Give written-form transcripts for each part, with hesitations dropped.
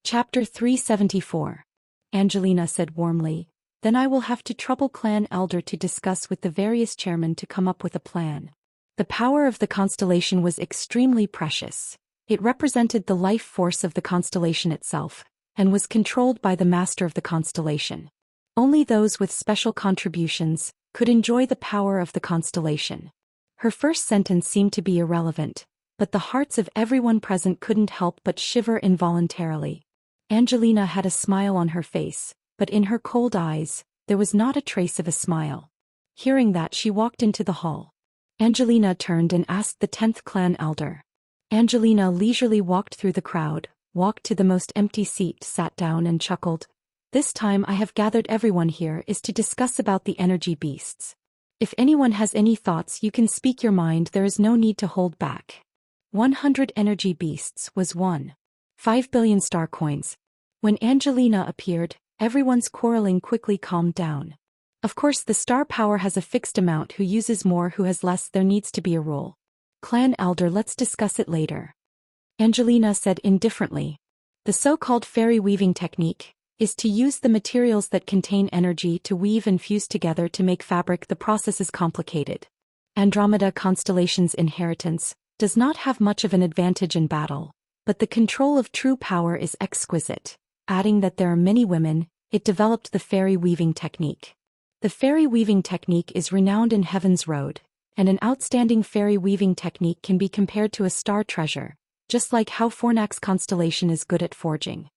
Chapter 374. Angelina said warmly, "Then I will have to trouble Clan Elder to discuss with the various chairmen to come up with a plan." The power of the constellation was extremely precious. It represented the life force of the constellation itself, and was controlled by the master of the constellation. Only those with special contributions could enjoy the power of the constellation. Her first sentence seemed to be irrelevant, but the hearts of everyone present couldn't help but shiver involuntarily. Angelina had a smile on her face, but in her cold eyes, there was not a trace of a smile. Hearing that, she walked into the hall. Angelina turned and asked the 10th clan elder. Angelina leisurely walked through the crowd, walked to the most empty seat, sat down and chuckled. "This time I have gathered everyone here is to discuss about the energy beasts. If anyone has any thoughts, you can speak your mind, there is no need to hold back." 100 energy beasts was 1.5 billion star coins. When Angelina appeared, everyone's quarreling quickly calmed down. Of course, the star power has a fixed amount. Who uses more, who has less, there needs to be a rule. Clan Elder, let's discuss it later. Angelina said indifferently. The so-called fairy weaving technique is to use the materials that contain energy to weave and fuse together to make fabric. The process is complicated. Andromeda constellation's inheritance does not have much of an advantage in battle, but the control of true power is exquisite. Adding that there are many women, it developed the fairy weaving technique. The fairy weaving technique is renowned in Heaven's Road, and an outstanding fairy weaving technique can be compared to a star treasure, just like how Fornax's constellation is good at forging.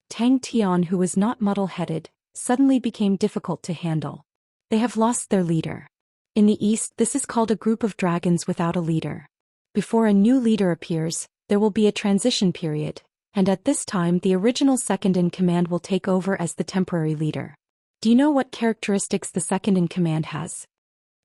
Tang Tian, who was not muddle-headed, suddenly became difficult to handle. They have lost their leader. In the East, this is called a group of dragons without a leader. Before a new leader appears, there will be a transition period, and at this time the original second-in-command will take over as the temporary leader. Do you know what characteristics the second-in-command has?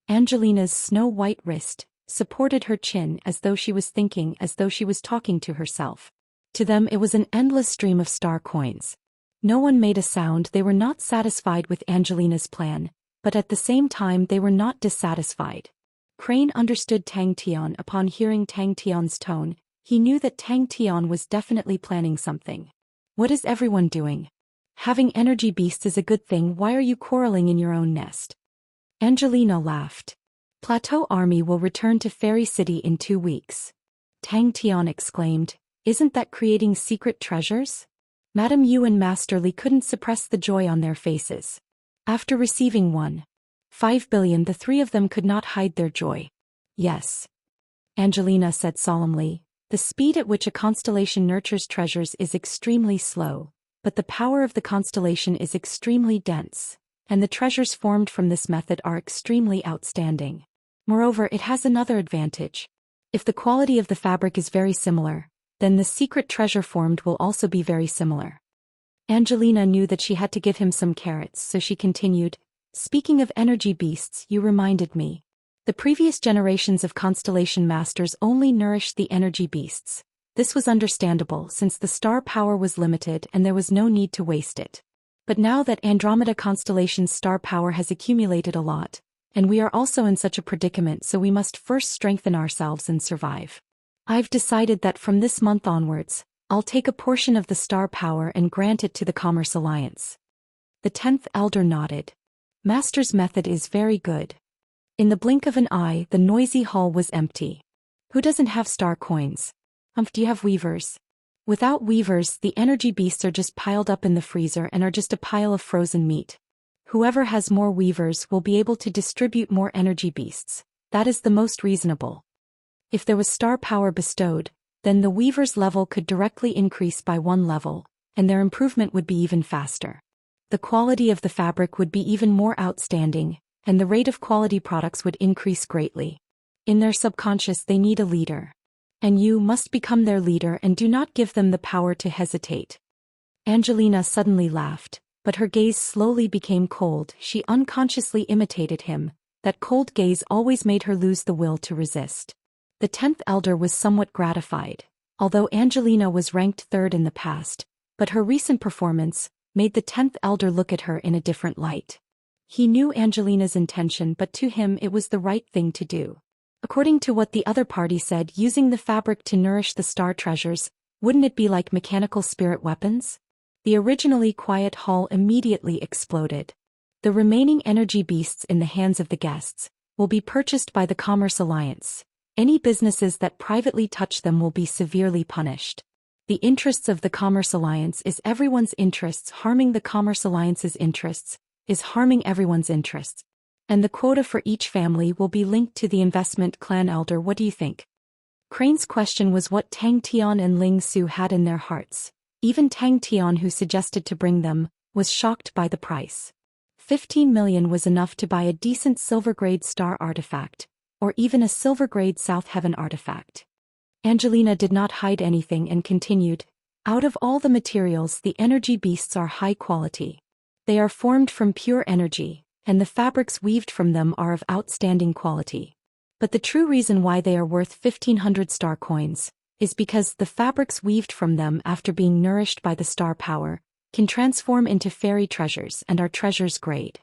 Angelina's snow-white wrist supported her chin as though she was thinking, as though she was talking to herself. To them it was an endless stream of star coins. No one made a sound. They were not satisfied with Angelina's plan, but at the same time they were not dissatisfied. Crane understood Tang Tian. Upon hearing Tang Tian's tone, he knew that Tang Tian was definitely planning something. What is everyone doing? Having energy beasts is a good thing. Why are you quarreling in your own nest? Angelina laughed. Plateau Army will return to Fairy City in 2 weeks. Tang Tian exclaimed. Isn't that creating secret treasures? Madame Yu and Master Li couldn't suppress the joy on their faces. After receiving 1.5 billion, the three of them could not hide their joy. Yes. Angelina said solemnly. The speed at which a constellation nurtures treasures is extremely slow, but the power of the constellation is extremely dense, and the treasures formed from this method are extremely outstanding. Moreover, it has another advantage. If the quality of the fabric is very similar, then the secret treasure formed will also be very similar. Angelina knew that she had to give him some carrots, so she continued, "Speaking of energy beasts, you reminded me. The previous generations of constellation masters only nourished the energy beasts. This was understandable since the star power was limited and there was no need to waste it. But now that Andromeda constellation's star power has accumulated a lot, and we are also in such a predicament, so we must first strengthen ourselves and survive. I've decided that from this month onwards, I'll take a portion of the star power and grant it to the Commerce Alliance." The 10th elder nodded. Master's method is very good. In the blink of an eye, the noisy hall was empty. Who doesn't have star coins? Do you have weavers? Without weavers, the energy beasts are just piled up in the freezer and are just a pile of frozen meat. Whoever has more weavers will be able to distribute more energy beasts. That is the most reasonable. If there was star power bestowed, then the weaver's level could directly increase by 1 level, and their improvement would be even faster. The quality of the fabric would be even more outstanding, and the rate of quality products would increase greatly. In their subconscious they need a leader. And you must become their leader and do not give them the power to hesitate. Angelina suddenly laughed, but her gaze slowly became cold. She unconsciously imitated him. That cold gaze always made her lose the will to resist. The 10th elder was somewhat gratified, although Angelina was ranked 3rd in the past, but her recent performance made the 10th elder look at her in a different light. He knew Angelina's intention, but to him it was the right thing to do. According to what the other party said, using the fabric to nourish the star treasures, wouldn't it be like mechanical spirit weapons? The originally quiet hall immediately exploded. The remaining energy beasts in the hands of the guests will be purchased by the Commerce Alliance. Any businesses that privately touch them will be severely punished. The interests of the Commerce Alliance is everyone's interests. Harming the Commerce Alliance's interests is harming everyone's interests. And the quota for each family will be linked to the investment. Clan Elder, what do you think? Crane's question was what Tang Tian and Ling Su had in their hearts. Even Tang Tian, who suggested to bring them, was shocked by the price. 15 million was enough to buy a decent silver-grade star artifact, or even a silver-grade South Heaven artifact. Angelina did not hide anything and continued, out of all the materials, the energy beasts are high quality. They are formed from pure energy, and the fabrics weaved from them are of outstanding quality. But the true reason why they are worth 1,500 star coins is because the fabrics weaved from them after being nourished by the star power can transform into fairy treasures and are treasures grade.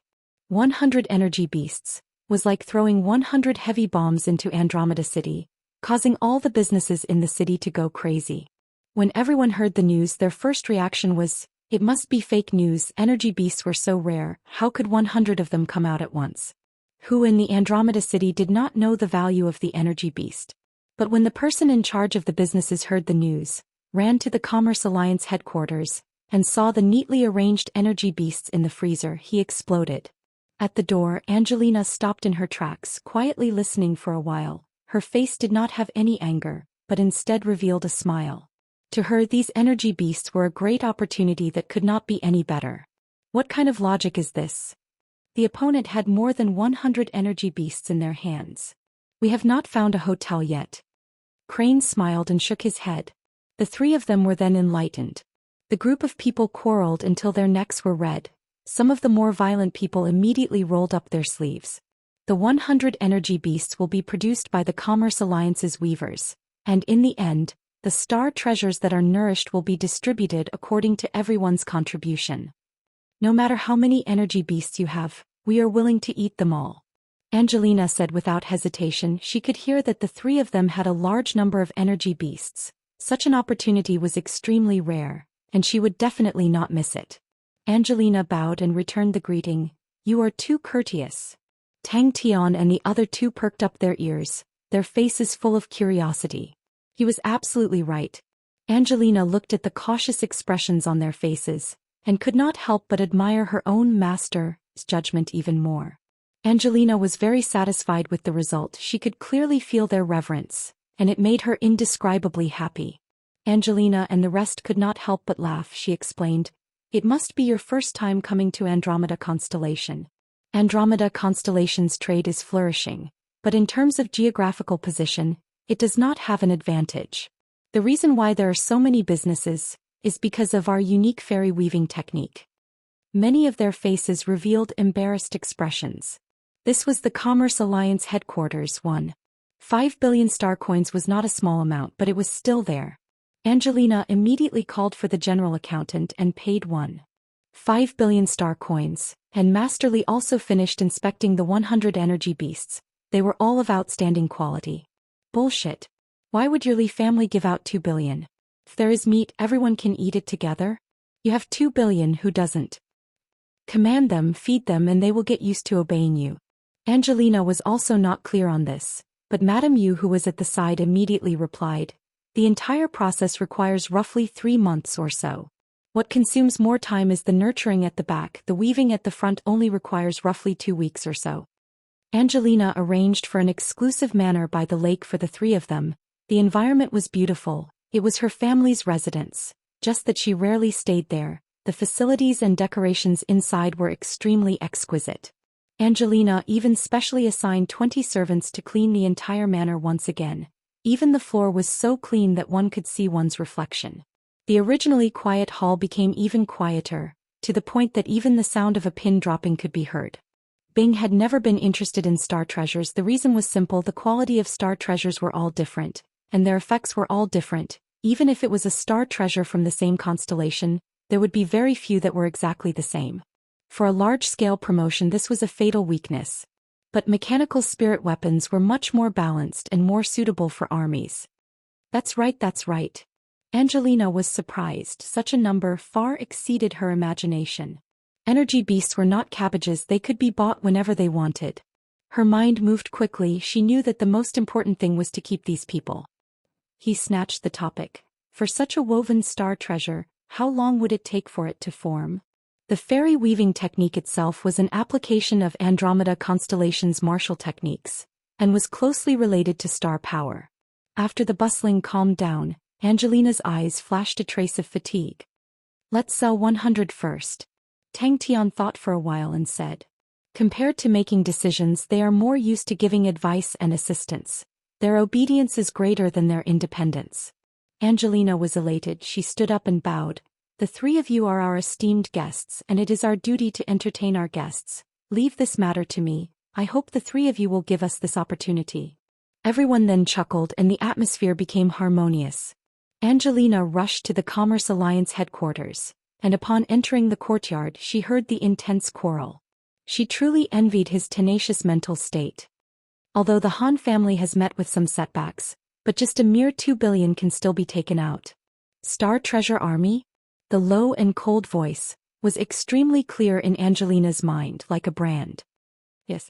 100 energy beasts was like throwing 100 heavy bombs into Andromeda City, causing all the businesses in the city to go crazy. When everyone heard the news, their first reaction was, it must be fake news. Energy beasts were so rare, how could 100 of them come out at once? Who in the Andromeda City did not know the value of the energy beast? But when the person in charge of the businesses heard the news, ran to the Commerce Alliance headquarters, and saw the neatly arranged energy beasts in the freezer, he exploded. At the door, Angelina stopped in her tracks, quietly listening for a while. Her face did not have any anger, but instead revealed a smile. To her, these energy beasts were a great opportunity that could not be any better. What kind of logic is this? The opponent had more than 100 energy beasts in their hands. We have not found a hotel yet. Crane smiled and shook his head. The three of them were then enlightened. The group of people quarreled until their necks were red. Some of the more violent people immediately rolled up their sleeves. The 100 energy beasts will be produced by the Commerce Alliance's weavers, and in the end, the star treasures that are nourished will be distributed according to everyone's contribution. No matter how many energy beasts you have, we are willing to eat them all. Angelina said without hesitation. She could hear that the three of them had a large number of energy beasts. Such an opportunity was extremely rare, and she would definitely not miss it. Angelina bowed and returned the greeting. You are too courteous. Tang Tian and the other two perked up their ears, their faces full of curiosity. He was absolutely right. Angelina looked at the cautious expressions on their faces, and could not help but admire her own master's judgment even more. Angelina was very satisfied with the result. She could clearly feel their reverence, and it made her indescribably happy. Angelina and the rest could not help but laugh. She explained, it must be your first time coming to Andromeda Constellation. Andromeda Constellation's trade is flourishing, but in terms of geographical position, it does not have an advantage. The reason why there are so many businesses is because of our unique fairy weaving technique. Many of their faces revealed embarrassed expressions. This was the Commerce Alliance headquarters. 1.5 billion star coins was not a small amount, but it was still there. Angelina immediately called for the general accountant and paid 1.5 billion star coins, and Masterly also finished inspecting the 100 energy beasts. They were all of outstanding quality. Bullshit. Why would your Lee family give out 2 billion? If there is meat, everyone can eat it together. You have 2 billion, who doesn't? Command them, feed them, and they will get used to obeying you. Angelina was also not clear on this, but Madame Yu, who was at the side, immediately replied, the entire process requires roughly 3 months or so. What consumes more time is the nurturing at the back. The weaving at the front only requires roughly 2 weeks or so. Angelina arranged for an exclusive manor by the lake for the three of them. The environment was beautiful. It was her family's residence, just that she rarely stayed there. The facilities and decorations inside were extremely exquisite. Angelina even specially assigned 20 servants to clean the entire manor once again. Even the floor was so clean that one could see one's reflection. The originally quiet hall became even quieter, to the point that even the sound of a pin dropping could be heard. Bing had never been interested in star treasures. The reason was simple: the quality of star treasures were all different, and their effects were all different. Even if it was a star treasure from the same constellation, there would be very few that were exactly the same. For a large-scale promotion, this was a fatal weakness. But mechanical spirit weapons were much more balanced and more suitable for armies. That's right, that's right. Angelina was surprised, such a number far exceeded her imagination. Energy beasts were not cabbages, they could be bought whenever they wanted. Her mind moved quickly, she knew that the most important thing was to keep these people. He snatched the topic. For such a woven star treasure, how long would it take for it to form? The fairy weaving technique itself was an application of Andromeda constellation's martial techniques, and was closely related to star power. After the bustling calmed down, Angelina's eyes flashed a trace of fatigue. Let's sell 100 first. Tang Tian thought for a while and said. Compared to making decisions, they are more used to giving advice and assistance. Their obedience is greater than their independence. Angelina was elated, she stood up and bowed. The three of you are our esteemed guests, and it is our duty to entertain our guests. Leave this matter to me. I hope the three of you will give us this opportunity. Everyone then chuckled and the atmosphere became harmonious. Angelina rushed to the Commerce Alliance headquarters, and upon entering the courtyard she heard the intense quarrel. She truly envied his tenacious mental state. Although the Han family has met with some setbacks, but just a mere 2 billion can still be taken out. Star Treasure Army? The low and cold voice was extremely clear in Angelina's mind, like a brand. Yes.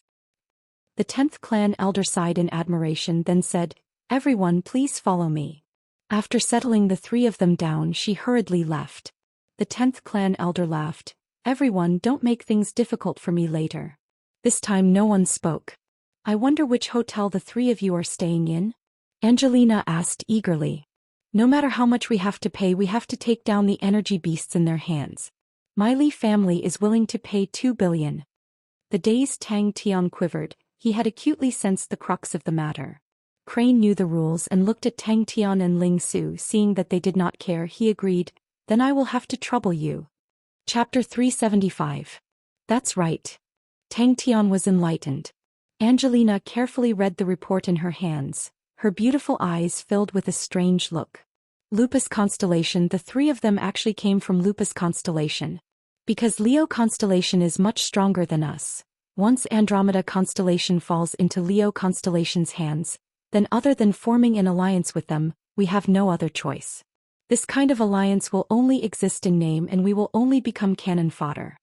The 10th clan elder sighed in admiration, then said, Everyone please follow me. After settling the three of them down, she hurriedly left. The 10th clan elder laughed. Everyone, don't make things difficult for me later. This time no one spoke. I wonder which hotel the three of you are staying in? Angelina asked eagerly. No matter how much we have to pay, we have to take down the energy beasts in their hands. My Li family is willing to pay 2 billion. The dazed Tang Tian quivered, he had acutely sensed the crux of the matter. Crane knew the rules and looked at Tang Tian and Ling Su, seeing that they did not care, he agreed, then I will have to trouble you. Chapter 375. That's right. Tang Tian was enlightened. Angelina carefully read the report in her hands, her beautiful eyes filled with a strange look. Lupus constellation, the three of them actually came from Lupus constellation. Because Leo constellation is much stronger than us. Once Andromeda constellation falls into Leo constellation's hands, then other than forming an alliance with them, we have no other choice. This kind of alliance will only exist in name and we will only become cannon fodder.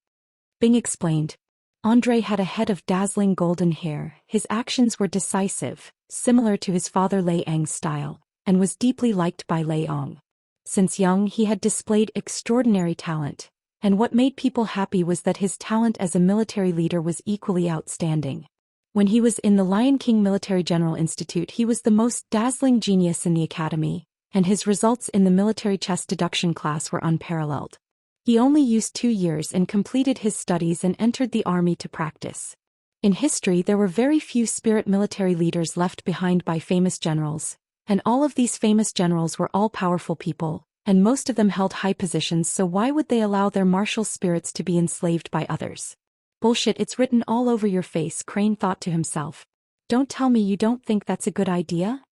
Bing explained. Andre had a head of dazzling golden hair, his actions were decisive, similar to his father Lei Ang's style, and was deeply liked by Lei Ong. Since young he had displayed extraordinary talent, and what made people happy was that his talent as a military leader was equally outstanding. When he was in the Lion King Military General Institute he was the most dazzling genius in the academy, and his results in the military chess deduction class were unparalleled. He only used 2 years and completed his studies and entered the army to practice. In history there were very few spirit military leaders left behind by famous generals, and all of these famous generals were all powerful people, and most of them held high positions, so why would they allow their martial spirits to be enslaved by others? Bullshit, it's written all over your face, Crane thought to himself. Don't tell me you don't think that's a good idea?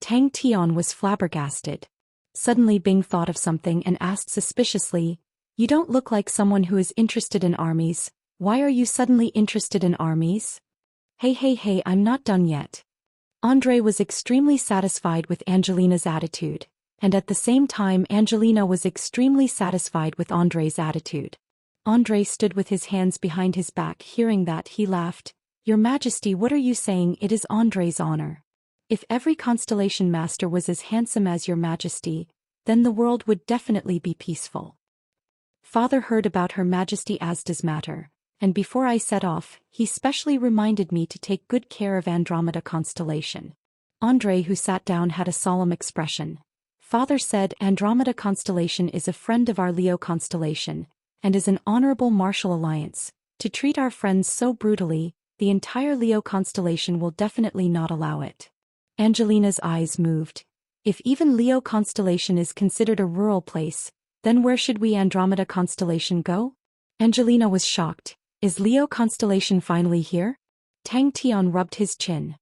Tang Tian was flabbergasted. Suddenly Bing thought of something and asked suspiciously, You don't look like someone who is interested in armies. Why are you suddenly interested in armies? Hey, I'm not done yet. Andre was extremely satisfied with Angelina's attitude, and at the same time Angelina was extremely satisfied with Andre's attitude. Andre stood with his hands behind his back. Hearing that, he laughed. Your Majesty, what are you saying? It is Andre's honor. If every constellation master was as handsome as your Majesty, then the world would definitely be peaceful. Father heard about Her Majesty Asda's matter, and before I set off, he specially reminded me to take good care of Andromeda constellation. Andre, who sat down, had a solemn expression. Father said Andromeda constellation is a friend of our Leo constellation, and is an honorable martial alliance. To treat our friends so brutally, the entire Leo constellation will definitely not allow it. Angelina's eyes moved. If even Leo constellation is considered a rural place, then where should we Andromeda constellation go? Angelina was shocked. Is Leo constellation finally here? Tang Tian rubbed his chin.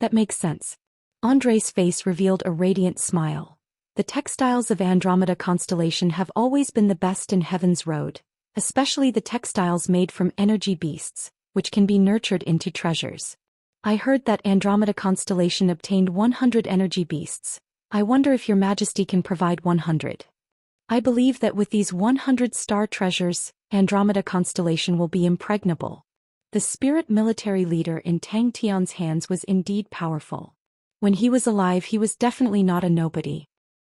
That makes sense. Andre's face revealed a radiant smile. The textiles of Andromeda constellation have always been the best in Heaven's Road, especially the textiles made from energy beasts, which can be nurtured into treasures. I heard that Andromeda constellation obtained 100 energy beasts, I wonder if your majesty can provide 100. I believe that with these 100 star treasures, Andromeda constellation will be impregnable. The spirit military leader in Tang Tian's hands was indeed powerful. When he was alive he was definitely not a nobody.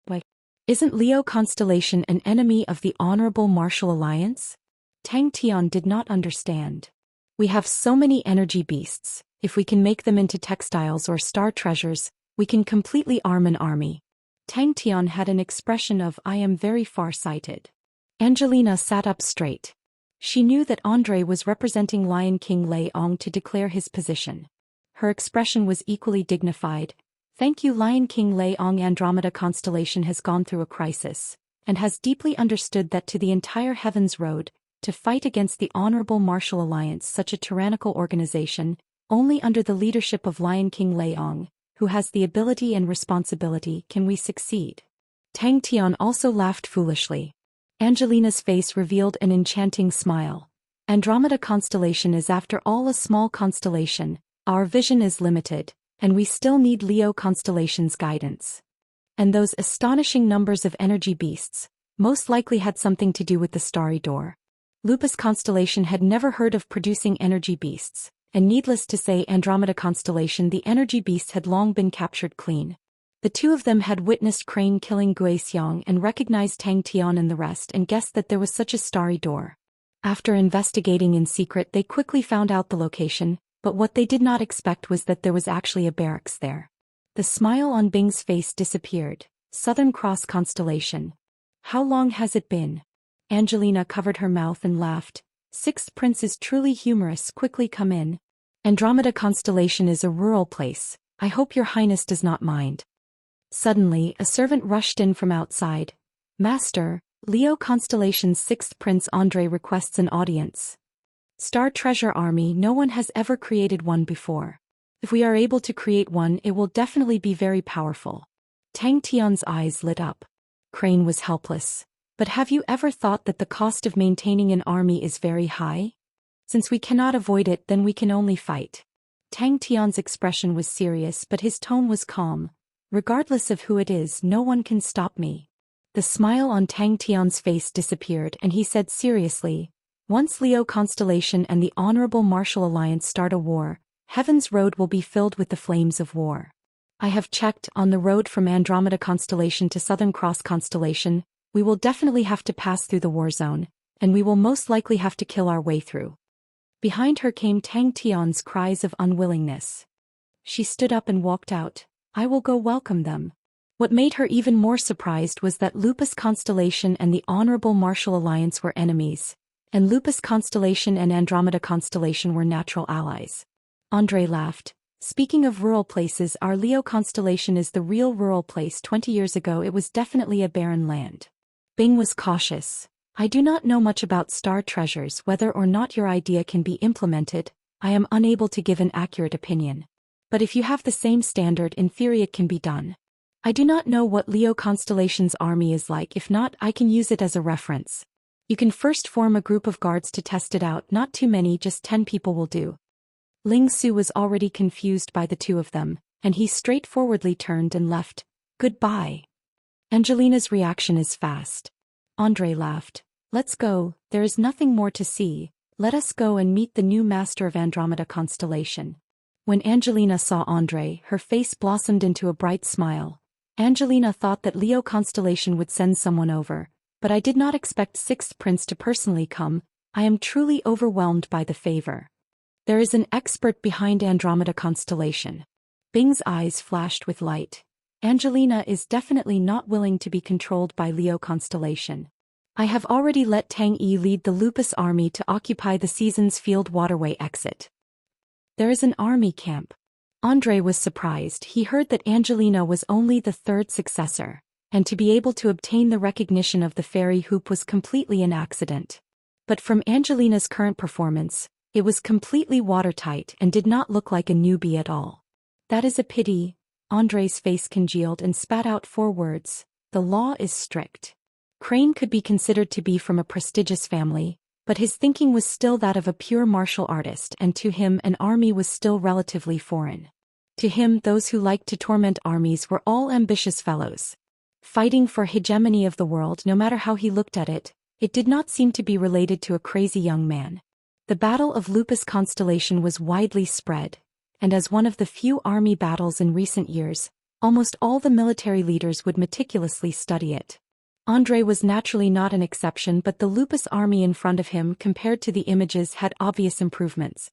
Why? Isn't Leo constellation an enemy of the Honorable Martial Alliance? Tang Tian did not understand. We have so many energy beasts, if we can make them into textiles or star treasures, we can completely arm an army. Tang Tian had an expression of I am very far-sighted. Angelina sat up straight. She knew that Andre was representing Lion King Lei Ong to declare his position. Her expression was equally dignified. Thank you, Lion King Lei Ong. Andromeda constellation has gone through a crisis, and has deeply understood that to the entire Heaven's Road, to fight against the Honorable Martial Alliance, such a tyrannical organization, only under the leadership of Lion King Lei Ong, who has the ability and responsibility, can we succeed. Tang Tian also laughed foolishly. Angelina's face revealed an enchanting smile. Andromeda constellation is after all a small constellation, our vision is limited, and we still need Leo constellation's guidance. And those astonishing numbers of energy beasts, most likely had something to do with the starry door. Lupus constellation had never heard of producing energy beasts, and needless to say Andromeda constellation the energy beasts had long been captured clean. The two of them had witnessed Crane killing Gui Xiang and recognized Tang Tian and the rest and guessed that there was such a starry door. After investigating in secret they quickly found out the location, but what they did not expect was that there was actually a barracks there. The smile on Bing's face disappeared. Southern Cross constellation. How long has it been? Angelina covered her mouth and laughed. Sixth Prince is truly humorous, quickly come in. Andromeda constellation is a rural place, I hope your highness does not mind. Suddenly, a servant rushed in from outside. Master, Leo constellation's sixth Prince Andre requests an audience. Star Treasure Army, no one has ever created one before. If we are able to create one it will definitely be very powerful. Tang Tian's eyes lit up. Crane was helpless. But have you ever thought that the cost of maintaining an army is very high? Since we cannot avoid it then we can only fight. Tang Tian's expression was serious but his tone was calm. Regardless of who it is, no one can stop me. The smile on Tang Tian's face disappeared and he said seriously, once Leo constellation and the Honorable Martial Alliance start a war, Heaven's Road will be filled with the flames of war. I have checked, on the road from Andromeda constellation to Southern Cross constellation, we will definitely have to pass through the war zone, and we will most likely have to kill our way through. Behind her came Tang Tian's cries of unwillingness. She stood up and walked out. I will go welcome them. What made her even more surprised was that Lupus constellation and the Honorable Martial Alliance were enemies, and Lupus constellation and Andromeda constellation were natural allies. Andre laughed. Speaking of rural places, our Leo constellation is the real rural place. 20 years ago it was definitely a barren land. Bing was cautious. I do not know much about star treasures. Whether or not your idea can be implemented, I am unable to give an accurate opinion. But if you have the same standard, in theory it can be done. I do not know what Leo constellation's army is like. If not, I can use it as a reference. You can first form a group of guards to test it out. Not too many, just 10 people will do. Ling Su was already confused by the two of them, and he straightforwardly turned and left. Goodbye. Angelina's reaction is fast. Andre laughed. Let's go, there is nothing more to see. Let us go and meet the new master of Andromeda constellation. When Angelina saw Andre, her face blossomed into a bright smile. Angelina thought that Leo constellation would send someone over, but I did not expect sixth prince to personally come. I am truly overwhelmed by the favor. There is an expert behind Andromeda constellation. Bing's eyes flashed with light. Angelina is definitely not willing to be controlled by Leo constellation. I have already let Tang Yi lead the Lupus army to occupy the season's field waterway exit. There is an army camp. Andre was surprised. He heard that Angelina was only the third successor, and to be able to obtain the recognition of the fairy hoop was completely an accident. But from Angelina's current performance, it was completely watertight and did not look like a newbie at all. That is a pity. Andre's face congealed and spat out 4 words. The law is strict. Crane could be considered to be from a prestigious family, but his thinking was still that of a pure martial artist, and to him an army was still relatively foreign. To him, those who liked to torment armies were all ambitious fellows. Fighting for hegemony of the world, no matter how he looked at it, it did not seem to be related to a crazy young man. The Battle of Lupus Constellation was widely spread, and as one of the few army battles in recent years, almost all the military leaders would meticulously study it. Andrei was naturally not an exception, but the Lupus army in front of him compared to the images had obvious improvements.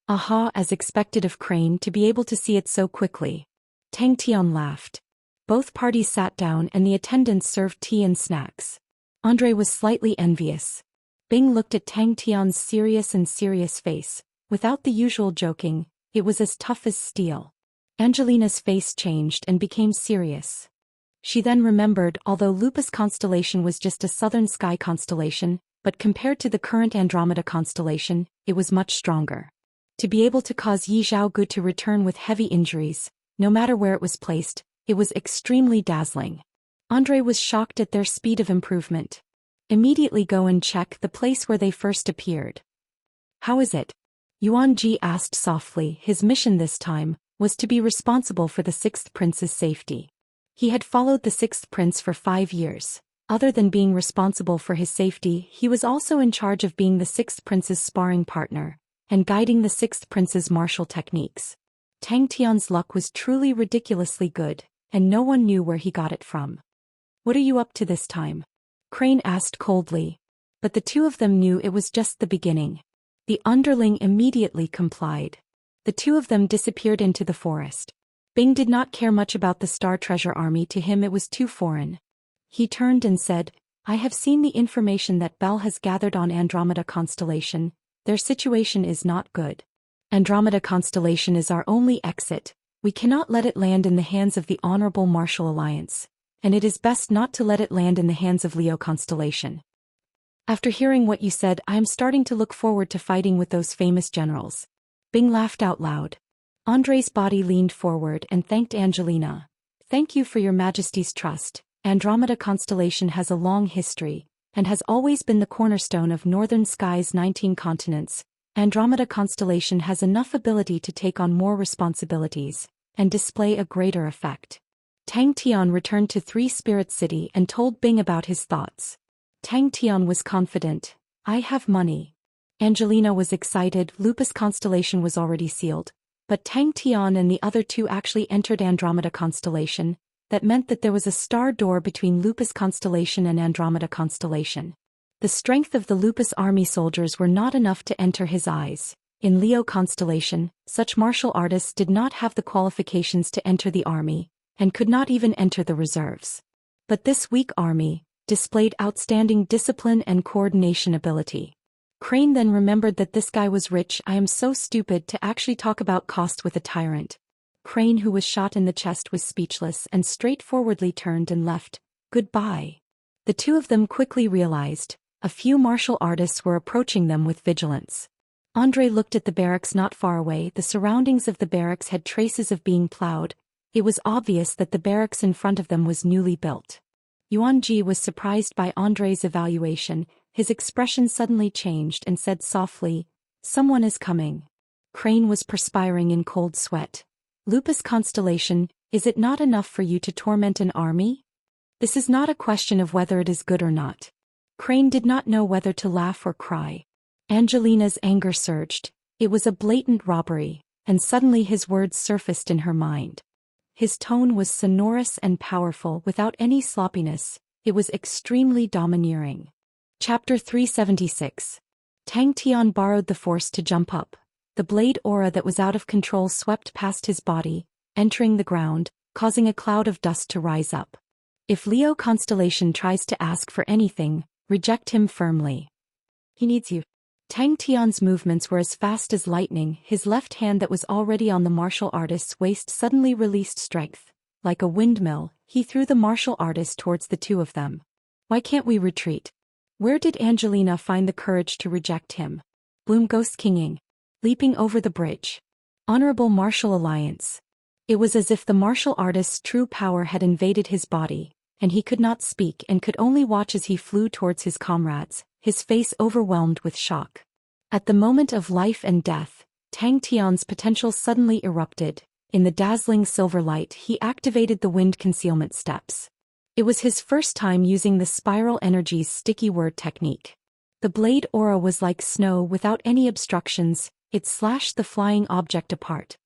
Aha, as expected of Crane to be able to see it so quickly. Tang Tian laughed. Both parties sat down and the attendants served tea and snacks. Andrei was slightly envious. Bing looked at Tang Tian's serious face. Without the usual joking, it was as tough as steel. Angelina's face changed and became serious. She then remembered, although Lupus constellation was just a southern sky constellation, but compared to the current Andromeda constellation, it was much stronger. To be able to cause Yi Zhaogu to return with heavy injuries, no matter where it was placed, it was extremely dazzling. Andrei was shocked at their speed of improvement. Immediately go and check the place where they first appeared. How is it? Yuan Ji asked softly. His mission this time was to be responsible for the sixth prince's safety. He had followed the sixth prince for 5 years. Other than being responsible for his safety, he was also in charge of being the sixth prince's sparring partner and guiding the sixth prince's martial techniques. Tang Tian's luck was truly ridiculously good, and no one knew where he got it from. What are you up to this time? Crane asked coldly. But the two of them knew it was just the beginning. The underling immediately complied. The two of them disappeared into the forest. Bing did not care much about the Star Treasure Army. To him it was too foreign. He turned and said, I have seen the information that Bell has gathered on Andromeda constellation. Their situation is not good. Andromeda constellation is our only exit. We cannot let it land in the hands of the Honorable Martial Alliance, and it is best not to let it land in the hands of Leo constellation. After hearing what you said, I am starting to look forward to fighting with those famous generals. Bing laughed out loud. Andrei's body leaned forward and thanked Angelina. Thank you for your Majesty's trust. Andromeda constellation has a long history, and has always been the cornerstone of Northern Sky's 19 continents. Andromeda constellation has enough ability to take on more responsibilities, and display a greater effect. Tang Tian returned to Three Spirit City and told Bing about his thoughts. Tang Tian was confident. I have money. Angelina was excited. Lupus constellation was already sealed. But Tang Tian and the other two actually entered Andromeda constellation. That meant that there was a star door between Lupus constellation and Andromeda constellation. The strength of the Lupus army soldiers were not enough to enter his eyes. In Leo constellation, such martial artists did not have the qualifications to enter the army, and could not even enter the reserves. But this weak army displayed outstanding discipline and coordination ability. Crane then remembered that this guy was rich. I am so stupid to actually talk about cost with a tyrant. Crane, who was shot in the chest, was speechless and straightforwardly turned and left. Goodbye. The two of them quickly realized a few martial artists were approaching them with vigilance. Andrei looked at the barracks not far away. The surroundings of the barracks had traces of being plowed. It was obvious that the barracks in front of them was newly built. Yuan Ji was surprised by Andrei's evaluation. His expression suddenly changed and said softly, Someone is coming. Crane was perspiring in cold sweat. Lupus constellation, is it not enough for you to torment an army? This is not a question of whether it is good or not. Crane did not know whether to laugh or cry. Angelina's anger surged. It was a blatant robbery, and suddenly his words surfaced in her mind. His tone was sonorous and powerful without any sloppiness. It was extremely domineering. Chapter 376. Tang Tian borrowed the force to jump up. The blade aura that was out of control swept past his body, entering the ground, causing a cloud of dust to rise up. If Leo constellation tries to ask for anything, reject him firmly. He needs you. Tang Tian's movements were as fast as lightning. His left hand that was already on the martial artist's waist suddenly released strength. Like a windmill, he threw the martial artist towards the two of them. Why can't we retreat? Where did Angelina find the courage to reject him? Bloom Ghost Kinging. Leaping over the bridge. Honorable Martial Alliance. It was as if the martial artist's true power had invaded his body, and he could not speak and could only watch as he flew towards his comrades, his face overwhelmed with shock. At the moment of life and death, Tang Tian's potential suddenly erupted. In the dazzling silver light, he activated the wind concealment steps. It was his first time using the Spiral Energy's sticky word technique. The blade aura was like snow without any obstructions, it slashed the flying object apart.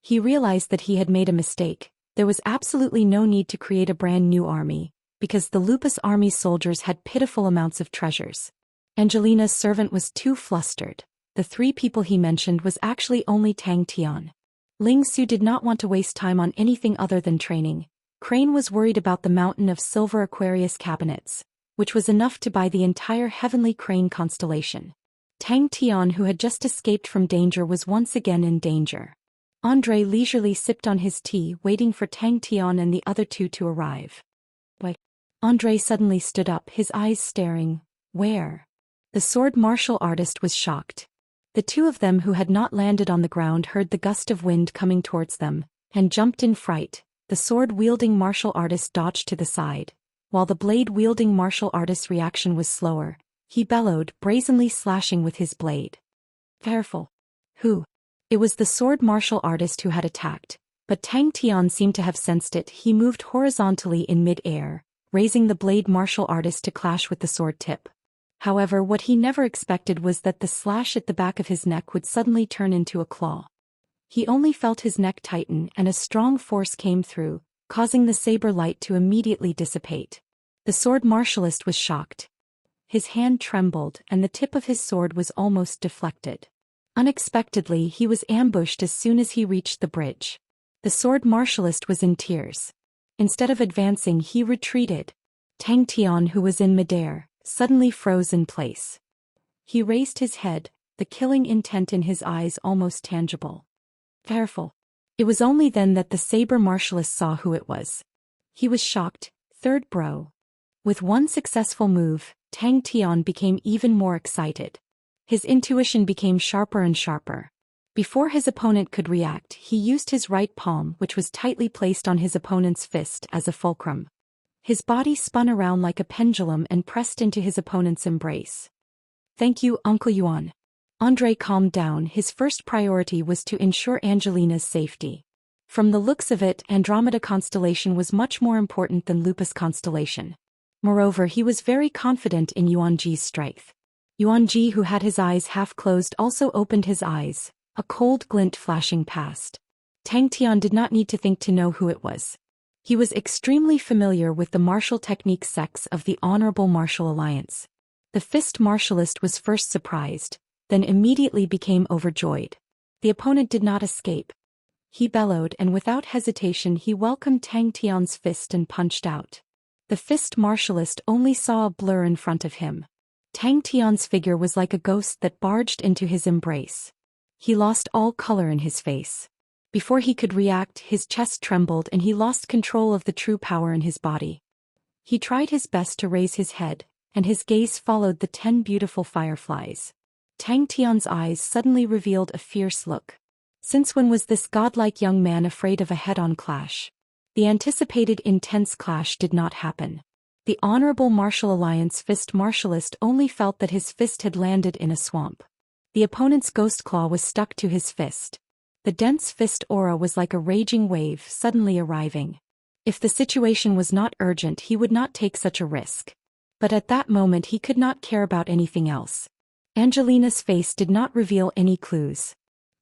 He realized that he had made a mistake. There was absolutely no need to create a brand new army, because the Lupus army soldiers had pitiful amounts of treasures. Angelina's servant was too flustered. The 3 people he mentioned was actually only Tang Tian. Ling Su did not want to waste time on anything other than training. Crane was worried about the mountain of silver Aquarius cabinets, which was enough to buy the entire heavenly crane constellation. Tang Tian, who had just escaped from danger, was once again in danger. André leisurely sipped on his tea, waiting for Tang Tian and the other 2 to arrive. Why? André suddenly stood up, his eyes staring. Where? The sword martial artist was shocked. The 2 of them who had not landed on the ground heard the gust of wind coming towards them, and jumped in fright. The sword-wielding martial artist dodged to the side. While the blade-wielding martial artist's reaction was slower, he bellowed, brazenly slashing with his blade. Careful. Who? It was the sword martial artist who had attacked, but Tang Tian seemed to have sensed it. He moved horizontally in mid-air, raising the blade martial artist to clash with the sword tip. However, what he never expected was that the slash at the back of his neck would suddenly turn into a claw. He only felt his neck tighten, and a strong force came through, causing the saber light to immediately dissipate. The sword martialist was shocked. His hand trembled, and the tip of his sword was almost deflected. Unexpectedly, he was ambushed as soon as he reached the bridge. The sword martialist was in tears. Instead of advancing, he retreated. Tang Tian, who was in midair, suddenly froze in place. He raised his head, the killing intent in his eyes almost tangible. Careful. It was only then that the saber martialist saw who it was. He was shocked. Third bro. With one successful move, Tang Tian became even more excited. His intuition became sharper and sharper. Before his opponent could react, he used his right palm, which was tightly placed on his opponent's fist, as a fulcrum. His body spun around like a pendulum and pressed into his opponent's embrace. Thank you, Uncle Yuan. André calmed down. His first priority was to ensure Angelina's safety. From the looks of it, Andromeda constellation was much more important than Lupus constellation. Moreover, he was very confident in Yuanji's strength. Yuanji, who had his eyes half closed, also opened his eyes, a cold glint flashing past. Tang Tian did not need to think to know who it was. He was extremely familiar with the martial technique sects of the Honorable Martial Alliance. The fist martialist was first surprised, then immediately became overjoyed. The opponent did not escape. He bellowed, and without hesitation he welcomed Tang Tian's fist and punched out. The fist martialist only saw a blur in front of him. Tang Tian's figure was like a ghost that barged into his embrace. He lost all color in his face. Before he could react, his chest trembled and he lost control of the true power in his body. He tried his best to raise his head, and his gaze followed the 10 beautiful fireflies. Tang Tian's eyes suddenly revealed a fierce look. Since when was this godlike young man afraid of a head-on clash? The anticipated intense clash did not happen. The Honorable Martial Alliance fist martialist only felt that his fist had landed in a swamp. The opponent's ghost claw was stuck to his fist. The dense fist aura was like a raging wave suddenly arriving. If the situation was not urgent, he would not take such a risk. But at that moment he could not care about anything else. Angelina's face did not reveal any clues.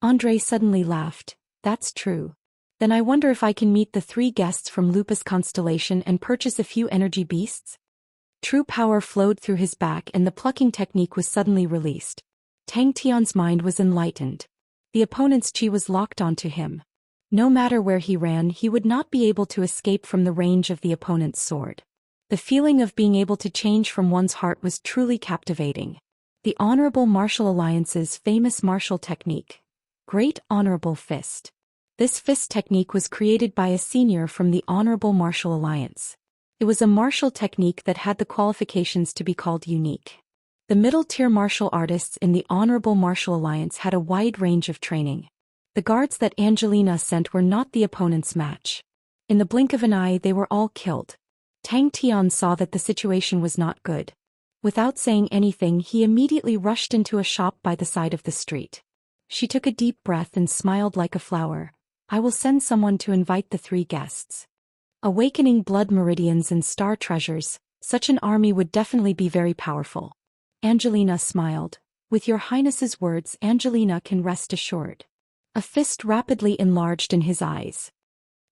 André suddenly laughed. That's true. Then I wonder if I can meet the 3 guests from Lupus constellation and purchase a few energy beasts? True power flowed through his back and the plucking technique was suddenly released. Tang Tian's mind was enlightened. The opponent's chi was locked onto him. No matter where he ran, he would not be able to escape from the range of the opponent's sword. The feeling of being able to change from one's heart was truly captivating. The Honorable Martial Alliance's famous martial technique. Great Honorable Fist. This fist technique was created by a senior from the Honorable Martial Alliance. It was a martial technique that had the qualifications to be called unique. The middle-tier martial artists in the Honorable Martial Alliance had a wide range of training. The guards that Angelina sent were not the opponent's match. In the blink of an eye they were all killed. Tang Tian saw that the situation was not good. Without saying anything, he immediately rushed into a shop by the side of the street. She took a deep breath and smiled like a flower. I will send someone to invite the 3 guests. Awakening blood meridians and star treasures, such an army would definitely be very powerful. Angelina smiled. With your highness's words, Angelina can rest assured. A fist rapidly enlarged in his eyes.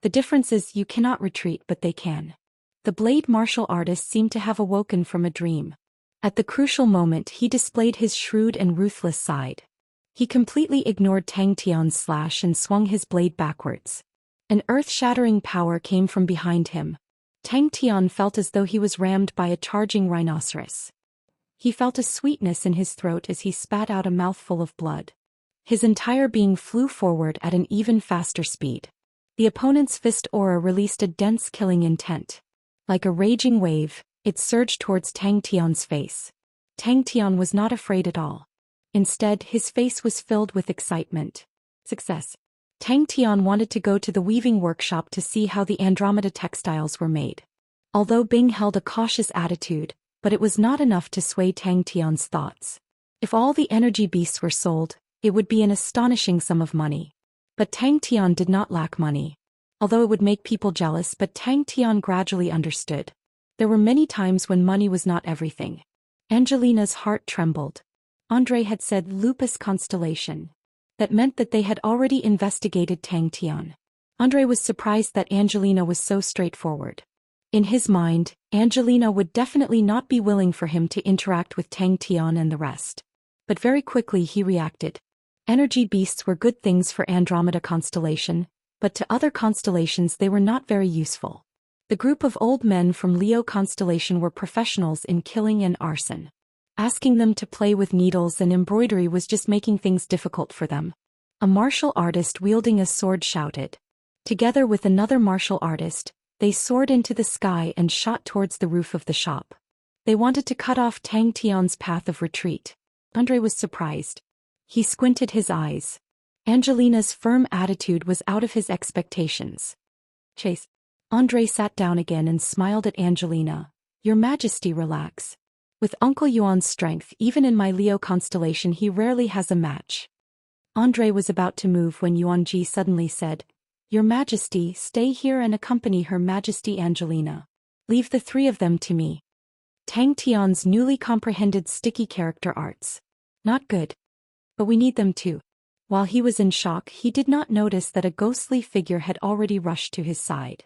The difference is you cannot retreat, but they can. The blade martial artist seemed to have awoken from a dream. At the crucial moment he displayed his shrewd and ruthless side. He completely ignored Tang Tian's slash and swung his blade backwards. An earth-shattering power came from behind him. Tang Tian felt as though he was rammed by a charging rhinoceros. He felt a sweetness in his throat as he spat out a mouthful of blood. His entire being flew forward at an even faster speed. The opponent's fist aura released a dense killing intent. Like a raging wave, it surged towards Tang Tian's face. Tang Tian was not afraid at all. Instead, his face was filled with excitement. Success. Tang Tian wanted to go to the weaving workshop to see how the Andromeda textiles were made. Although Bing held a cautious attitude, but it was not enough to sway Tang Tian's thoughts. If all the energy beasts were sold, it would be an astonishing sum of money. But Tang Tian did not lack money. Although it would make people jealous, but Tang Tian gradually understood. There were many times when money was not everything. Angelina's heart trembled. Andre had said Lupus Constellation. That meant that they had already investigated Tang Tian. Andre was surprised that Angelina was so straightforward. In his mind, Angelina would definitely not be willing for him to interact with Tang Tian and the rest. But very quickly he reacted. Energy beasts were good things for Andromeda Constellation, but to other constellations they were not very useful. The group of old men from Leo Constellation were professionals in killing and arson. Asking them to play with needles and embroidery was just making things difficult for them. A martial artist wielding a sword shouted. Together with another martial artist, they soared into the sky and shot towards the roof of the shop. They wanted to cut off Tang Tian's path of retreat. Andre was surprised. He squinted his eyes. Angelina's firm attitude was out of his expectations. Chase. Andre sat down again and smiled at Angelina. Your Majesty, relax. With Uncle Yuan's strength, even in my Leo constellation he rarely has a match. Andre was about to move when Yuanji suddenly said, Your Majesty, stay here and accompany Her Majesty Angelina. Leave the 3 of them to me. Tang Tian's newly comprehended sticky character arts. Not good. But we need them too. While he was in shock, he did not notice that a ghostly figure had already rushed to his side.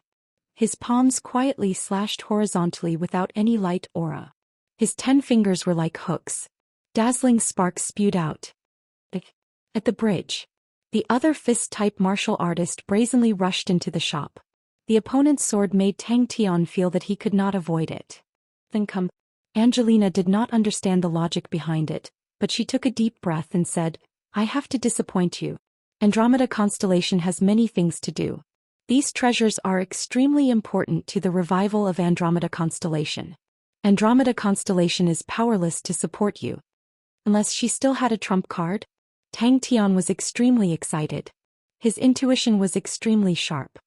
His palms quietly slashed horizontally without any light aura. His 10 fingers were like hooks. Dazzling sparks spewed out. At the bridge. The other fist-type martial artist brazenly rushed into the shop. The opponent's sword made Tang Tian feel that he could not avoid it. Then come. Angelina did not understand the logic behind it, but she took a deep breath and said, I have to disappoint you. Andromeda Constellation has many things to do. These treasures are extremely important to the revival of Andromeda Constellation. Andromeda Constellation is powerless to support you. Unless she still had a trump card? Tang Tian was extremely excited. His intuition was extremely sharp.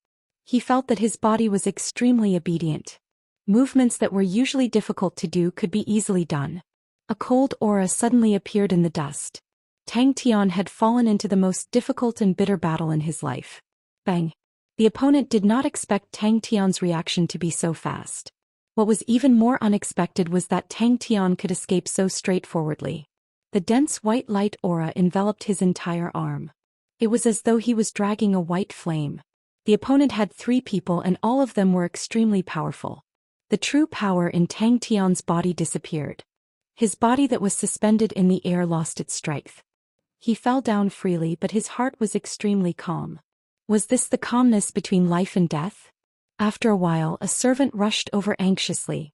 He felt that his body was extremely obedient. Movements that were usually difficult to do could be easily done. A cold aura suddenly appeared in the dust. Tang Tian had fallen into the most difficult and bitter battle in his life. Bang! The opponent did not expect Tang Tian's reaction to be so fast. What was even more unexpected was that Tang Tian could escape so straightforwardly. The dense white light aura enveloped his entire arm. It was as though he was dragging a white flame. The opponent had 3 people and all of them were extremely powerful. The true power in Tang Tian's body disappeared. His body that was suspended in the air lost its strength. He fell down freely, but his heart was extremely calm. Was this the calmness between life and death? After a while, a servant rushed over anxiously.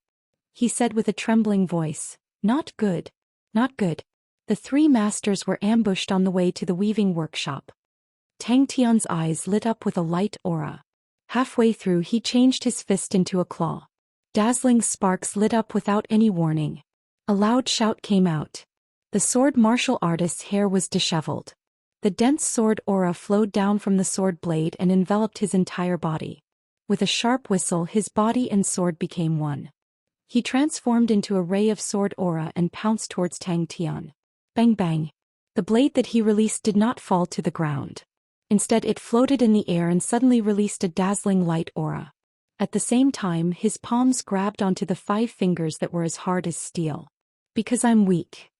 He said with a trembling voice, Not good. Not good. The 3 masters were ambushed on the way to the weaving workshop. Tang Tian's eyes lit up with a light aura. Halfway through he changed his fist into a claw. Dazzling sparks lit up without any warning. A loud shout came out. The sword martial artist's hair was disheveled. The dense sword aura flowed down from the sword blade and enveloped his entire body. With a sharp whistle his body and sword became one. He transformed into a ray of sword aura and pounced towards Tang Tian. Bang bang. The blade that he released did not fall to the ground. Instead it floated in the air and suddenly released a dazzling light aura. At the same time his palms grabbed onto the 5 fingers that were as hard as steel. Because I'm weak.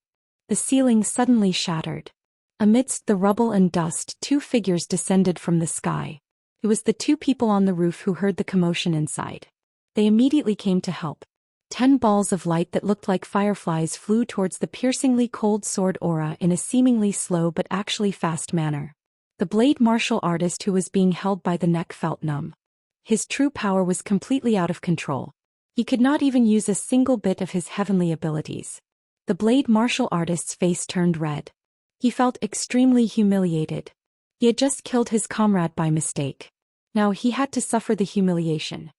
The ceiling suddenly shattered. Amidst the rubble and dust 2 figures descended from the sky. It was the 2 people on the roof who heard the commotion inside. They immediately came to help. 10 balls of light that looked like fireflies flew towards the piercingly cold sword aura in a seemingly slow but actually fast manner. The blade martial artist who was being held by the neck felt numb. His true power was completely out of control. He could not even use a single bit of his heavenly abilities. The blade martial artist's face turned red. He felt extremely humiliated. He had just killed his comrade by mistake. Now he had to suffer the humiliation.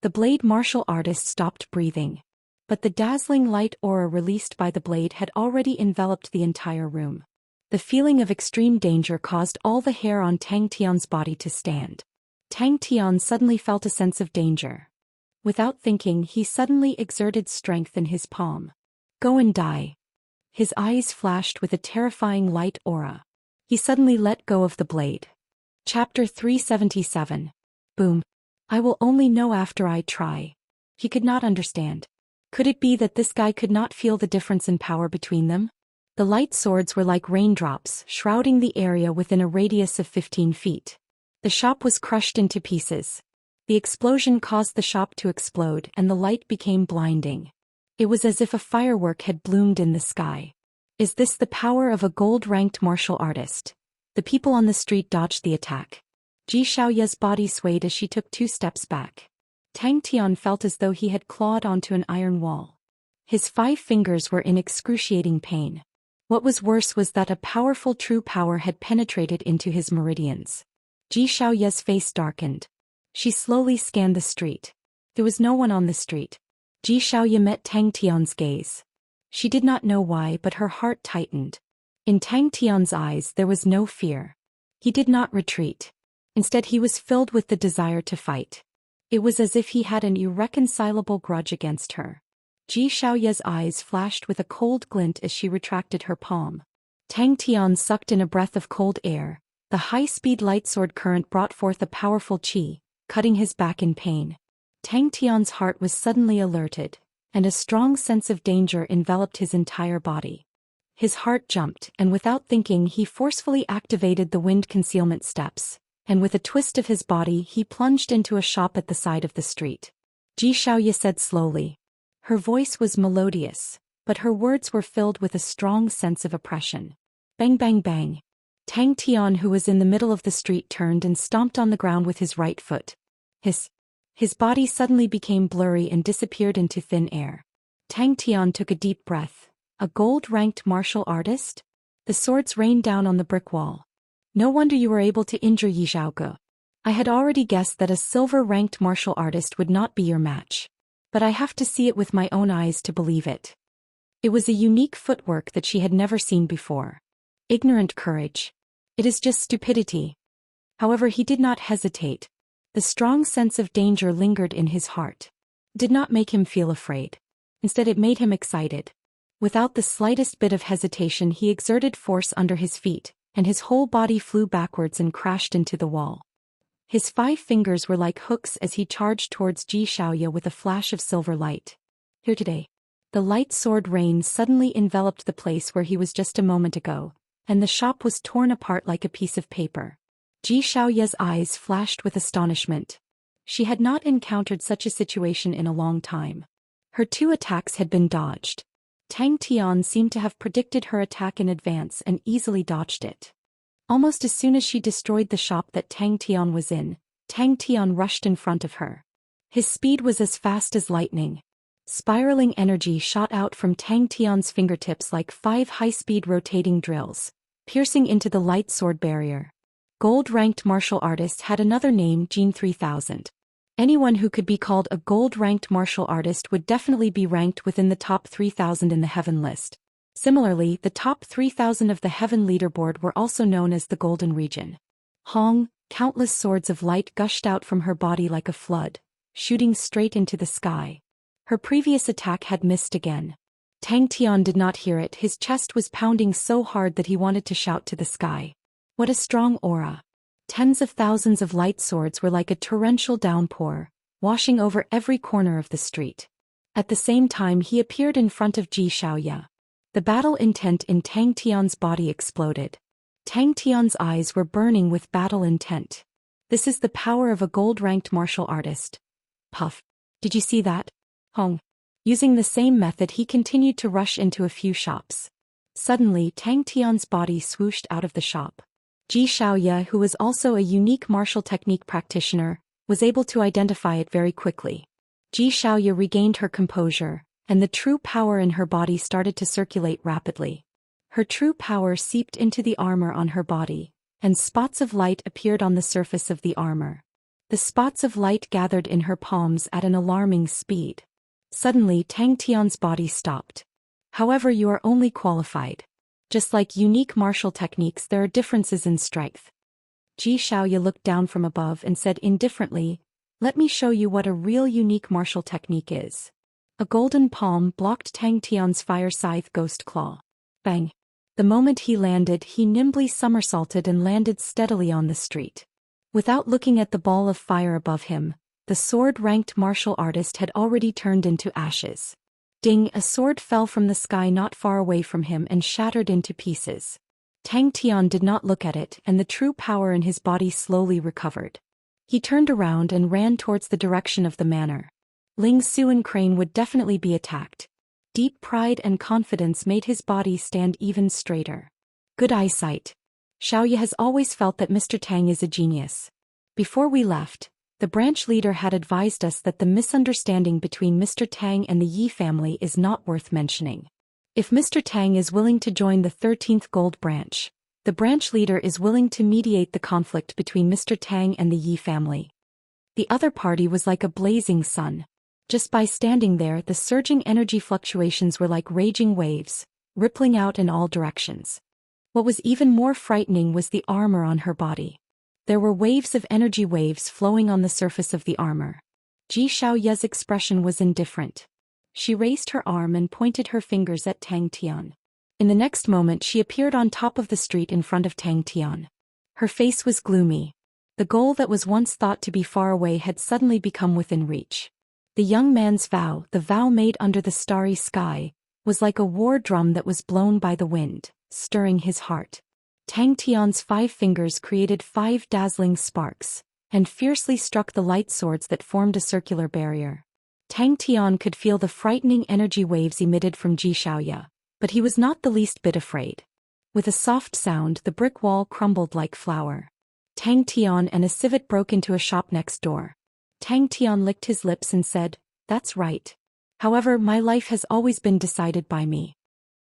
The blade martial artist stopped breathing. But the dazzling light aura released by the blade had already enveloped the entire room. The feeling of extreme danger caused all the hair on Tang Tian's body to stand. Tang Tian suddenly felt a sense of danger. Without thinking, he suddenly exerted strength in his palm. Go and die. His eyes flashed with a terrifying light aura. He suddenly let go of the blade. Chapter 377. Boom. I will only know after I try. He could not understand. Could it be that this guy could not feel the difference in power between them? The light swords were like raindrops, shrouding the area within a radius of 15 feet. The shop was crushed into pieces. The explosion caused the shop to explode and the light became blinding. It was as if a firework had bloomed in the sky. Is this the power of a gold-ranked martial artist? The people on the street dodged the attack. Xianxia's body swayed as she took 2 steps back. Tang Tian felt as though he had clawed onto an iron wall. His 5 fingers were in excruciating pain. What was worse was that a powerful true power had penetrated into his meridians. Xianxia's face darkened. She slowly scanned the street. There was no one on the street. Xianxia met Tang Tian's gaze. She did not know why, but her heart tightened. In Tang Tian's eyes there was no fear. He did not retreat. Instead he was filled with the desire to fight. It was as if he had an irreconcilable grudge against her. Xianxia's eyes flashed with a cold glint as she retracted her palm. Tang Tian sucked in a breath of cold air. The high-speed light sword current brought forth a powerful qi, cutting his back in pain. Tang Tian's heart was suddenly alerted, and a strong sense of danger enveloped his entire body. His heart jumped, and without thinking he forcefully activated the wind concealment steps, and with a twist of his body he plunged into a shop at the side of the street. Xianxia said slowly. Her voice was melodious, but her words were filled with a strong sense of oppression. Bang bang bang. Tang Tian, who was in the middle of the street, turned and stomped on the ground with his right foot. His body suddenly became blurry and disappeared into thin air. Tang Tian took a deep breath. A gold-ranked martial artist? The swords rained down on the brick wall. No wonder you were able to injure Yi Zhaoge. I had already guessed that a silver-ranked martial artist would not be your match. But I have to see it with my own eyes to believe it. It was a unique footwork that she had never seen before. Ignorant courage. It is just stupidity. However, he did not hesitate. The strong sense of danger lingered in his heart. It did not make him feel afraid. Instead, it made him excited. Without the slightest bit of hesitation, he exerted force under his feet, and his whole body flew backwards and crashed into the wall. His 5 fingers were like hooks as he charged towards Xianxia with a flash of silver light. Here today. The light sword rain suddenly enveloped the place where he was just a moment ago, and the shop was torn apart like a piece of paper. Xianxia's eyes flashed with astonishment. She had not encountered such a situation in a long time. Her 2 attacks had been dodged. Tang Tian seemed to have predicted her attack in advance and easily dodged it. Almost as soon as she destroyed the shop that Tang Tian was in, Tang Tian rushed in front of her. His speed was as fast as lightning. Spiraling energy shot out from Tang Tian's fingertips like 5 high-speed rotating drills, piercing into the light sword barrier. Gold-ranked martial artist had another name, Jin 3000. Anyone who could be called a gold-ranked martial artist would definitely be ranked within the top 3,000 in the heaven list. Similarly, the top 3,000 of the heaven leaderboard were also known as the Golden Region. Hong, countless swords of light gushed out from her body like a flood, shooting straight into the sky. Her previous attack had missed again. Tang Tian did not hear it. His chest was pounding so hard that he wanted to shout to the sky. What a strong aura. Tens of thousands of light swords were like a torrential downpour, washing over every corner of the street. At the same time he appeared in front of Zhou Xian. The battle intent in Tang Tian's body exploded. Tang Tian's eyes were burning with battle intent. This is the power of a gold-ranked martial artist. Puff. Did you see that? Hong. Using the same method he continued to rush into a few shops. Suddenly Tang Tian's body swooshed out of the shop. Zhou Xian, who was also a unique martial technique practitioner, was able to identify it very quickly. Zhou Xian regained her composure, and the true power in her body started to circulate rapidly. Her true power seeped into the armor on her body, and spots of light appeared on the surface of the armor. The spots of light gathered in her palms at an alarming speed. Suddenly Tang Tian's body stopped. However, you are only qualified. Just like unique martial techniques, there are differences in strength. Zhou Xian looked down from above and said indifferently, "Let me show you what a real unique martial technique is." A golden palm blocked Tang Tian's fire scythe ghost claw. Bang! The moment he landed, he nimbly somersaulted and landed steadily on the street. Without looking at the ball of fire above him, the sword-ranked martial artist had already turned into ashes. Ding! A sword fell from the sky not far away from him and shattered into pieces. Tang Tian did not look at it, and the true power in his body slowly recovered. He turned around and ran towards the direction of the manor. Ling Su and Crane would definitely be attacked. Deep pride and confidence made his body stand even straighter. Good eyesight. Xiaoya has always felt that Mr. Tang is a genius. Before we left, the branch leader had advised us that the misunderstanding between Mr. Tang and the Yi family is not worth mentioning. If Mr. Tang is willing to join the 13th Gold Branch, the branch leader is willing to mediate the conflict between Mr. Tang and the Yi family. The other party was like a blazing sun. Just by standing there, the surging energy fluctuations were like raging waves, rippling out in all directions. What was even more frightening was the armor on her body. There were waves of energy waves flowing on the surface of the armor. Zhou Xiaoya's expression was indifferent. She raised her arm and pointed her fingers at Tang Tian. In the next moment she appeared on top of the street in front of Tang Tian. Her face was gloomy. The goal that was once thought to be far away had suddenly become within reach. The young man's vow, the vow made under the starry sky, was like a war drum that was blown by the wind, stirring his heart. Tang Tian's 5 fingers created 5 dazzling sparks, and fiercely struck the light swords that formed a circular barrier. Tang Tian could feel the frightening energy waves emitted from Zhou Xiaoya, but he was not the least bit afraid. With a soft sound, the brick wall crumbled like flour. Tang Tian and a civet broke into a shop next door. Tang Tian licked his lips and said, "That's right. However, my life has always been decided by me."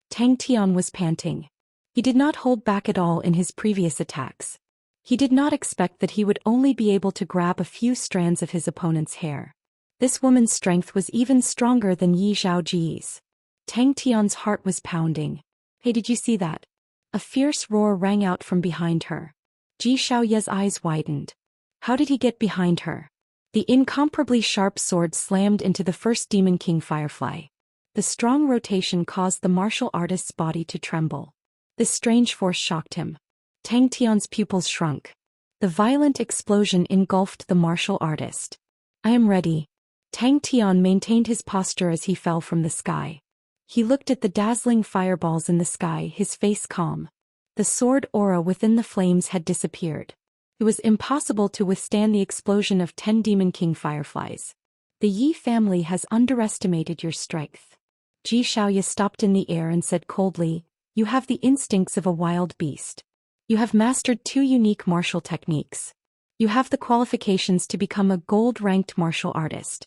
Tang Tian was panting. He did not hold back at all in his previous attacks. He did not expect that he would only be able to grab a few strands of his opponent's hair. This woman's strength was even stronger than Yi Zhaoji's. Tang Tian's heart was pounding. "Hey, did you see that?" A fierce roar rang out from behind her. Zhou Xiaoya's eyes widened. How did he get behind her? The incomparably sharp sword slammed into the first Demon King Firefly. The strong rotation caused the martial artist's body to tremble. This strange force shocked him. Tang Tian's pupils shrunk. The violent explosion engulfed the martial artist. "I am ready." Tang Tian maintained his posture as he fell from the sky. He looked at the dazzling fireballs in the sky, his face calm. The sword aura within the flames had disappeared. It was impossible to withstand the explosion of 10 Demon King Fireflies. "The Yi family has underestimated your strength." Zhou Xiaoya stopped in the air and said coldly, "You have the instincts of a wild beast. You have mastered 2 unique martial techniques. You have the qualifications to become a gold-ranked martial artist."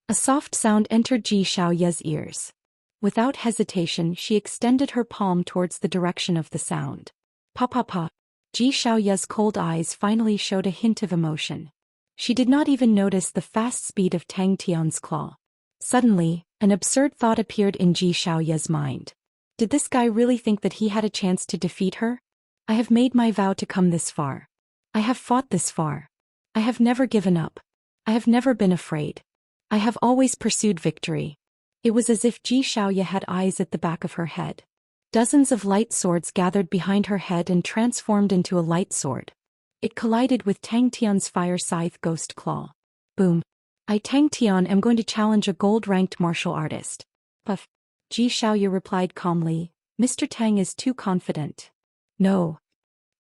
A soft sound entered Zhou Xiaoya's ears. Without hesitation, she extended her palm towards the direction of the sound. Pa pa pa. Zhou Xiaoya's cold eyes finally showed a hint of emotion. She did not even notice the fast speed of Tang Tian's claw. Suddenly, an absurd thought appeared in Zhou Xiaoya's mind. Did this guy really think that he had a chance to defeat her? "I have made my vow to come this far. I have fought this far. I have never given up. I have never been afraid. I have always pursued victory." It was as if Zhou Xiaoya had eyes at the back of her head. Dozens of light swords gathered behind her head and transformed into a light sword. It collided with Tang Tian's fire scythe ghost claw. Boom. I Tang Tian am going to challenge a gold-ranked martial artist. Puff. Ji Xiaoya replied calmly, Mr. Tang is too confident. No.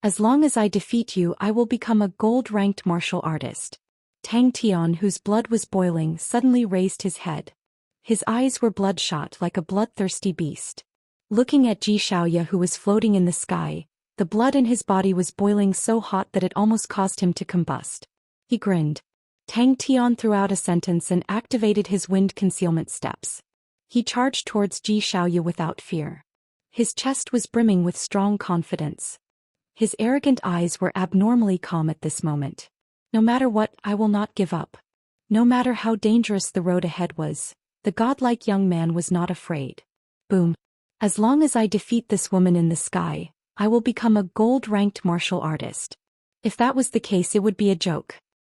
As long as I defeat you I will become a gold-ranked martial artist. Tang Tian, whose blood was boiling, suddenly raised his head. His eyes were bloodshot like a bloodthirsty beast. Looking at Ji Xiaoya, who was floating in the sky, the blood in his body was boiling so hot that it almost caused him to combust. He grinned. Tang Tian threw out a sentence and activated his wind concealment steps. He charged towards Ji Xiaoya without fear. His chest was brimming with strong confidence. His arrogant eyes were abnormally calm at this moment. No matter what, I will not give up. No matter how dangerous the road ahead was, the godlike young man was not afraid. Boom. As long as I defeat this woman in the sky, I will become a gold-ranked martial artist. If that was the case it would be a joke.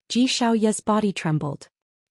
Ji Xiaoya's body trembled.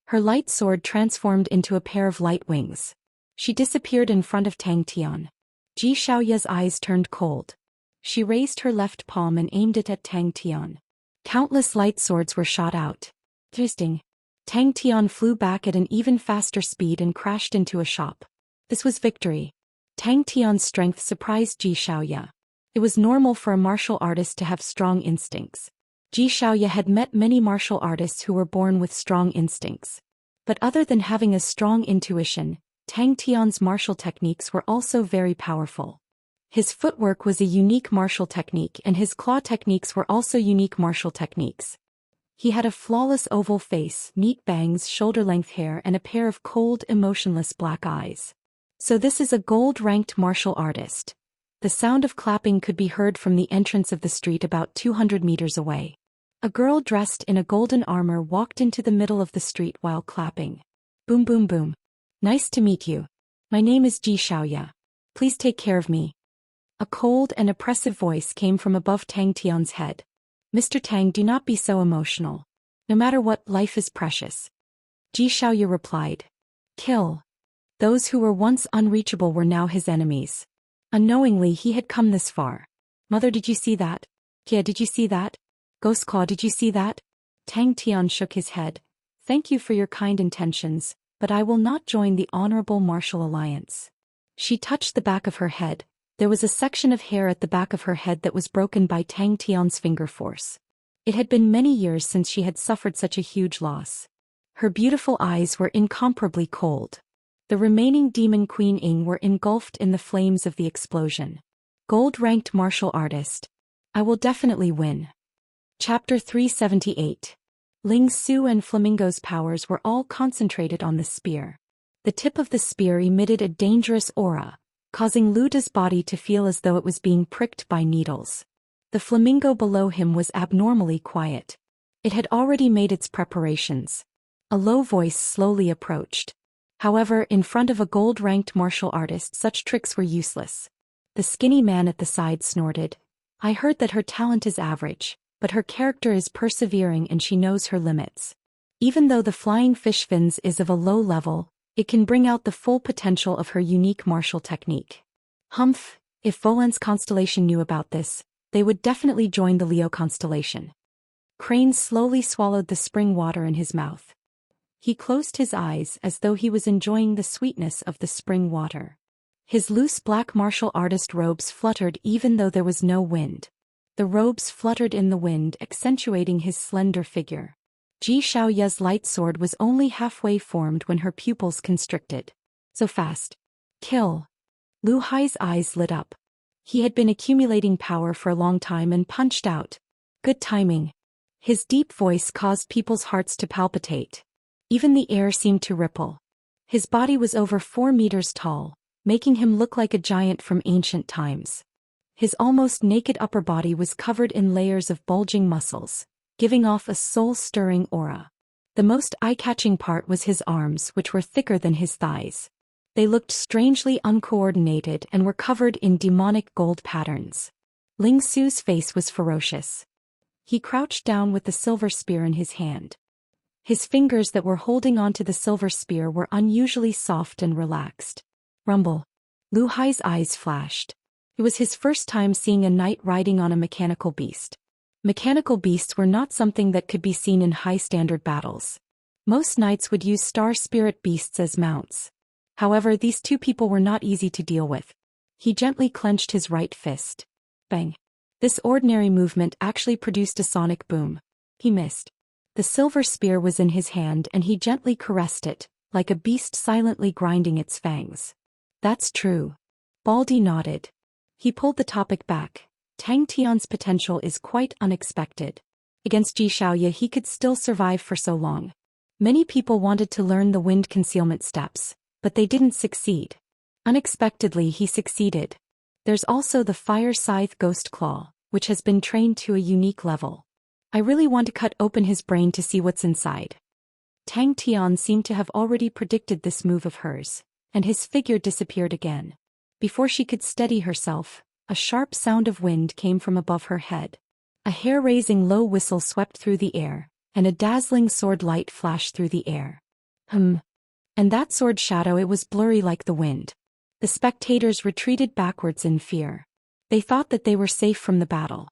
Her light sword transformed into a pair of light wings. She disappeared in front of Tang Tian. Ji Xiaoya's eyes turned cold. She raised her left palm and aimed it at Tang Tian. Countless light swords were shot out. Twisting. Tang Tian flew back at an even faster speed and crashed into a shop. This was victory. Tang Tian's strength surprised Ji Xiaoya. It was normal for a martial artist to have strong instincts. Ji Xiaoya had met many martial artists who were born with strong instincts. But other than having a strong intuition, Tang Tian's martial techniques were also very powerful. His footwork was a unique martial technique and his claw techniques were also unique martial techniques. He had a flawless oval face, neat bangs, shoulder-length hair and a pair of cold, emotionless black eyes. So this is a gold-ranked martial artist. The sound of clapping could be heard from the entrance of the street about 200 meters away. A girl dressed in a golden armor walked into the middle of the street while clapping. Boom boom boom. Nice to meet you. My name is Ji Xiaoya. Please take care of me. A cold and oppressive voice came from above Tang Tian's head. Mr. Tang, do not be so emotional. No matter what, life is precious. Ji Xiaoya replied. Kill. Those who were once unreachable were now his enemies. Unknowingly he had come this far. Mother, did you see that? Kia, did you see that? Ghost Claw, did you see that? Tang Tian shook his head. Thank you for your kind intentions, but I will not join the Honorable Martial Alliance. She touched the back of her head. There was a section of hair at the back of her head that was broken by Tang Tian's finger force. It had been many years since she had suffered such a huge loss. Her beautiful eyes were incomparably cold. The remaining demon Queen Ying were engulfed in the flames of the explosion. Gold-ranked martial artist. I will definitely win. Chapter 378. Ling Su and Flamingo's powers were all concentrated on the spear. The tip of the spear emitted a dangerous aura, causing Luda's body to feel as though it was being pricked by needles. The flamingo below him was abnormally quiet. It had already made its preparations. A low voice slowly approached. However, in front of a gold-ranked martial artist such tricks were useless. The skinny man at the side snorted. I heard that her talent is average, but her character is persevering and she knows her limits. Even though the flying fish fins is of a low level, it can bring out the full potential of her unique martial technique. Humph, if Volan's constellation knew about this, they would definitely join the Leo constellation. Crane slowly swallowed the spring water in his mouth. He closed his eyes as though he was enjoying the sweetness of the spring water. His loose black martial artist robes fluttered even though there was no wind. The robes fluttered in the wind, accentuating his slender figure. Ji Xiaoya's light sword was only halfway formed when her pupils constricted. So fast. Kill. Lu Hai's eyes lit up. He had been accumulating power for a long time and punched out. Good timing. His deep voice caused people's hearts to palpitate. Even the air seemed to ripple. His body was over 4 meters tall, making him look like a giant from ancient times. His almost naked upper body was covered in layers of bulging muscles, giving off a soul-stirring aura. The most eye-catching part was his arms, which were thicker than his thighs. They looked strangely uncoordinated and were covered in demonic gold patterns. Ling Su's face was ferocious. He crouched down with the silver spear in his hand. His fingers that were holding onto the silver spear were unusually soft and relaxed. Rumble. Lu Hai's eyes flashed. It was his first time seeing a knight riding on a mechanical beast. Mechanical beasts were not something that could be seen in high-standard battles. Most knights would use star spirit beasts as mounts. However, these two people were not easy to deal with. He gently clenched his right fist. Bang! This ordinary movement actually produced a sonic boom. He missed. The silver spear was in his hand and he gently caressed it, like a beast silently grinding its fangs. That's true. Baldy nodded. He pulled the topic back. Tang Tian's potential is quite unexpected. Against Zhou Xian he could still survive for so long. Many people wanted to learn the wind concealment steps, but they didn't succeed. Unexpectedly he succeeded. There's also the fire scythe ghost claw, which has been trained to a unique level. I really want to cut open his brain to see what's inside. Tang Tian seemed to have already predicted this move of hers, and his figure disappeared again. Before she could steady herself, a sharp sound of wind came from above her head. A hair-raising low whistle swept through the air, and a dazzling sword light flashed through the air. And that sword shadow, it was blurry like the wind. The spectators retreated backwards in fear. They thought that they were safe from the battle.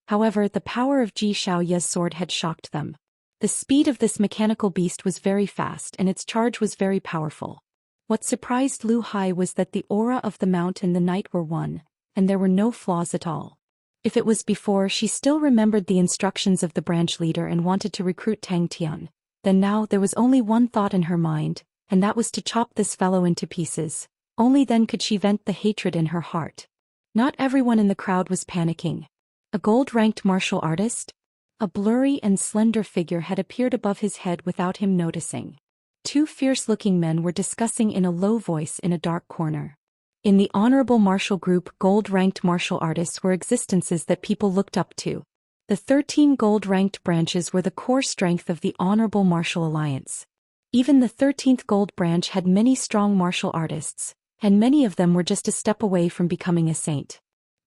However, the power of Zhou Xiaoya's sword had shocked them. The speed of this mechanical beast was very fast and its charge was very powerful. What surprised Lu Hai was that the aura of the mount and the knight were one, and there were no flaws at all. If it was before she still remembered the instructions of the branch leader and wanted to recruit Tang Tian, then now there was only one thought in her mind, and that was to chop this fellow into pieces. Only then could she vent the hatred in her heart. Not everyone in the crowd was panicking. A gold-ranked martial artist? A blurry and slender figure had appeared above his head without him noticing. Two fierce-looking men were discussing in a low voice in a dark corner. In the honorable martial group, gold-ranked martial artists were existences that people looked up to. The 13 gold-ranked branches were the core strength of the honorable martial alliance. Even the 13th gold branch had many strong martial artists, and many of them were just a step away from becoming a saint.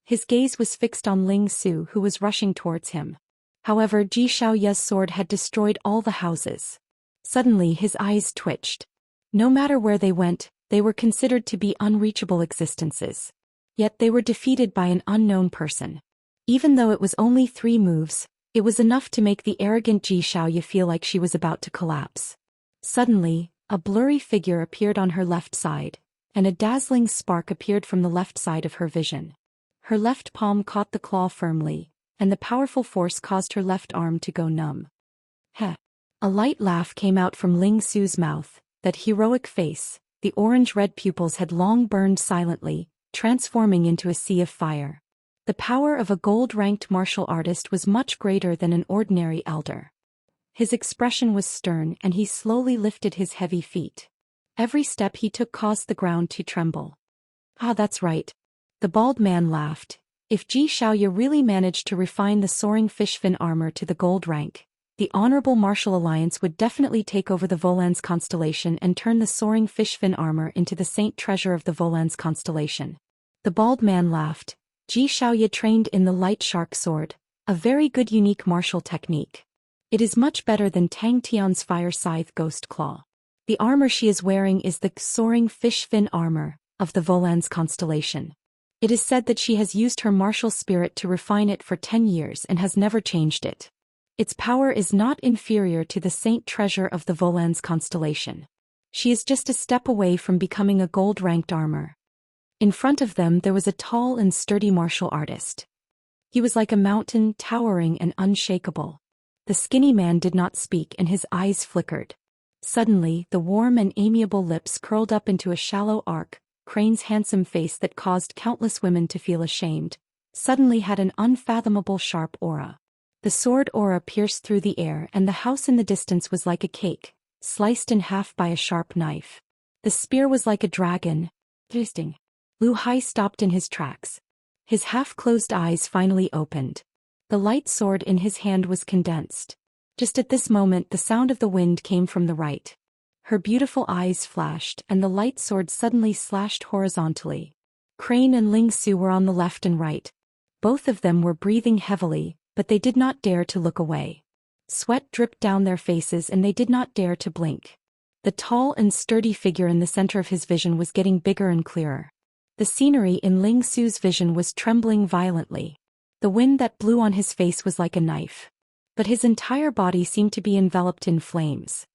His gaze was fixed on Ling Su, who was rushing towards him. However, Zhou Xiaoya's sword had destroyed all the houses. Suddenly his eyes twitched. No matter where they went, they were considered to be unreachable existences. Yet they were defeated by an unknown person. Even though it was only 3 moves, it was enough to make the arrogant Zhou Xiaoya feel like she was about to collapse. Suddenly, a blurry figure appeared on her left side, and a dazzling spark appeared from the left side of her vision. Her left palm caught the claw firmly, and the powerful force caused her left arm to go numb. Heh! A light laugh came out from Ling Su's mouth. That heroic face, the orange-red pupils had long burned silently, transforming into a sea of fire. The power of a gold-ranked martial artist was much greater than an ordinary elder. His expression was stern and he slowly lifted his heavy feet. Every step he took caused the ground to tremble. Ah, that's right. The bald man laughed. If Zhou Xiaoya really managed to refine the soaring fish fin armor to the gold rank, the Honorable Martial Alliance would definitely take over the Volans constellation and turn the soaring fish fin armor into the saint treasure of the Volans constellation. The bald man laughed. Zhou Xiaoya trained in the light shark sword, a very good unique martial technique. It is much better than Tang Tian's fire scythe ghost claw. The armor she is wearing is the soaring fish fin armor of the Volans constellation. It is said that she has used her martial spirit to refine it for 10 years and has never changed it. Its power is not inferior to the saint treasure of the Volans constellation. She is just a step away from becoming a gold-ranked armor. In front of them there was a tall and sturdy martial artist. He was like a mountain, towering and unshakable. The skinny man did not speak and his eyes flickered. Suddenly, the warm and amiable lips curled up into a shallow arc. Crane's handsome face that caused countless women to feel ashamed, suddenly had an unfathomable sharp aura. The sword aura pierced through the air and the house in the distance was like a cake, sliced in half by a sharp knife. The spear was like a dragon. Twisting. Lu Hai stopped in his tracks. His half-closed eyes finally opened. The light sword in his hand was condensed. Just at this moment the sound of the wind came from the right. Her beautiful eyes flashed and the light sword suddenly slashed horizontally. Crane and Ling Su were on the left and right. Both of them were breathing heavily, but they did not dare to look away. Sweat dripped down their faces and they did not dare to blink. The tall and sturdy figure in the center of his vision was getting bigger and clearer. The scenery in Ling Su's vision was trembling violently. The wind that blew on his face was like a knife. But his entire body seemed to be enveloped in flames.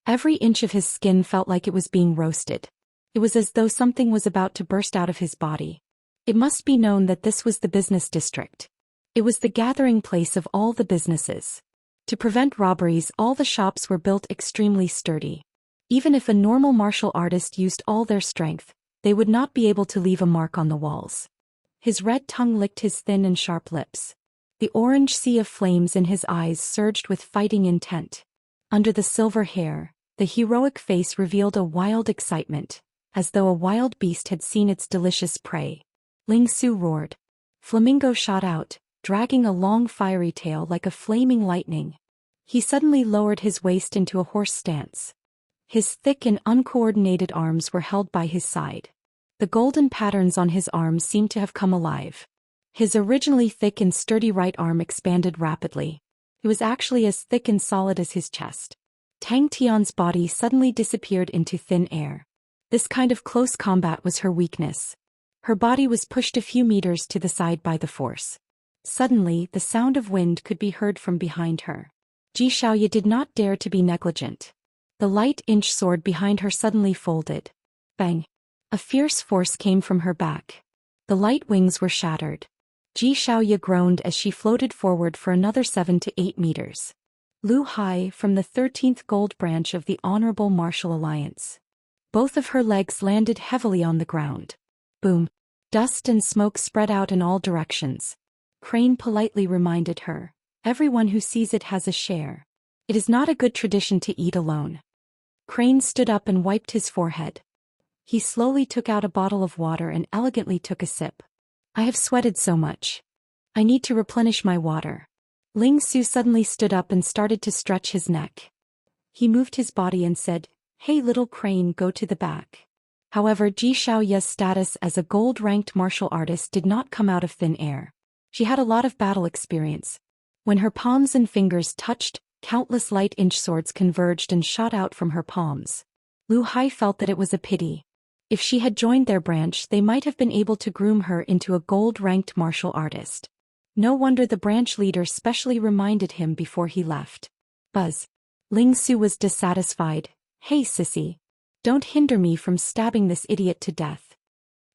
Every inch of his skin felt like it was being roasted. It was as though something was about to burst out of his body. It must be known that this was the business district. It was the gathering place of all the businesses. To prevent robberies, all the shops were built extremely sturdy. Even if a normal martial artist used all their strength, they would not be able to leave a mark on the walls. His red tongue licked his thin and sharp lips. The orange sea of flames in his eyes surged with fighting intent. Under the silver hair, the heroic face revealed a wild excitement, as though a wild beast had seen its delicious prey. Ling Su roared. Flamingo shot out, dragging a long fiery tail like a flaming lightning. He suddenly lowered his waist into a horse stance. His thick and uncoordinated arms were held by his side. The golden patterns on his arms seemed to have come alive. His originally thick and sturdy right arm expanded rapidly. It was actually as thick and solid as his chest. Tang Tian's body suddenly disappeared into thin air. This kind of close combat was her weakness. Her body was pushed a few meters to the side by the force. Suddenly, the sound of wind could be heard from behind her. Xianxia did not dare to be negligent. The light inch sword behind her suddenly folded. Bang! A fierce force came from her back. The light wings were shattered. Xianxia groaned as she floated forward for another 7 to 8 meters. Lu Hai from the 13th gold branch of the Honorable Martial Alliance. Both of her legs landed heavily on the ground. Boom! Dust and smoke spread out in all directions. Crane politely reminded her, "Everyone who sees it has a share. It is not a good tradition to eat alone." Crane stood up and wiped his forehead. He slowly took out a bottle of water and elegantly took a sip. "I have sweated so much. I need to replenish my water." Ling Su suddenly stood up and started to stretch his neck. He moved his body and said, "Hey little Crane, go to the back." However, Xiaoya's status as a gold-ranked martial artist did not come out of thin air. She had a lot of battle experience. When her palms and fingers touched, countless light inch swords converged and shot out from her palms. Lu Hai felt that it was a pity. If she had joined their branch, they might have been able to groom her into a gold-ranked martial artist. No wonder the branch leader specially reminded him before he left. Buzz. Ling Su was dissatisfied. "Hey sissy. Don't hinder me from stabbing this idiot to death."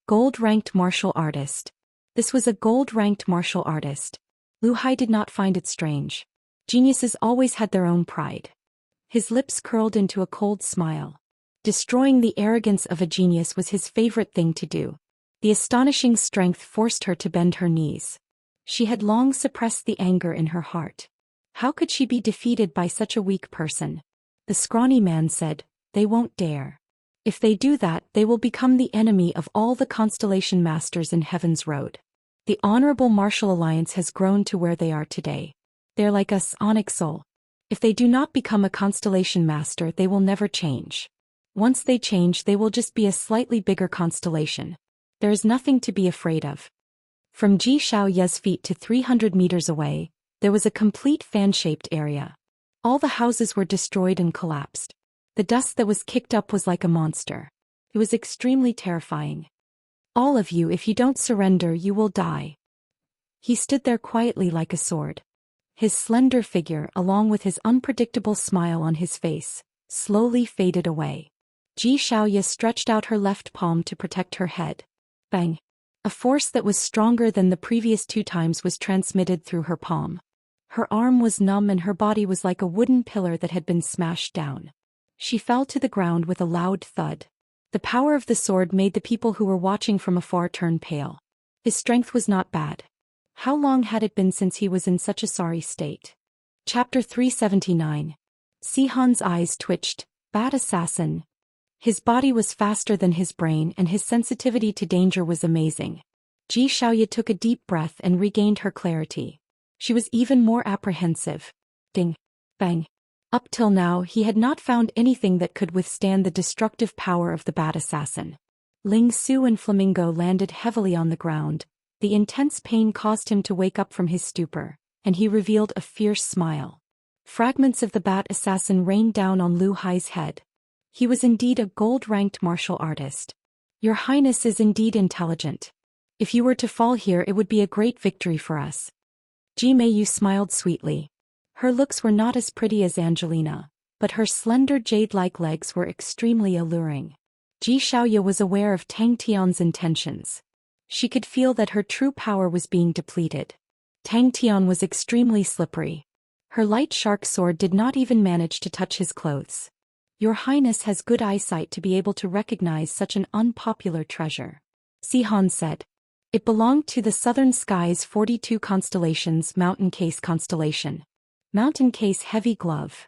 Gold-ranked martial artist. This was a gold-ranked martial artist. Lu Hai did not find it strange. Geniuses always had their own pride. His lips curled into a cold smile. Destroying the arrogance of a genius was his favorite thing to do. The astonishing strength forced her to bend her knees. She had long suppressed the anger in her heart. How could she be defeated by such a weak person? The scrawny man said, "They won't dare. If they do that, they will become the enemy of all the constellation masters in Heaven's Road. The Honorable Martial Alliance has grown to where they are today. They're like us, Onyx Soul. If they do not become a constellation master, they will never change. Once they change, they will just be a slightly bigger constellation. There is nothing to be afraid of." From Xiaoya's feet to 300 meters away, there was a complete fan-shaped area. All the houses were destroyed and collapsed. The dust that was kicked up was like a monster. It was extremely terrifying. "All of you, if you don't surrender, you will die." He stood there quietly like a sword. His slender figure, along with his unpredictable smile on his face, slowly faded away. Xiaoya stretched out her left palm to protect her head. Bang! A force that was stronger than the previous 2 times was transmitted through her palm. Her arm was numb and her body was like a wooden pillar that had been smashed down. She fell to the ground with a loud thud. The power of the sword made the people who were watching from afar turn pale. His strength was not bad. How long had it been since he was in such a sorry state? Chapter 379. Sihan's eyes twitched. Bad assassin. His body was faster than his brain and his sensitivity to danger was amazing. Xiaoya took a deep breath and regained her clarity. She was even more apprehensive. Ding. Bang. Up till now, he had not found anything that could withstand the destructive power of the bad assassin. Ling Su and Flamingo landed heavily on the ground. The intense pain caused him to wake up from his stupor, and he revealed a fierce smile. Fragments of the bat assassin rained down on Lu Hai's head. He was indeed a gold-ranked martial artist. Your Highness is indeed intelligent. If you were to fall here, it would be a great victory for us. Ji Meiyu smiled sweetly. Her looks were not as pretty as Angelina, but her slender jade-like legs were extremely alluring. Ji Xiaoya was aware of Tang Tian's intentions. She could feel that her true power was being depleted. Tang Tian was extremely slippery. Her light shark sword did not even manage to touch his clothes. Your Highness has good eyesight to be able to recognize such an unpopular treasure. Sihan said. It belonged to the Southern Sky's 42 constellations Mountain Case constellation. Mountain Case Heavy Glove.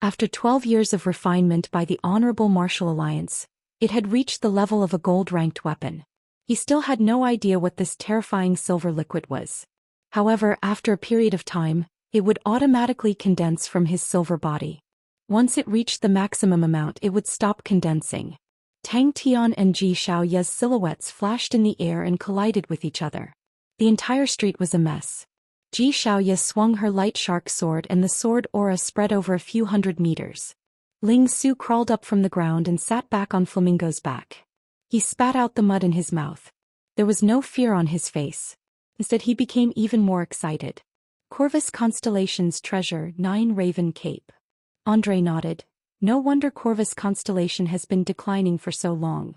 After 12 years of refinement by the Honorable Martial Alliance, it had reached the level of a gold-ranked weapon. He still had no idea what this terrifying silver liquid was. However, after a period of time, it would automatically condense from his silver body. Once it reached the maximum amount, it would stop condensing. Tang Tian and Ji Xiaoya's silhouettes flashed in the air and collided with each other. The entire street was a mess. Ji Xiaoya swung her light shark sword and the sword aura spread over a few hundred meters. Ling Su crawled up from the ground and sat back on Flamingo's back. He spat out the mud in his mouth. There was no fear on his face. Instead, he became even more excited. Corvus Constellation's treasure, 9 Raven Cape. Andre nodded. No wonder Corvus Constellation has been declining for so long.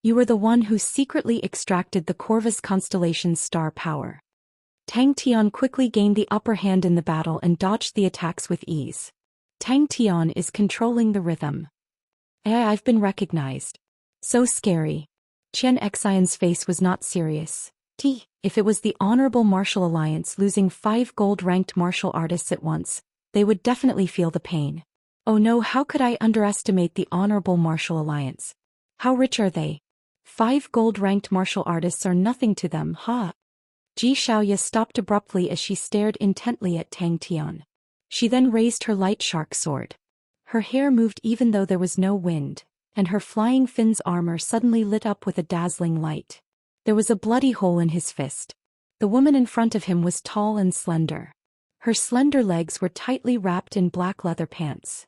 You were the one who secretly extracted the Corvus Constellation's star power. Tang Tian quickly gained the upper hand in the battle and dodged the attacks with ease. Tang Tian is controlling the rhythm. I've been recognized. So scary. Xianxia's face was not serious. If it was the Honorable Martial Alliance losing 5 gold-ranked martial artists at once, they would definitely feel the pain. Oh no, how could I underestimate the Honorable Martial Alliance? How rich are they? 5 gold-ranked martial artists are nothing to them, huh? Ji Xiaoya stopped abruptly as she stared intently at Tang Tian. She then raised her light shark sword. Her hair moved even though there was no wind, and her flying fin's armor suddenly lit up with a dazzling light. There was a bloody hole in his fist. The woman in front of him was tall and slender. Her slender legs were tightly wrapped in black leather pants.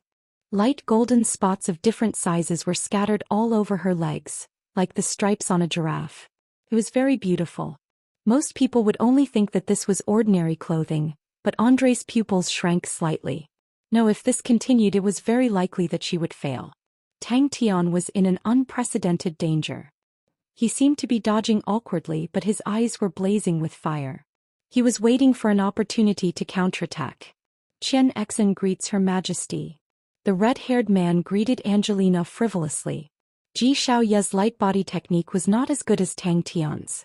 Light golden spots of different sizes were scattered all over her legs, like the stripes on a giraffe. It was very beautiful. Most people would only think that this was ordinary clothing, but Andre's pupils shrank slightly. No, if this continued, it was very likely that she would fail. Tang Tian was in an unprecedented danger. He seemed to be dodging awkwardly, but his eyes were blazing with fire. He was waiting for an opportunity to counterattack. Xianxia greets Her Majesty. The red-haired man greeted Angelina frivolously. Ji Xiaoya's light body technique was not as good as Tang Tian's.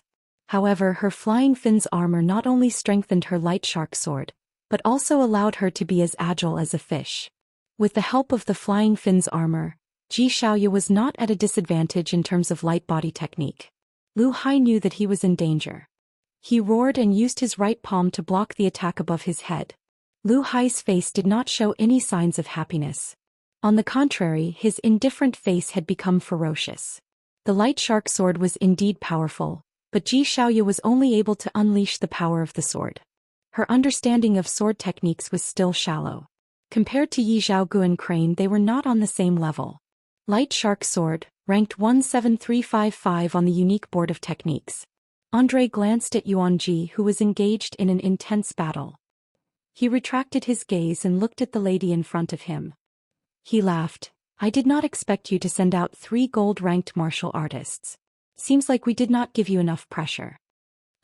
However, her flying fin's armor not only strengthened her light shark sword, but also allowed her to be as agile as a fish. With the help of the flying fin's armor, Ji Xiaoya was not at a disadvantage in terms of light body technique. Lu Hai knew that he was in danger. He roared and used his right palm to block the attack above his head. Lu Hai's face did not show any signs of happiness. On the contrary, his indifferent face had become ferocious. The light shark sword was indeed powerful, but Ji Xiaoya was only able to unleash the power of the sword. Her understanding of sword techniques was still shallow. Compared to Yi Zhaogu and Crane, they were not on the same level. Light Shark Sword, ranked 17355 on the unique board of techniques. Andre glanced at Yuan Ji, who was engaged in an intense battle. He retracted his gaze and looked at the lady in front of him. He laughed. I did not expect you to send out 3 gold-ranked martial artists. Seems like we did not give you enough pressure.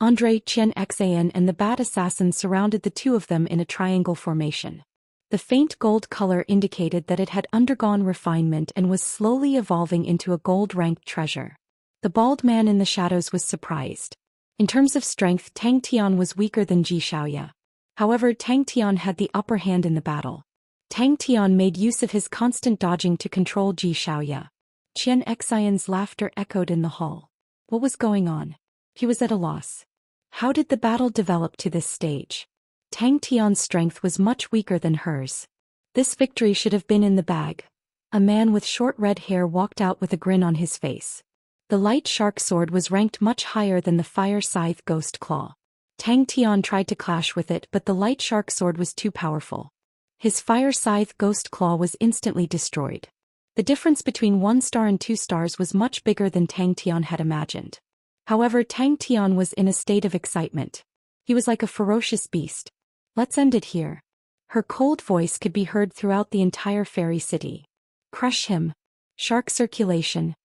Andre, Xianxia and the Bat Assassin surrounded the two of them in a triangle formation. The faint gold color indicated that it had undergone refinement and was slowly evolving into a gold-ranked treasure. The bald man in the shadows was surprised. In terms of strength, Tang Tian was weaker than Ji Xiaoya. However, Tang Tian had the upper hand in the battle. Tang Tian made use of his constant dodging to control Ji Xiaoya. Xianxia's laughter echoed in the hall. What was going on? He was at a loss. How did the battle develop to this stage? Tang Tian's strength was much weaker than hers. This victory should have been in the bag. A man with short red hair walked out with a grin on his face. The light shark sword was ranked much higher than the fire scythe ghost claw. Tang Tian tried to clash with it, but the light shark sword was too powerful. His fire scythe ghost claw was instantly destroyed. The difference between 1 star and 2 stars was much bigger than Tang Tian had imagined. However, Tang Tian was in a state of excitement. He was like a ferocious beast. Let's end it here. Her cold voice could be heard throughout the entire fairy city. Crush him. Shark circulation.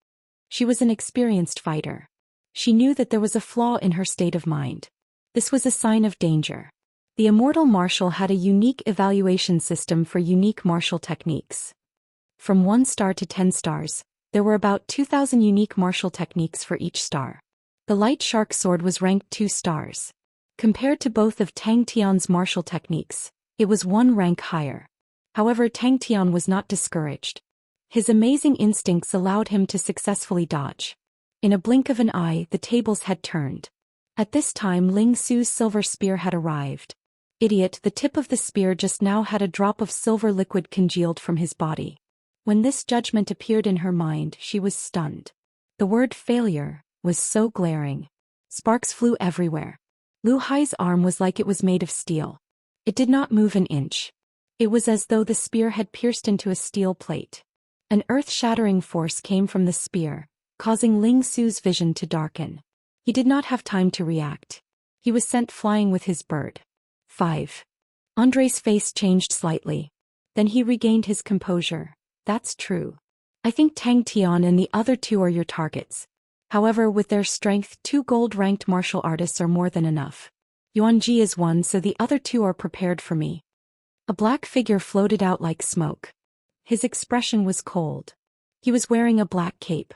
She was an experienced fighter. She knew that there was a flaw in her state of mind. This was a sign of danger. The Immortal martial had a unique evaluation system for unique martial techniques. From 1 star to 10 stars, there were about 2,000 unique martial techniques for each star. The light shark sword was ranked 2 stars. Compared to both of Tang Tian's martial techniques, it was 1 rank higher. However, Tang Tian was not discouraged. His amazing instincts allowed him to successfully dodge. In a blink of an eye, the tables had turned. At this time, Ling Su's silver spear had arrived. Idiot, the tip of the spear just now had a drop of silver liquid congealed from his body. When this judgment appeared in her mind, she was stunned. The word failure was so glaring. Sparks flew everywhere. Lu Hai's arm was like it was made of steel. It did not move an inch. It was as though the spear had pierced into a steel plate. An earth-shattering force came from the spear, causing Ling Su's vision to darken. He did not have time to react. He was sent flying with his bird. 5. Andre's face changed slightly. Then he regained his composure. That's true. I think Tang Tian and the other 2 are your targets. However, with their strength, 2 gold-ranked martial artists are more than enough. Yuan Ji is 1, so the other 2 are prepared for me. A black figure floated out like smoke. His expression was cold. He was wearing a black cape.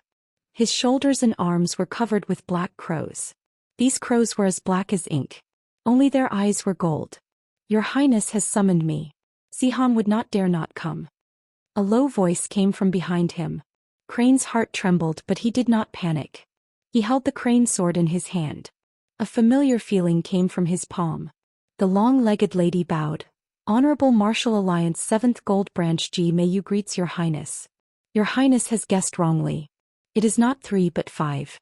His shoulders and arms were covered with black crows. These crows were as black as ink. Only their eyes were gold. Your Highness has summoned me. Sihan would not dare not come. A low voice came from behind him. Crane's heart trembled, but he did not panic. He held the crane sword in his hand. A familiar feeling came from his palm. The long-legged lady bowed. Honorable Martial Alliance 7th Gold Branch G, may you greets your Highness. Your Highness has guessed wrongly. It is not 3 but 5.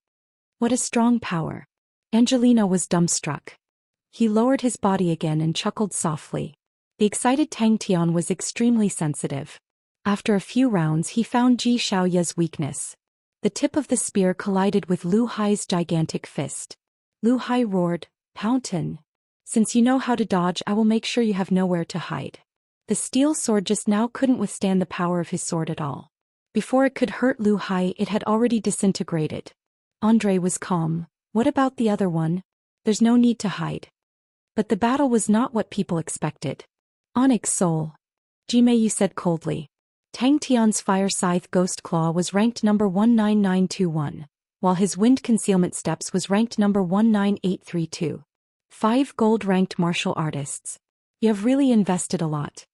What a strong power. Angelina was dumbstruck. He lowered his body again and chuckled softly. The excited Tang Tian was extremely sensitive. After a few rounds, he found Zhou Xiaoya's weakness. The tip of the spear collided with Lu Hai's gigantic fist. Lu Hai roared, "Pountain. Since you know how to dodge, I will make sure you have nowhere to hide." The steel sword just now couldn't withstand the power of his sword at all. Before it could hurt Lu Hai, it had already disintegrated. Andre was calm. What about the other one? There's no need to hide. But the battle was not what people expected. Onyx Soul. Jimei, you said coldly. Tang Tian's Fire Scythe Ghost Claw was ranked number 19921, while his Wind Concealment Steps was ranked number 19832. 5 gold-ranked martial artists. You have really invested a lot.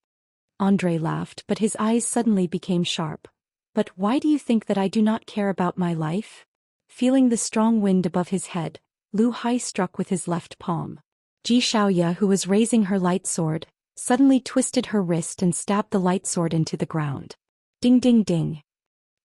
Andre laughed, but his eyes suddenly became sharp. But why do you think that I do not care about my life? Feeling the strong wind above his head, Lu Hai struck with his left palm. Zhou Xiaoya, who was raising her light sword, suddenly twisted her wrist and stabbed the light sword into the ground. Ding ding ding.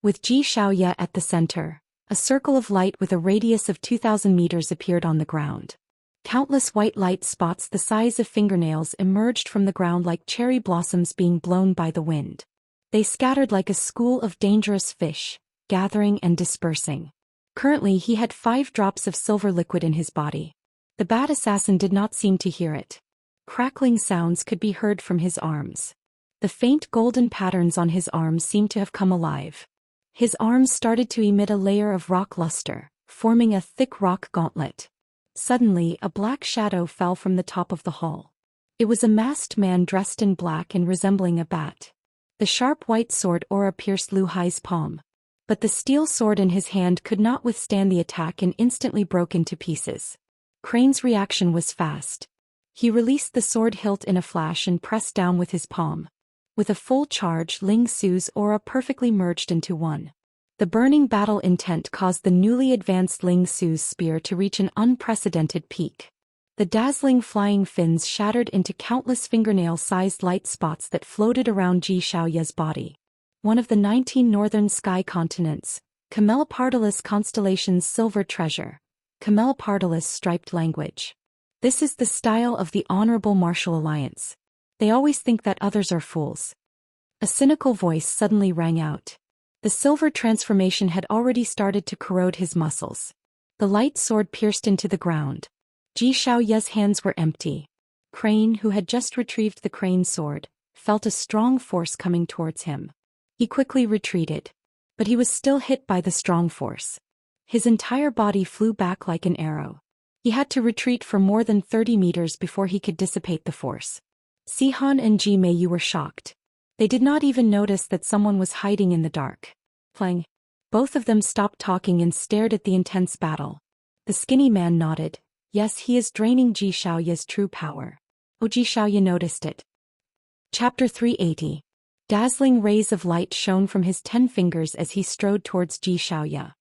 With Zhou Xiaoya at the center, a circle of light with a radius of 2,000 meters appeared on the ground. Countless white light spots the size of fingernails emerged from the ground like cherry blossoms being blown by the wind. They scattered like a school of dangerous fish, gathering and dispersing. Currently he had 5 drops of silver liquid in his body. The bad assassin did not seem to hear it. Crackling sounds could be heard from his arms. The faint golden patterns on his arms seemed to have come alive. His arms started to emit a layer of rock luster, forming a thick rock gauntlet. Suddenly, a black shadow fell from the top of the hall. It was a masked man dressed in black and resembling a bat. The sharp white sword aura pierced Lu Hai's palm. But the steel sword in his hand could not withstand the attack and instantly broke into pieces. Crane's reaction was fast. He released the sword hilt in a flash and pressed down with his palm. With a full charge, Ling Su's aura perfectly merged into one. The burning battle intent caused the newly advanced Ling Su's spear to reach an unprecedented peak. The dazzling flying fins shattered into countless fingernail-sized light spots that floated around Zhou Xiaoya's body. One of the 19 northern sky continents, Camelopardalis constellation's silver treasure. Camelopardalis striped language. This is the style of the Honorable Martial Alliance. They always think that others are fools. A cynical voice suddenly rang out. The silver transformation had already started to corrode his muscles. The light sword pierced into the ground. Xiaoya's hands were empty. Crane, who had just retrieved the crane sword, felt a strong force coming towards him. He quickly retreated. But he was still hit by the strong force. His entire body flew back like an arrow. He had to retreat for more than 30 meters before he could dissipate the force. Sihan and Jimei were shocked. They did not even notice that someone was hiding in the dark. Playing. Both of them stopped talking and stared at the intense battle. The skinny man nodded. Yes, he is draining Xiaoya's true power. Oh, Xiaoya noticed it. Chapter 380. Dazzling rays of light shone from his 10 fingers as he strode towards Xiaoya.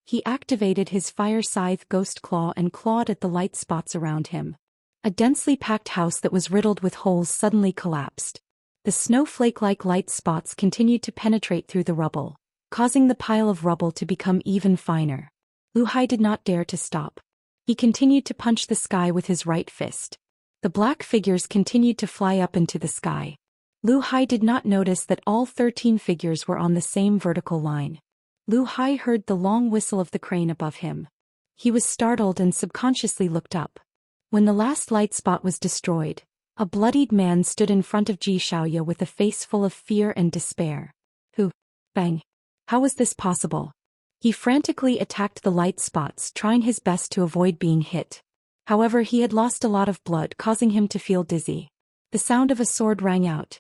He activated his fire scythe ghost claw and clawed at the light spots around him. A densely packed house that was riddled with holes suddenly collapsed. The snowflake-like light spots continued to penetrate through the rubble, causing the pile of rubble to become even finer. Lu Hai did not dare to stop. He continued to punch the sky with his right fist. The black figures continued to fly up into the sky. Lu Hai did not notice that all 13 figures were on the same vertical line. Lu Hai heard the long whistle of the crane above him. He was startled and subconsciously looked up. When the last light spot was destroyed, a bloodied man stood in front of Xiaoya with a face full of fear and despair. Who? Bang. How was this possible? He frantically attacked the light spots, trying his best to avoid being hit. However, he had lost a lot of blood, causing him to feel dizzy. The sound of a sword rang out.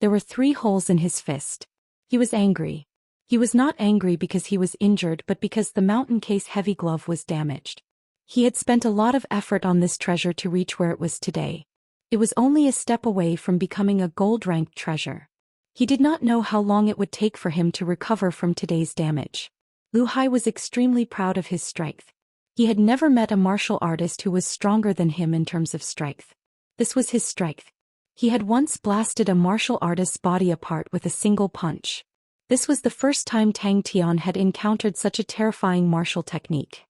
There were 3 holes in his fist. He was angry. He was not angry because he was injured but because the mountain case heavy glove was damaged. He had spent a lot of effort on this treasure to reach where it was today. It was only a step away from becoming a gold-ranked treasure. He did not know how long it would take for him to recover from today's damage. Lu Hai was extremely proud of his strength. He had never met a martial artist who was stronger than him in terms of strength. This was his strength. He had once blasted a martial artist's body apart with a single punch. This was the first time Tang Tian had encountered such a terrifying martial technique.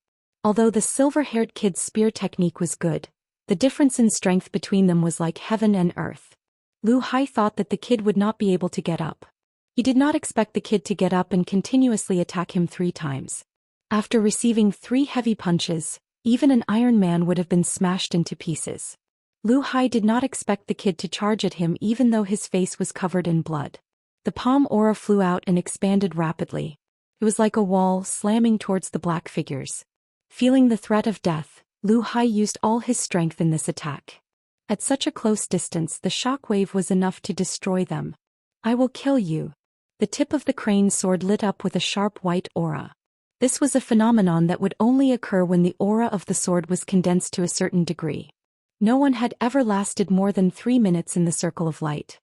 Although the silver-haired kid's spear technique was good, the difference in strength between them was like heaven and earth. Lu Hai thought that the kid would not be able to get up. He did not expect the kid to get up and continuously attack him 3 times. After receiving 3 heavy punches, even an Iron Man would have been smashed into pieces. Lu Hai did not expect the kid to charge at him even though his face was covered in blood. The palm aura flew out and expanded rapidly. It was like a wall slamming towards the black figures. Feeling the threat of death, Lu Hai used all his strength in this attack. At such a close distance, the shockwave was enough to destroy them. I will kill you. The tip of the crane's sword lit up with a sharp white aura. This was a phenomenon that would only occur when the aura of the sword was condensed to a certain degree. No one had ever lasted more than 3 minutes in the circle of light.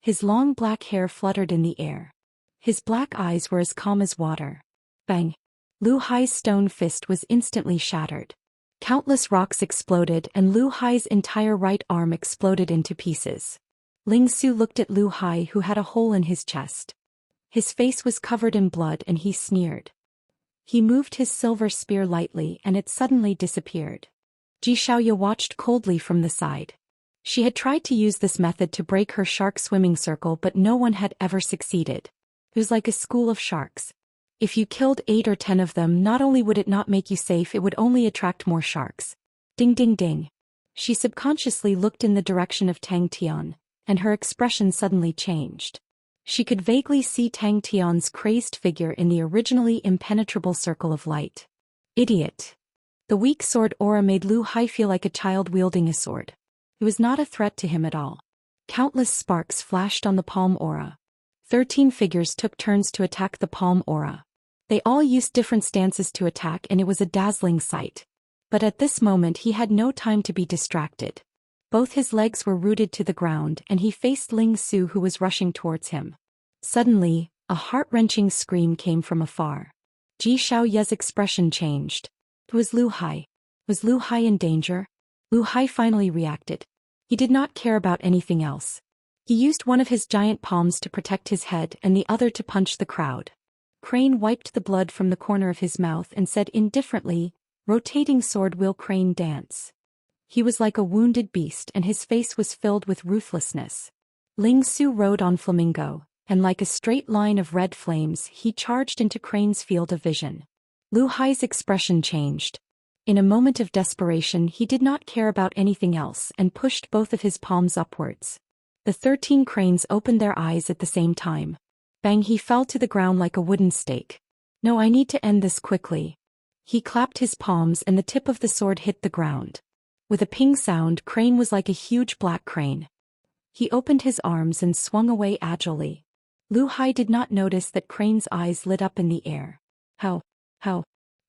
His long black hair fluttered in the air. His black eyes were as calm as water. Bang! Lu Hai's stone fist was instantly shattered. Countless rocks exploded and Lu Hai's entire right arm exploded into pieces. Ling Su looked at Lu Hai, who had a hole in his chest. His face was covered in blood and he sneered. He moved his silver spear lightly and it suddenly disappeared. Xiaoya watched coldly from the side. She had tried to use this method to break her shark swimming circle but no one had ever succeeded. It was like a school of sharks. If you killed 8 or 10 of them, not only would it not make you safe, it would only attract more sharks. Ding ding ding. She subconsciously looked in the direction of Tang Tian, and her expression suddenly changed. She could vaguely see Tang Tian's crazed figure in the originally impenetrable circle of light. Idiot. The weak sword aura made Lu Hai feel like a child wielding a sword. It was not a threat to him at all. Countless sparks flashed on the palm aura. 13 figures took turns to attack the palm aura. They all used different stances to attack and it was a dazzling sight. But at this moment he had no time to be distracted. Both his legs were rooted to the ground and he faced Ling Su, who was rushing towards him. Suddenly, a heart-wrenching scream came from afar. Xiaoya's expression changed. It was Lu Hai. Was Lu Hai in danger? Lu Hai finally reacted. He did not care about anything else. He used one of his giant palms to protect his head and the other to punch the crowd. Crane wiped the blood from the corner of his mouth and said indifferently, "Rotating sword will Crane dance." He was like a wounded beast and his face was filled with ruthlessness. Ling Su rode on Flamingo, and like a straight line of red flames he charged into Crane's field of vision. Lu Hai's expression changed. In a moment of desperation he did not care about anything else and pushed both of his palms upwards. The 13 cranes opened their eyes at the same time. Bang, he fell to the ground like a wooden stake. No, I need to end this quickly. He clapped his palms and the tip of the sword hit the ground. With a ping sound, Crane was like a huge black crane. He opened his arms and swung away agilely. Lu Hai did not notice that Crane's eyes lit up in the air.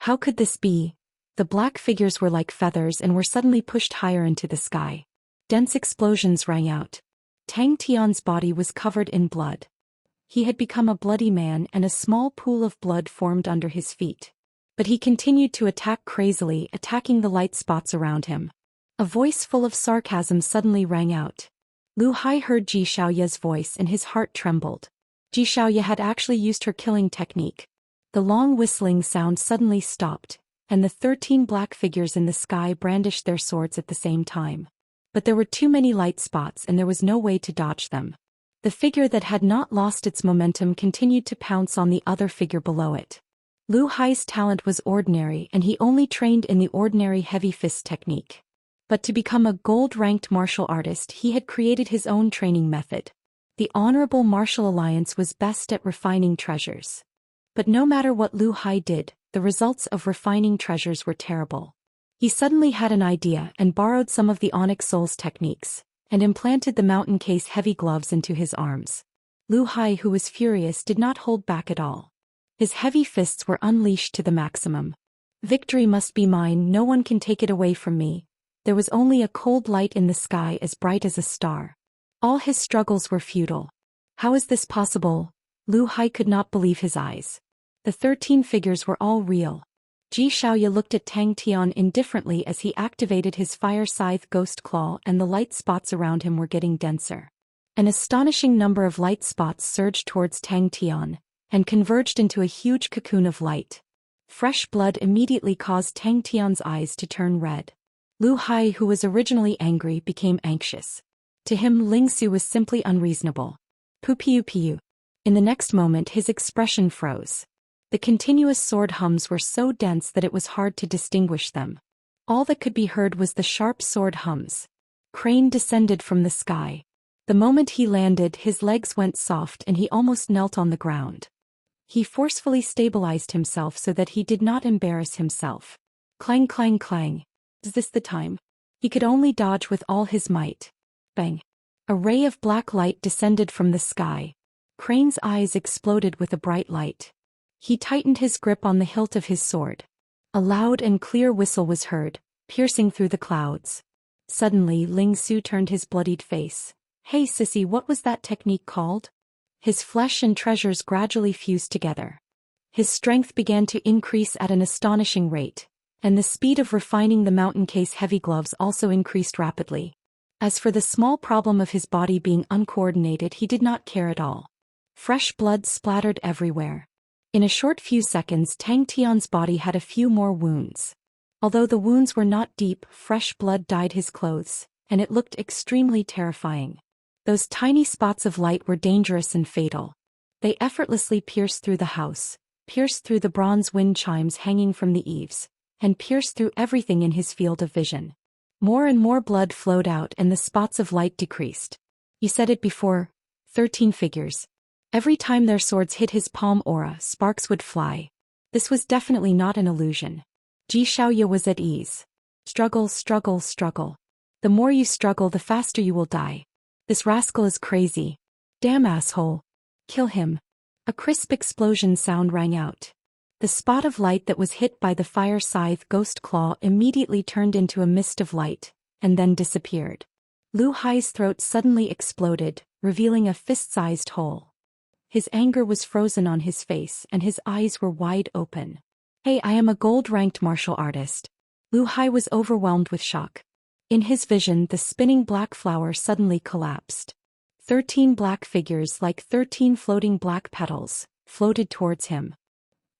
How could this be? The black figures were like feathers and were suddenly pushed higher into the sky. Dense explosions rang out. Tang Tian's body was covered in blood. He had become a bloody man and a small pool of blood formed under his feet. But he continued to attack crazily, attacking the light spots around him. A voice full of sarcasm suddenly rang out. Lu Hai heard Zhi Xiaoya's voice and his heart trembled. Zhi Xiaoya had actually used her killing technique. The long whistling sound suddenly stopped, and the 13 black figures in the sky brandished their swords at the same time. But there were too many light spots and there was no way to dodge them. The figure that had not lost its momentum continued to pounce on the other figure below it. Lu Hai's talent was ordinary and he only trained in the ordinary heavy fist technique. But to become a gold-ranked martial artist he had created his own training method. The Honorable Martial Alliance was best at refining treasures. But no matter what Lu Hai did, the results of refining treasures were terrible. He suddenly had an idea and borrowed some of the Onyx Soul's techniques, and implanted the mountain case heavy gloves into his arms. Lu Hai, who was furious, did not hold back at all. His heavy fists were unleashed to the maximum. Victory must be mine, no one can take it away from me. There was only a cold light in the sky as bright as a star. All his struggles were futile. How is this possible? Lu Hai could not believe his eyes. The 13 figures were all real. Zhi Xiaoya looked at Tang Tian indifferently as he activated his fire scythe ghost claw, and the light spots around him were getting denser. An astonishing number of light spots surged towards Tang Tian, and converged into a huge cocoon of light. Fresh blood immediately caused Tang Tian's eyes to turn red. Lu Hai, who was originally angry, became anxious. To him Ling Su was simply unreasonable. Pu. In the next moment his expression froze. The continuous sword hums were so dense that it was hard to distinguish them. All that could be heard was the sharp sword hums. Crane descended from the sky. The moment he landed, his legs went soft and he almost knelt on the ground. He forcefully stabilized himself so that he did not embarrass himself. Clang, clang, clang. Is this the time? He could only dodge with all his might. Bang. A ray of black light descended from the sky. Crane's eyes exploded with a bright light. He tightened his grip on the hilt of his sword. A loud and clear whistle was heard, piercing through the clouds. Suddenly Ling Su turned his bloodied face. Hey sissy, what was that technique called? His flesh and treasures gradually fused together. His strength began to increase at an astonishing rate, and the speed of refining the mountain case heavy gloves also increased rapidly. As for the small problem of his body being uncoordinated, he did not care at all. Fresh blood splattered everywhere. In a short few seconds Tang Tian's body had a few more wounds. Although the wounds were not deep, fresh blood dyed his clothes, and it looked extremely terrifying. Those tiny spots of light were dangerous and fatal. They effortlessly pierced through the house, pierced through the bronze wind chimes hanging from the eaves, and pierced through everything in his field of vision. More and more blood flowed out and the spots of light decreased. You said it before, 13 figures. Every time their swords hit his palm aura, sparks would fly. This was definitely not an illusion. Zhi Xiaoya was at ease. Struggle, struggle, struggle. The more you struggle, the faster you will die. This rascal is crazy. Damn asshole. Kill him. A crisp explosion sound rang out. The spot of light that was hit by the fire scythe ghost claw immediately turned into a mist of light, and then disappeared. Lu Hai's throat suddenly exploded, revealing a fist-sized hole. His anger was frozen on his face and his eyes were wide open. Hey, I am a gold-ranked martial artist. Lu Hai was overwhelmed with shock. In his vision, the spinning black flower suddenly collapsed. 13 black figures, like 13 floating black petals, floated towards him.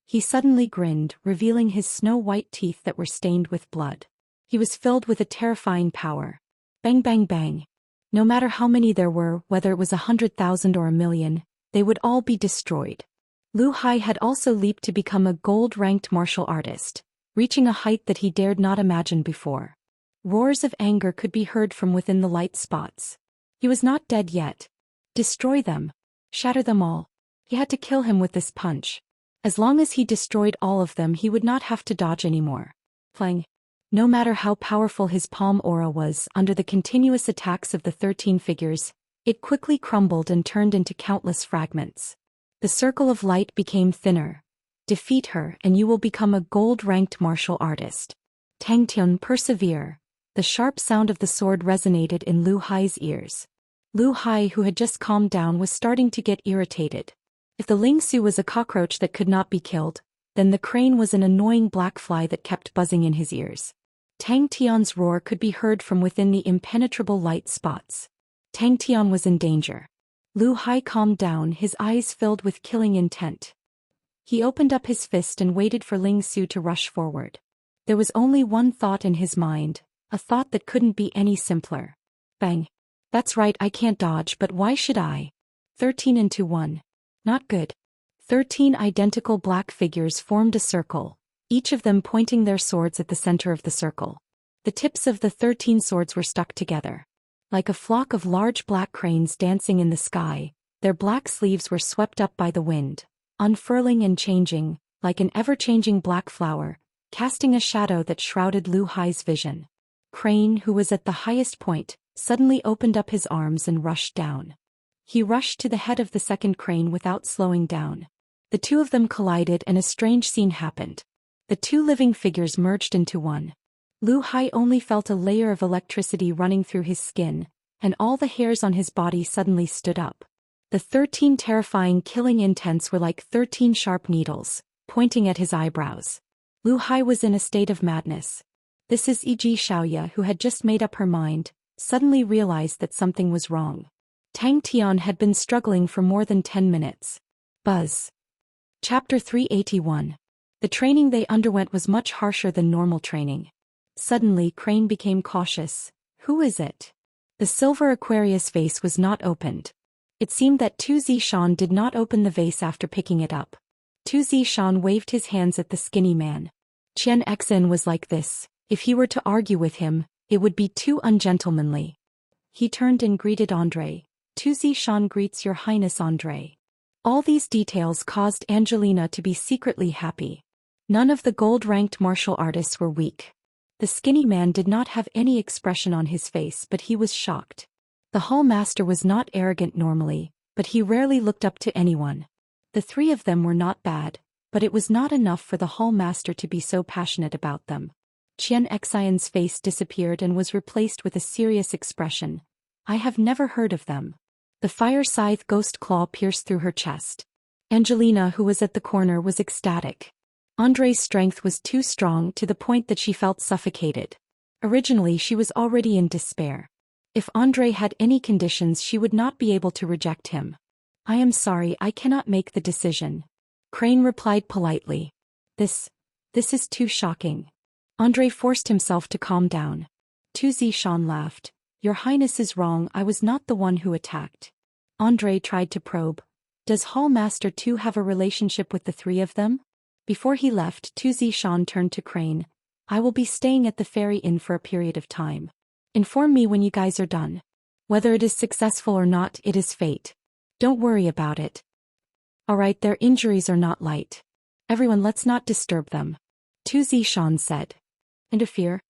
He suddenly grinned, revealing his snow-white teeth that were stained with blood. He was filled with a terrifying power. Bang, bang, bang. No matter how many there were, whether it was 100,000 or 1,000,000, they would all be destroyed. Lu Hai had also leaped to become a gold-ranked martial artist, reaching a height that he dared not imagine before. Roars of anger could be heard from within the light spots. He was not dead yet. Destroy them. Shatter them all. He had to kill him with this punch. As long as he destroyed all of them, he would not have to dodge anymore. Clang. No matter how powerful his palm aura was, under the continuous attacks of the 13 figures, it quickly crumbled and turned into countless fragments. The circle of light became thinner. Defeat her and you will become a gold-ranked martial artist. Tang Tian, persevere. The sharp sound of the sword resonated in Lu Hai's ears. Lu Hai, who had just calmed down, was starting to get irritated. If the Ling Su was a cockroach that could not be killed, then the crane was an annoying black fly that kept buzzing in his ears. Tang Tian's roar could be heard from within the impenetrable light spots. Tang Tian was in danger. Lu Hai calmed down, his eyes filled with killing intent. He opened up his fist and waited for Ling Su to rush forward. There was only one thought in his mind, a thought that couldn't be any simpler. Bang. That's right, I can't dodge, but why should I? 13 into 1. Not good. 13 identical black figures formed a circle, each of them pointing their swords at the center of the circle. The tips of the 13 swords were stuck together. Like a flock of large black cranes dancing in the sky, their black sleeves were swept up by the wind, unfurling and changing, like an ever-changing black flower, casting a shadow that shrouded Lu Hai's vision. Crane, who was at the highest point, suddenly opened up his arms and rushed down. He rushed to the head of the second crane without slowing down. The two of them collided and a strange scene happened. The two living figures merged into one. Lu Hai only felt a layer of electricity running through his skin, and all the hairs on his body suddenly stood up. The 13 terrifying killing intents were like 13 sharp needles, pointing at his eyebrows. Lu Hai was in a state of madness. This is Xianxia, who had just made up her mind, suddenly realized that something was wrong. Tang Tian had been struggling for more than 10 minutes. Buzz. Chapter 381. The training they underwent was much harsher than normal training. Suddenly, Crane became cautious. Who is it? The silver Aquarius vase was not opened. It seemed that Zhou Xian did not open the vase after picking it up. Zhou Xian waved his hands at the skinny man. Xianxia was like this. If he were to argue with him, it would be too ungentlemanly. He turned and greeted Andre. Zhou Xian greets Your Highness Andre. All these details caused Angelina to be secretly happy. None of the gold-ranked martial artists were weak. The skinny man did not have any expression on his face, but he was shocked. The Hall Master was not arrogant normally, but he rarely looked up to anyone. The three of them were not bad, but it was not enough for the Hall Master to be so passionate about them. Xianxia's face disappeared and was replaced with a serious expression. I have never heard of them. The fire scythe ghost claw pierced through her chest. Angelina, who was at the corner, was ecstatic. Andre's strength was too strong to the point that she felt suffocated. Originally she was already in despair. If Andre had any conditions, she would not be able to reject him. I am sorry, I cannot make the decision. Crane replied politely. This is too shocking. Andre forced himself to calm down. Zhou Xian laughed. Your Highness is wrong, I was not the one who attacked. Andre tried to probe. Does Hall Master 2 have a relationship with the three of them? Before he left, Zhou Xian turned to Crane. I will be staying at the Fairy Inn for a period of time. Inform me when you guys are done. Whether it is successful or not, it is fate. Don't worry about it. Alright, their injuries are not light. Everyone, let's not disturb them. Zhou Xian said. Interfere?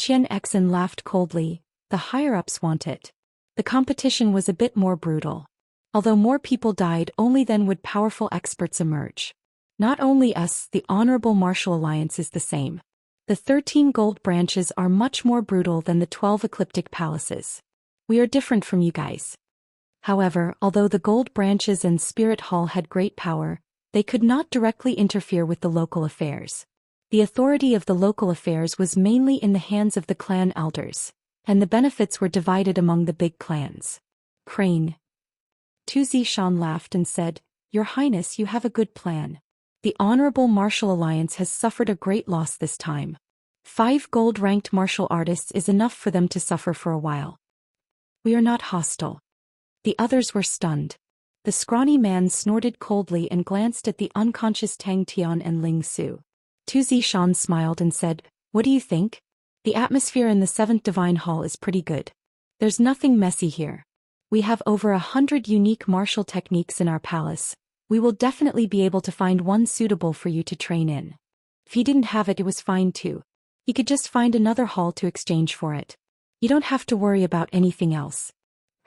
Xianxia laughed coldly. The higher-ups want it. The competition was a bit more brutal. Although more people died, only then would powerful experts emerge. Not only us, the Honorable Martial Alliance is the same. The 13 gold branches are much more brutal than the 12 ecliptic palaces. We are different from you guys. However, although the gold branches and Spirit Hall had great power, they could not directly interfere with the local affairs. The authority of the local affairs was mainly in the hands of the clan elders, and the benefits were divided among the big clans. Crane. Zhou Xian laughed and said, Your Highness, you have a good plan. The Honorable Martial Alliance has suffered a great loss this time. 5 gold-ranked martial artists is enough for them to suffer for a while. We are not hostile. The others were stunned. The scrawny man snorted coldly and glanced at the unconscious Tang Tian and Ling Su. Zhou Xian smiled and said, "What do you think? The atmosphere in the 7th Divine Hall is pretty good. There's nothing messy here. We have over 100 unique martial techniques in our palace. We will definitely be able to find one suitable for you to train in. If he didn't have it, it was fine too. He could just find another hall to exchange for it. You don't have to worry about anything else."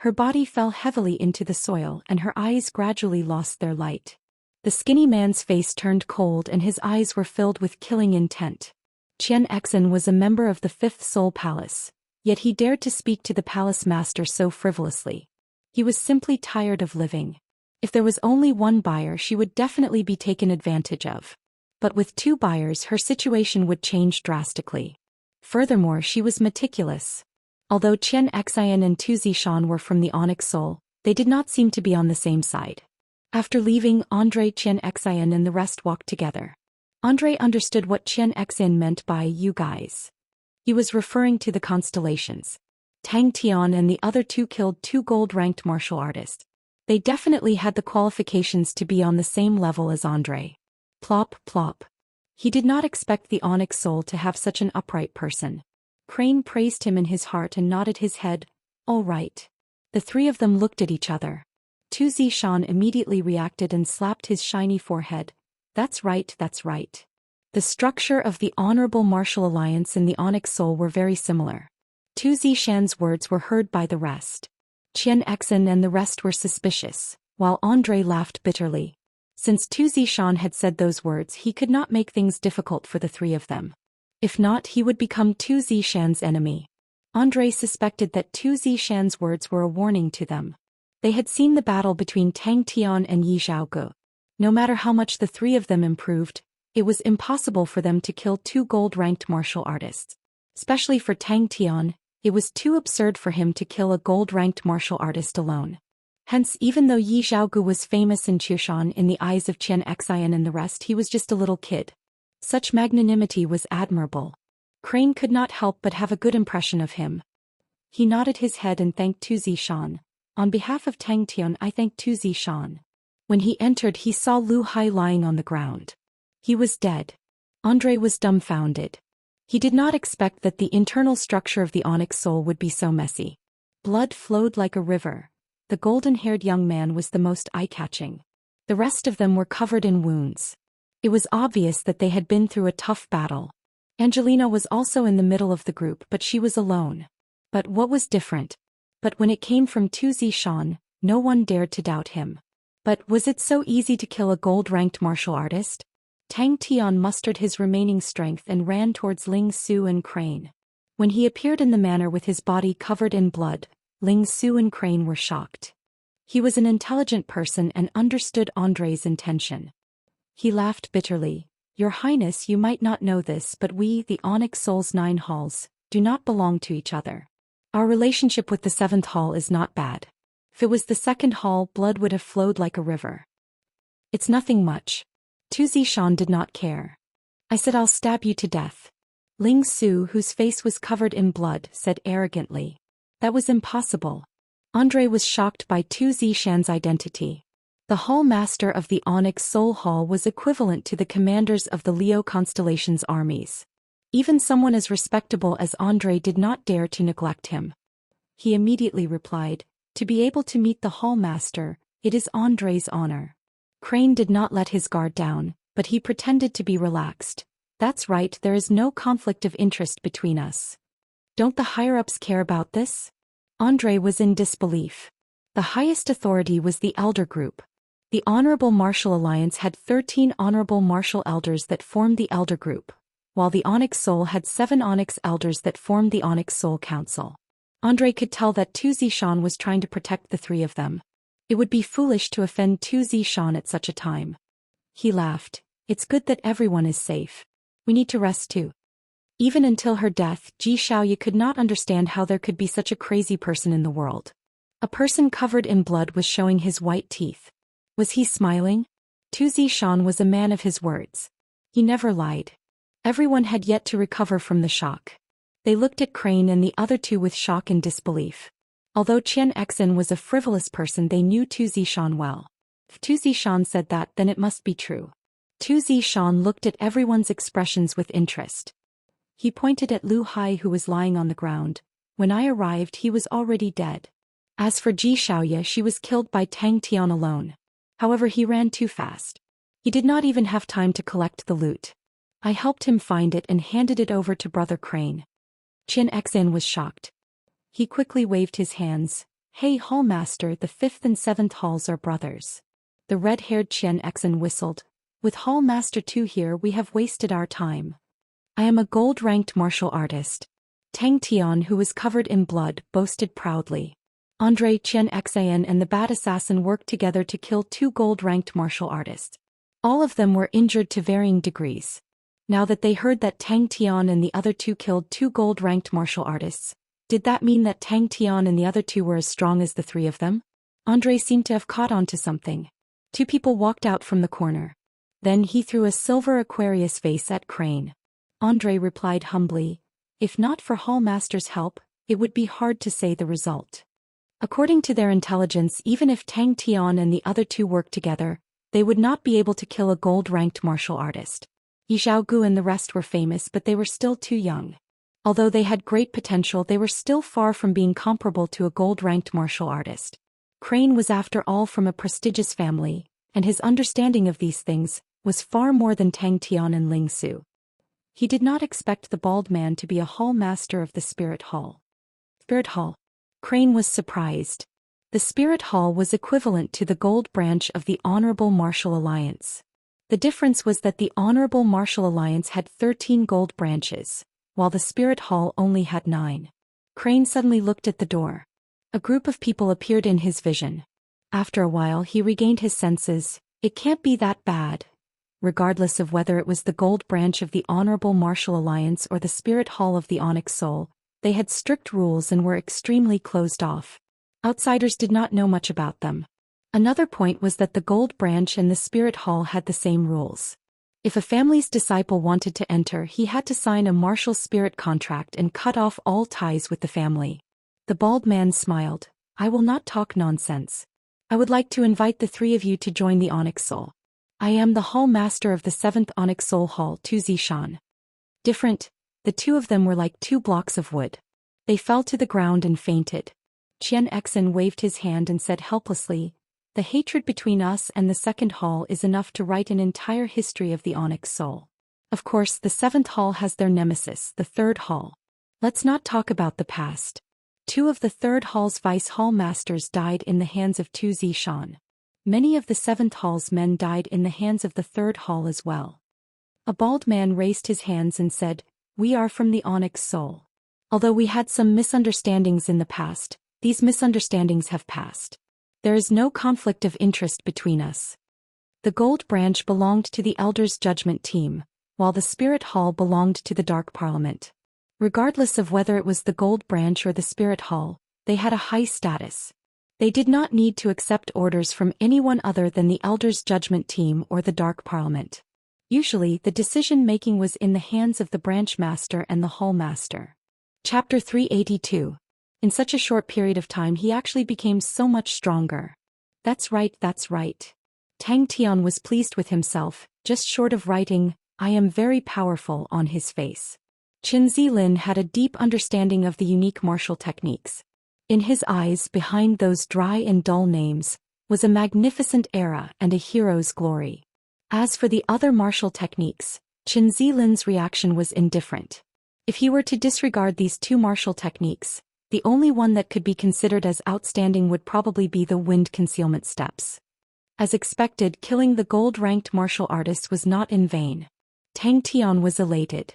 Her body fell heavily into the soil and her eyes gradually lost their light. The skinny man's face turned cold and his eyes were filled with killing intent. Xianxia was a member of the 5th Soul Palace, yet he dared to speak to the palace master so frivolously. He was simply tired of living. If there was only one buyer, she would definitely be taken advantage of. But with 2 buyers, her situation would change drastically. Furthermore, she was meticulous. Although Xianxia and Zhou Xian were from the Onyx Soul, they did not seem to be on the same side. After leaving, Xianxia and the rest walked together. Andre understood what Xianxia meant by "you guys." He was referring to the constellations. Tang Tian and the other 2 killed 2 gold-ranked martial artists. They definitely had the qualifications to be on the same level as Andre. Plop, plop. He did not expect the Onyx Soul to have such an upright person. Crane praised him in his heart and nodded his head. "All right." The 3 of them looked at each other. Zhou Xian immediately reacted and slapped his shiny forehead. "That's right, that's right." The structure of the Honorable Martial Alliance and the Onyx Soul were very similar. Zhou Xian's words were heard by the rest. Xianxia and the rest were suspicious, while Andre laughed bitterly. Since Zhou Xian had said those words, he could not make things difficult for the 3 of them. If not, he would become Zhou Xian's enemy. Andre suspected that Zhou Xian's words were a warning to them. They had seen the battle between Tang Tian and Yi Zhaogu. No matter how much the 3 of them improved, it was impossible for them to kill 2 gold-ranked martial artists. Especially for Tang Tian, it was too absurd for him to kill a gold-ranked martial artist alone. Hence, even though Yi Zhaogu was famous in Chushan in the eyes of Xianxia and the rest, he was just a little kid. Such magnanimity was admirable. Crane could not help but have a good impression of him. He nodded his head and thanked Zhou Xian. "On behalf of Tang Tian, I thank Zhou Xian." When he entered, he saw Lu Hai lying on the ground. He was dead. Andre was dumbfounded. He did not expect that the internal structure of the Onyx Soul would be so messy. Blood flowed like a river. The golden-haired young man was the most eye-catching. The rest of them were covered in wounds. It was obvious that they had been through a tough battle. Angelina was also in the middle of the group, but she was alone. But what was different? But when it came from Zhou Xian, no one dared to doubt him. But was it so easy to kill a gold-ranked martial artist? Tang Tian mustered his remaining strength and ran towards Ling Su and Crane. When he appeared in the manor with his body covered in blood, Ling Su and Crane were shocked. He was an intelligent person and understood Andre's intention. He laughed bitterly. "Your Highness, you might not know this, but we, the Onyx Soul's 9 halls, do not belong to each other. Our relationship with the 7th hall is not bad. If it was the 2nd hall, blood would have flowed like a river. It's nothing much." Zhou Xian did not care. "I said I'll stab you to death." Ling Su, whose face was covered in blood, said arrogantly. That was impossible. Andre was shocked by Zhou Xian's identity. The Hall Master of the Onyx Soul Hall was equivalent to the commanders of the Leo constellation's armies. Even someone as respectable as Andre did not dare to neglect him. He immediately replied, "To be able to meet the Hall Master, it is Andre's honor." Crane did not let his guard down, but he pretended to be relaxed. "That's right, there is no conflict of interest between us. Don't the higher-ups care about this?" Andre was in disbelief. The highest authority was the Elder Group. The Honorable Martial Alliance had 13 Honorable Martial Elders that formed the Elder Group, while the Onyx Soul had 7 Onyx Elders that formed the Onyx Soul Council. Andre could tell that Zhou Xian was trying to protect the 3 of them. It would be foolish to offend Zhou Xian at such a time. He laughed. "It's good that everyone is safe. We need to rest too." Even until her death, Ji Xiaoyu could not understand how there could be such a crazy person in the world. A person covered in blood was showing his white teeth. Was he smiling? Zhou Xian was a man of his words. He never lied. Everyone had yet to recover from the shock. They looked at Crane and the other 2 with shock and disbelief. Although Xianxia was a frivolous person, they knew Zhou Xian well. If Zhou Xian said that, then it must be true. Zhou Xian looked at everyone's expressions with interest. He pointed at Lu Hai, who was lying on the ground. When I arrived, he was already dead. As for Xiaoya, she was killed by Tang Tian alone. However, he ran too fast. He did not even have time to collect the loot. I helped him find it and handed it over to Brother Crane. Xianxia was shocked. He quickly waved his hands. Hey Hall Master, the 5th and 7th halls are brothers. The red-haired Xianxia whistled. With Hall Master 2 here, we have wasted our time. I am a gold-ranked martial artist. Tang Tian, who was covered in blood, boasted proudly. Andre, Xianxia and the Bat Assassin worked together to kill 2 gold-ranked martial artists. All of them were injured to varying degrees. Now that they heard that Tang Tian and the other 2 killed 2 gold-ranked martial artists, did that mean that Tang Tian and the other 2 were as strong as the 3 of them? Andre seemed to have caught on to something. 2 people walked out from the corner. Then he threw a silver Aquarius vase at Crane. Andre replied humbly, if not for Hall Master's help, it would be hard to say the result. According to their intelligence, even if Tang Tian and the other 2 worked together, they would not be able to kill a gold-ranked martial artist. Yi Xiaogu and the rest were famous, but they were still too young. Although they had great potential, they were still far from being comparable to a gold-ranked martial artist. Crane was after all from a prestigious family, and his understanding of these things was far more than Tang Tian and Ling Su. He did not expect the bald man to be a hall master of the Spirit Hall. Spirit Hall. Crane was surprised. The Spirit Hall was equivalent to the gold branch of the Honorable Martial Alliance. The difference was that the Honorable Martial Alliance had 13 gold branches, while the Spirit Hall only had 9. Crane suddenly looked at the door. A group of people appeared in his vision. After a while he regained his senses. It can't be that bad. Regardless of whether it was the gold branch of the Honorable Martial Alliance or the Spirit Hall of the Onyx Soul, they had strict rules and were extremely closed off. Outsiders did not know much about them. Another point was that the gold branch and the Spirit Hall had the same rules. If a family's disciple wanted to enter, he had to sign a martial spirit contract and cut off all ties with the family. The bald man smiled. I will not talk nonsense. I would like to invite the 3 of you to join the Onyx Soul. I am the Hall Master of the 7th Onyx Soul Hall, Zhou Xian. Different. The 2 of them were like 2 blocks of wood. They fell to the ground and fainted. Xianxia waved his hand and said helplessly, the hatred between us and the 2nd Hall is enough to write an entire history of the Onyx Soul. Of course, the 7th Hall has their nemesis, the 3rd Hall. Let's not talk about the past. 2 of the 3rd Hall's Vice Hall Masters died in the hands of Zhou Xian. Many of the 7th Hall's men died in the hands of the 3rd Hall as well. A bald man raised his hands and said, we are from the Onyx Soul. Although we had some misunderstandings in the past, these misunderstandings have passed. There is no conflict of interest between us. The gold branch belonged to the Elders' Judgment Team, while the Spirit Hall belonged to the Dark Parliament. Regardless of whether it was the gold branch or the Spirit Hall, they had a high status. They did not need to accept orders from anyone other than the Elders' Judgment Team or the Dark Parliament. Usually, the decision-making was in the hands of the Branch Master and the Hall Master. Chapter 382. In such a short period of time he actually became so much stronger. That's right, that's right. Tang Tian was pleased with himself, just short of writing, I am very powerful on his face. Qin Zilin had a deep understanding of the unique martial techniques. In his eyes, behind those dry and dull names, was a magnificent era and a hero's glory. As for the other martial techniques, Qin Zilin's reaction was indifferent. If he were to disregard these 2 martial techniques, the only one that could be considered as outstanding would probably be the wind concealment steps. As expected, killing the gold-ranked martial artist was not in vain. Tang Tian was elated.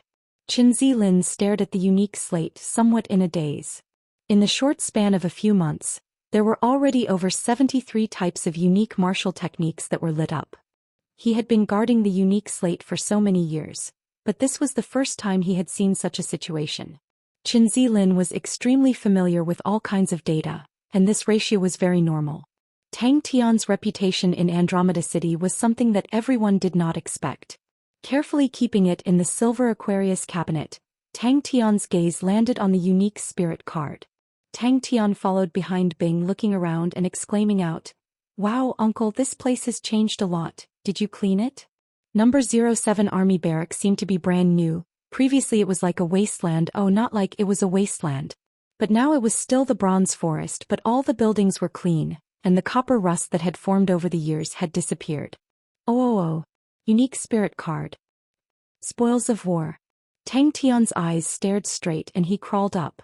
Qin Zilin stared at the unique slate somewhat in a daze. In the short span of a few months, there were already over 73 types of unique martial techniques that were lit up. He had been guarding the unique slate for so many years, but this was the first time he had seen such a situation. Qin Zilin was extremely familiar with all kinds of data, and this ratio was very normal. Tang Tian's reputation in Andromeda City was something that everyone did not expect. Carefully keeping it in the silver Aquarius cabinet, Tang Tian's gaze landed on the unique spirit card. Tang Tian followed behind Bing, looking around and exclaiming out, "Wow, uncle, this place has changed a lot. Did you clean it?" Number 07 Army Barracks seemed to be brand new. Previously it was like a wasteland. Oh, not like it was a wasteland. But now it was still the bronze forest, but all the buildings were clean, and the copper rust that had formed over the years had disappeared. Oh. Unique spirit card. Spoils of war. Tang Tian's eyes stared straight and he crawled up.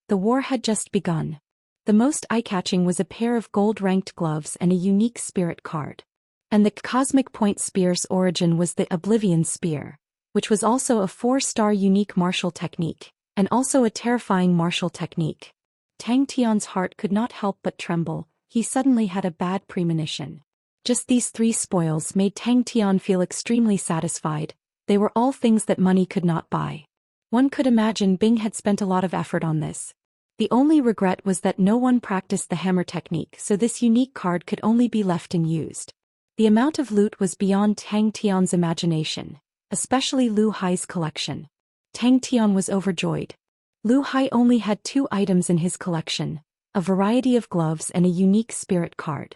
The war had just begun. The most eye-catching was a pair of gold-ranked gloves and a unique spirit card. And the Cosmic Point Spear's origin was the Oblivion Spear, which was also a 4-star unique martial technique, and also a terrifying martial technique. Tang Tian's heart could not help but tremble. He suddenly had a bad premonition. Just these 3 spoils made Tang Tian feel extremely satisfied. They were all things that money could not buy. One could imagine Bing had spent a lot of effort on this. The only regret was that no one practiced the hammer technique, so this unique card could only be left unused. The amount of loot was beyond Tang Tian's imagination, especially Lu Hai's collection. Tang Tian was overjoyed. Lu Hai only had 2 items in his collection, a variety of gloves and a unique spirit card.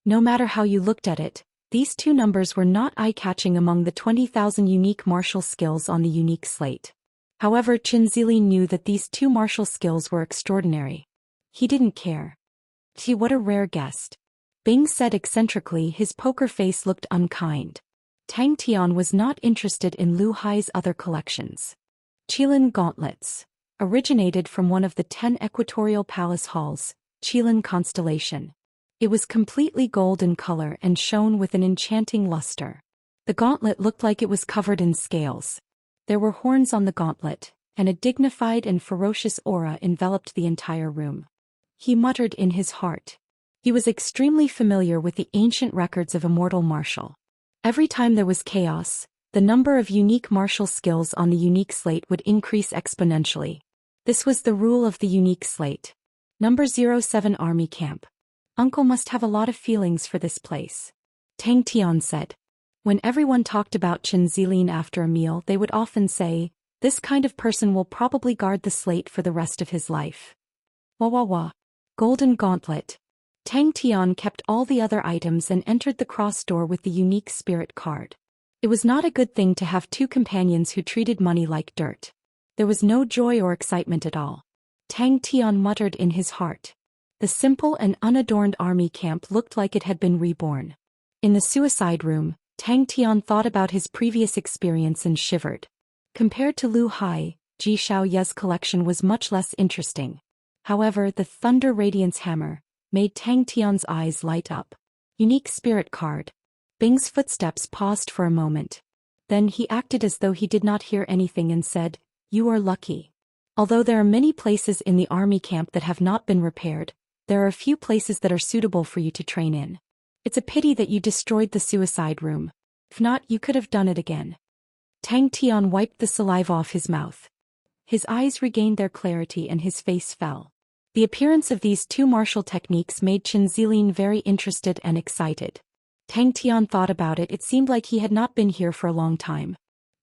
No matter how you looked at it, these 2 numbers were not eye-catching among the 20,000 unique martial skills on the unique slate. However, Qin Zilin knew that these 2 martial skills were extraordinary. He didn't care. Gee, what a rare guest. Bing said eccentrically. His poker face looked unkind. Tang Tian was not interested in Lu Hai's other collections. Qilin gauntlets. Originated from one of the 10 equatorial palace halls, Qilin constellation. It was completely gold in color and shone with an enchanting luster. The gauntlet looked like it was covered in scales. There were horns on the gauntlet, and a dignified and ferocious aura enveloped the entire room. He muttered in his heart. He was extremely familiar with the ancient records of Immortal martial. Every time there was chaos, the number of unique martial skills on the unique slate would increase exponentially. This was the rule of the unique slate. Number 07 Army Camp. Uncle must have a lot of feelings for this place. Tang Tian said. When everyone talked about Qin Zilin after a meal, they would often say, "This kind of person will probably guard the slate for the rest of his life." Wah. Golden Gauntlet. Tang Tian kept all the other items and entered the cross door with the unique spirit card. It was not a good thing to have 2 companions who treated money like dirt. There was no joy or excitement at all. Tang Tian muttered in his heart. The simple and unadorned army camp looked like it had been reborn. In the suicide room, Tang Tian thought about his previous experience and shivered. Compared to Lu Hai, Ji Xiaoya's collection was much less interesting. However, the Thunder Radiance Hammer made Tang Tian's eyes light up. Unique spirit card. Bing's footsteps paused for a moment. Then he acted as though he did not hear anything and said, "You are lucky. Although there are many places in the army camp that have not been repaired, there are a few places that are suitable for you to train in. It's a pity that you destroyed the suicide room. If not, you could have done it again." Tang Tian wiped the saliva off his mouth. His eyes regained their clarity and his face fell. The appearance of these 2 martial techniques made Qin Zilin very interested and excited. Tang Tian thought about it. It seemed like he had not been here for a long time.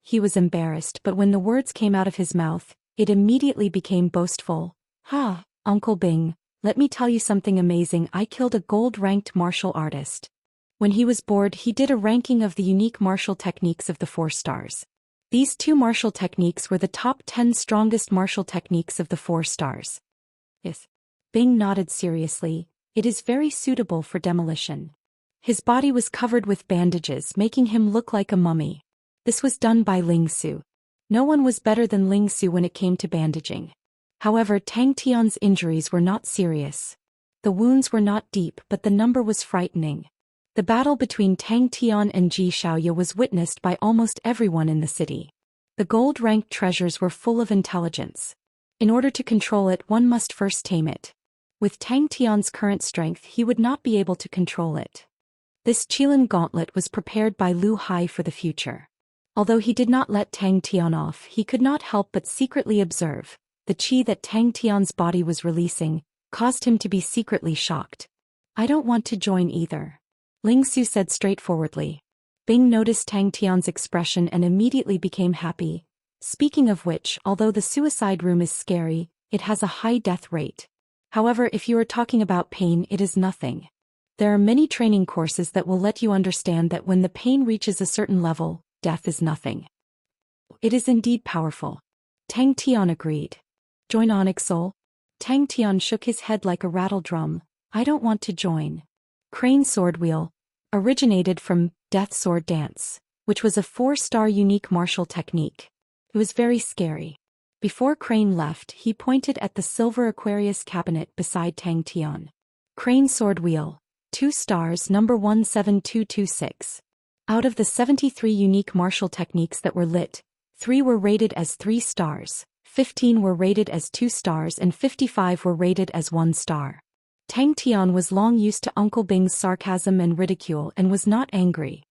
He was embarrassed, but when the words came out of his mouth, it immediately became boastful. "Ha, Uncle Bing, let me tell you something amazing. I killed a gold-ranked martial artist." When he was bored, he did a ranking of the unique martial techniques of the 4 stars. These 2 martial techniques were the top 10 strongest martial techniques of the 4 stars. Yes. Bing nodded seriously. It is very suitable for demolition. His body was covered with bandages, making him look like a mummy. This was done by Ling Su. No one was better than Ling Su when it came to bandaging. However, Tang Tian's injuries were not serious. The wounds were not deep, but the number was frightening. The battle between Tang Tian and Ji Xiaoya was witnessed by almost everyone in the city. The gold-ranked treasures were full of intelligence. In order to control it, one must first tame it. With Tang Tian's current strength, he would not be able to control it. This Qilin gauntlet was prepared by Lu Hai for the future. Although he did not let Tang Tian off, he could not help but secretly observe. The qi that Tang Tian's body was releasing caused him to be secretly shocked. "I don't want to join either," Ling Su said straightforwardly. Bing noticed Tang Tian's expression and immediately became happy. Speaking of which, although the suicide room is scary, it has a high death rate. However, if you are talking about pain, it is nothing. There are many training courses that will let you understand that when the pain reaches a certain level, death is nothing. It is indeed powerful. Tang Tian agreed. Join Onyx Soul? Tang Tian shook his head like a rattle drum. I don't want to join. Crane Sword Wheel originated from Death Sword Dance, which was a 4-star unique martial technique. It was very scary. Before Crane left, he pointed at the silver Aquarius cabinet beside Tang Tian. Crane Sword Wheel, 2 stars, number 17226. Out of the 73 unique martial techniques that were lit, 3 were rated as 3 stars, 15 were rated as 2 stars, and 55 were rated as 1 star. Tang Tian was long used to Uncle Bing's sarcasm and ridicule and was not angry.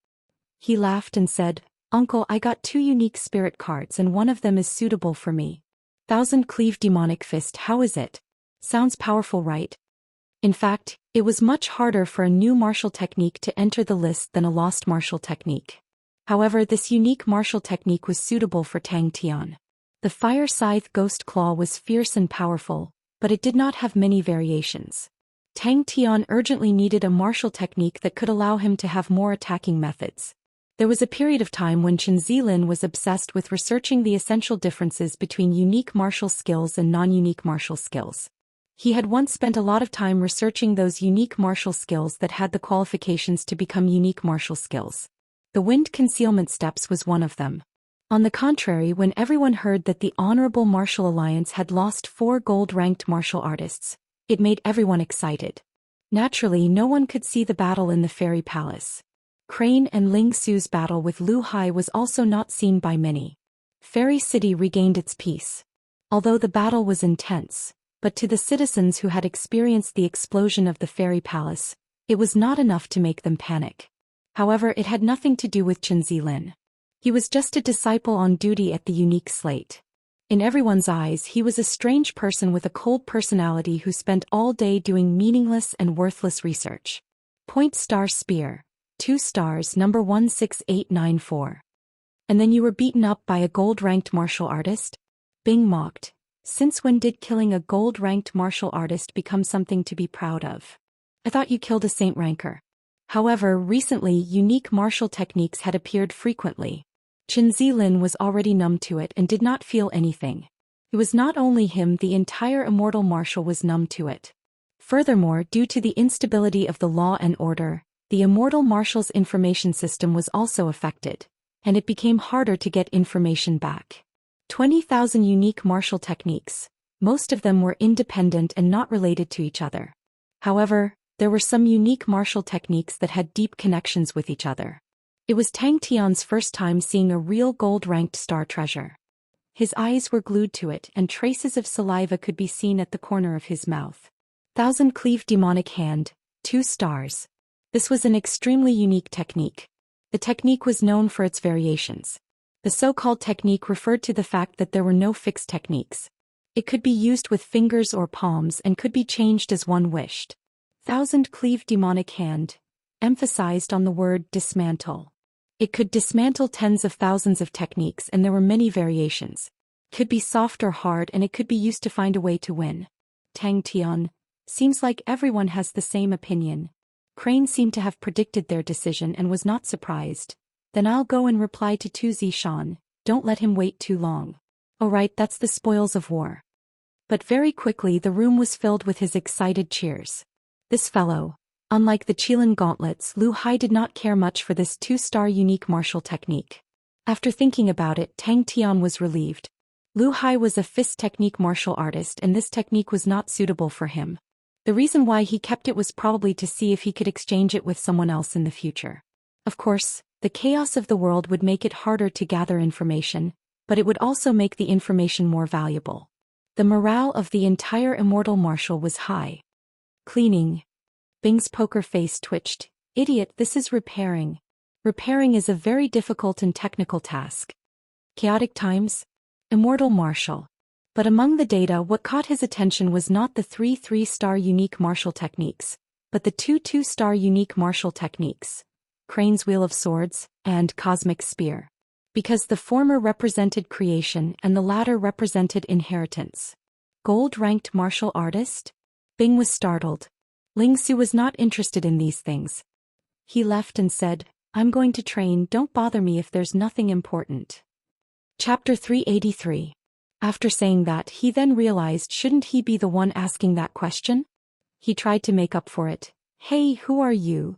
He laughed and said, Uncle, I got 2 unique spirit cards and one of them is suitable for me. Thousand Cleave Demonic Fist, how is it? Sounds powerful, right? In fact, it was much harder for a new martial technique to enter the list than a lost martial technique. However, this unique martial technique was suitable for Tang Tian. The Fire Scythe Ghost Claw was fierce and powerful, but it did not have many variations. Tang Tian urgently needed a martial technique that could allow him to have more attacking methods. There was a period of time when Chen Zilin was obsessed with researching the essential differences between unique martial skills and non-unique martial skills. He had once spent a lot of time researching those unique martial skills that had the qualifications to become unique martial skills. The Wind Concealment Steps was one of them. On the contrary, when everyone heard that the Honorable Martial Alliance had lost 4 gold-ranked martial artists, it made everyone excited. Naturally, no one could see the battle in the Fairy Palace. Crane and Ling Su's battle with Lu Hai was also not seen by many. Fairy City regained its peace. Although the battle was intense, but to the citizens who had experienced the explosion of the Fairy Palace, it was not enough to make them panic. However, it had nothing to do with Chen Zilin. He was just a disciple on duty at the unique slate. In everyone's eyes, he was a strange person with a cold personality who spent all day doing meaningless and worthless research. Point Star Spear, 2 stars, number 16894. And then you were beaten up by a gold-ranked martial artist? Bing mocked. Since when did killing a gold-ranked martial artist become something to be proud of? I thought you killed a saint ranker. However, recently unique martial techniques had appeared frequently. Chen Zilin was already numb to it and did not feel anything. It was not only him, the entire Immortal Martial was numb to it. Furthermore, due to the instability of the law and order, the Immortal Martial's information system was also affected, and it became harder to get information back. 20,000 unique martial techniques. Most of them were independent and not related to each other. However, there were some unique martial techniques that had deep connections with each other. It was Tang Tian's first time seeing a real gold-ranked star treasure. His eyes were glued to it and traces of saliva could be seen at the corner of his mouth. Thousand Cleave Demonic Hand, 2 stars. This was an extremely unique technique. The technique was known for its variations. The so-called technique referred to the fact that there were no fixed techniques. It could be used with fingers or palms and could be changed as one wished. Thousand Cleave Demonic Hand, emphasized on the word dismantle. It could dismantle tens of thousands of techniques and there were many variations. It could be soft or hard and it could be used to find a way to win. Tang Tian, seems like everyone has the same opinion. Crane seemed to have predicted their decision and was not surprised. Then I'll go and reply to Zhou Xian, don't let him wait too long. Oh right, that's the spoils of war. But very quickly the room was filled with his excited cheers. This fellow, unlike the Qilin gauntlets, Lu Hai did not care much for this 2-star unique martial technique. After thinking about it, Tang Tian was relieved. Lu Hai was a fist technique martial artist and this technique was not suitable for him. The reason why he kept it was probably to see if he could exchange it with someone else in the future. Of course, the chaos of the world would make it harder to gather information, but it would also make the information more valuable. The morale of the entire Immortal Martial was high. Cleaning. Bing's poker face twitched. Idiot, this is repairing. Repairing is a very difficult and technical task. Chaotic times? Immortal Martial. But among the data, what caught his attention was not the 3 3-star unique martial techniques, but the 2 2-star unique martial techniques, Crane's Wheel of Swords, and Cosmic Spear. Because the former represented creation and the latter represented inheritance. Gold-ranked martial artist? Bing was startled. Ling Su was not interested in these things. He left and said, I'm going to train, don't bother me if there's nothing important. Chapter 383. After saying that, he then realized shouldn't he be the one asking that question? He tried to make up for it. Hey, who are you?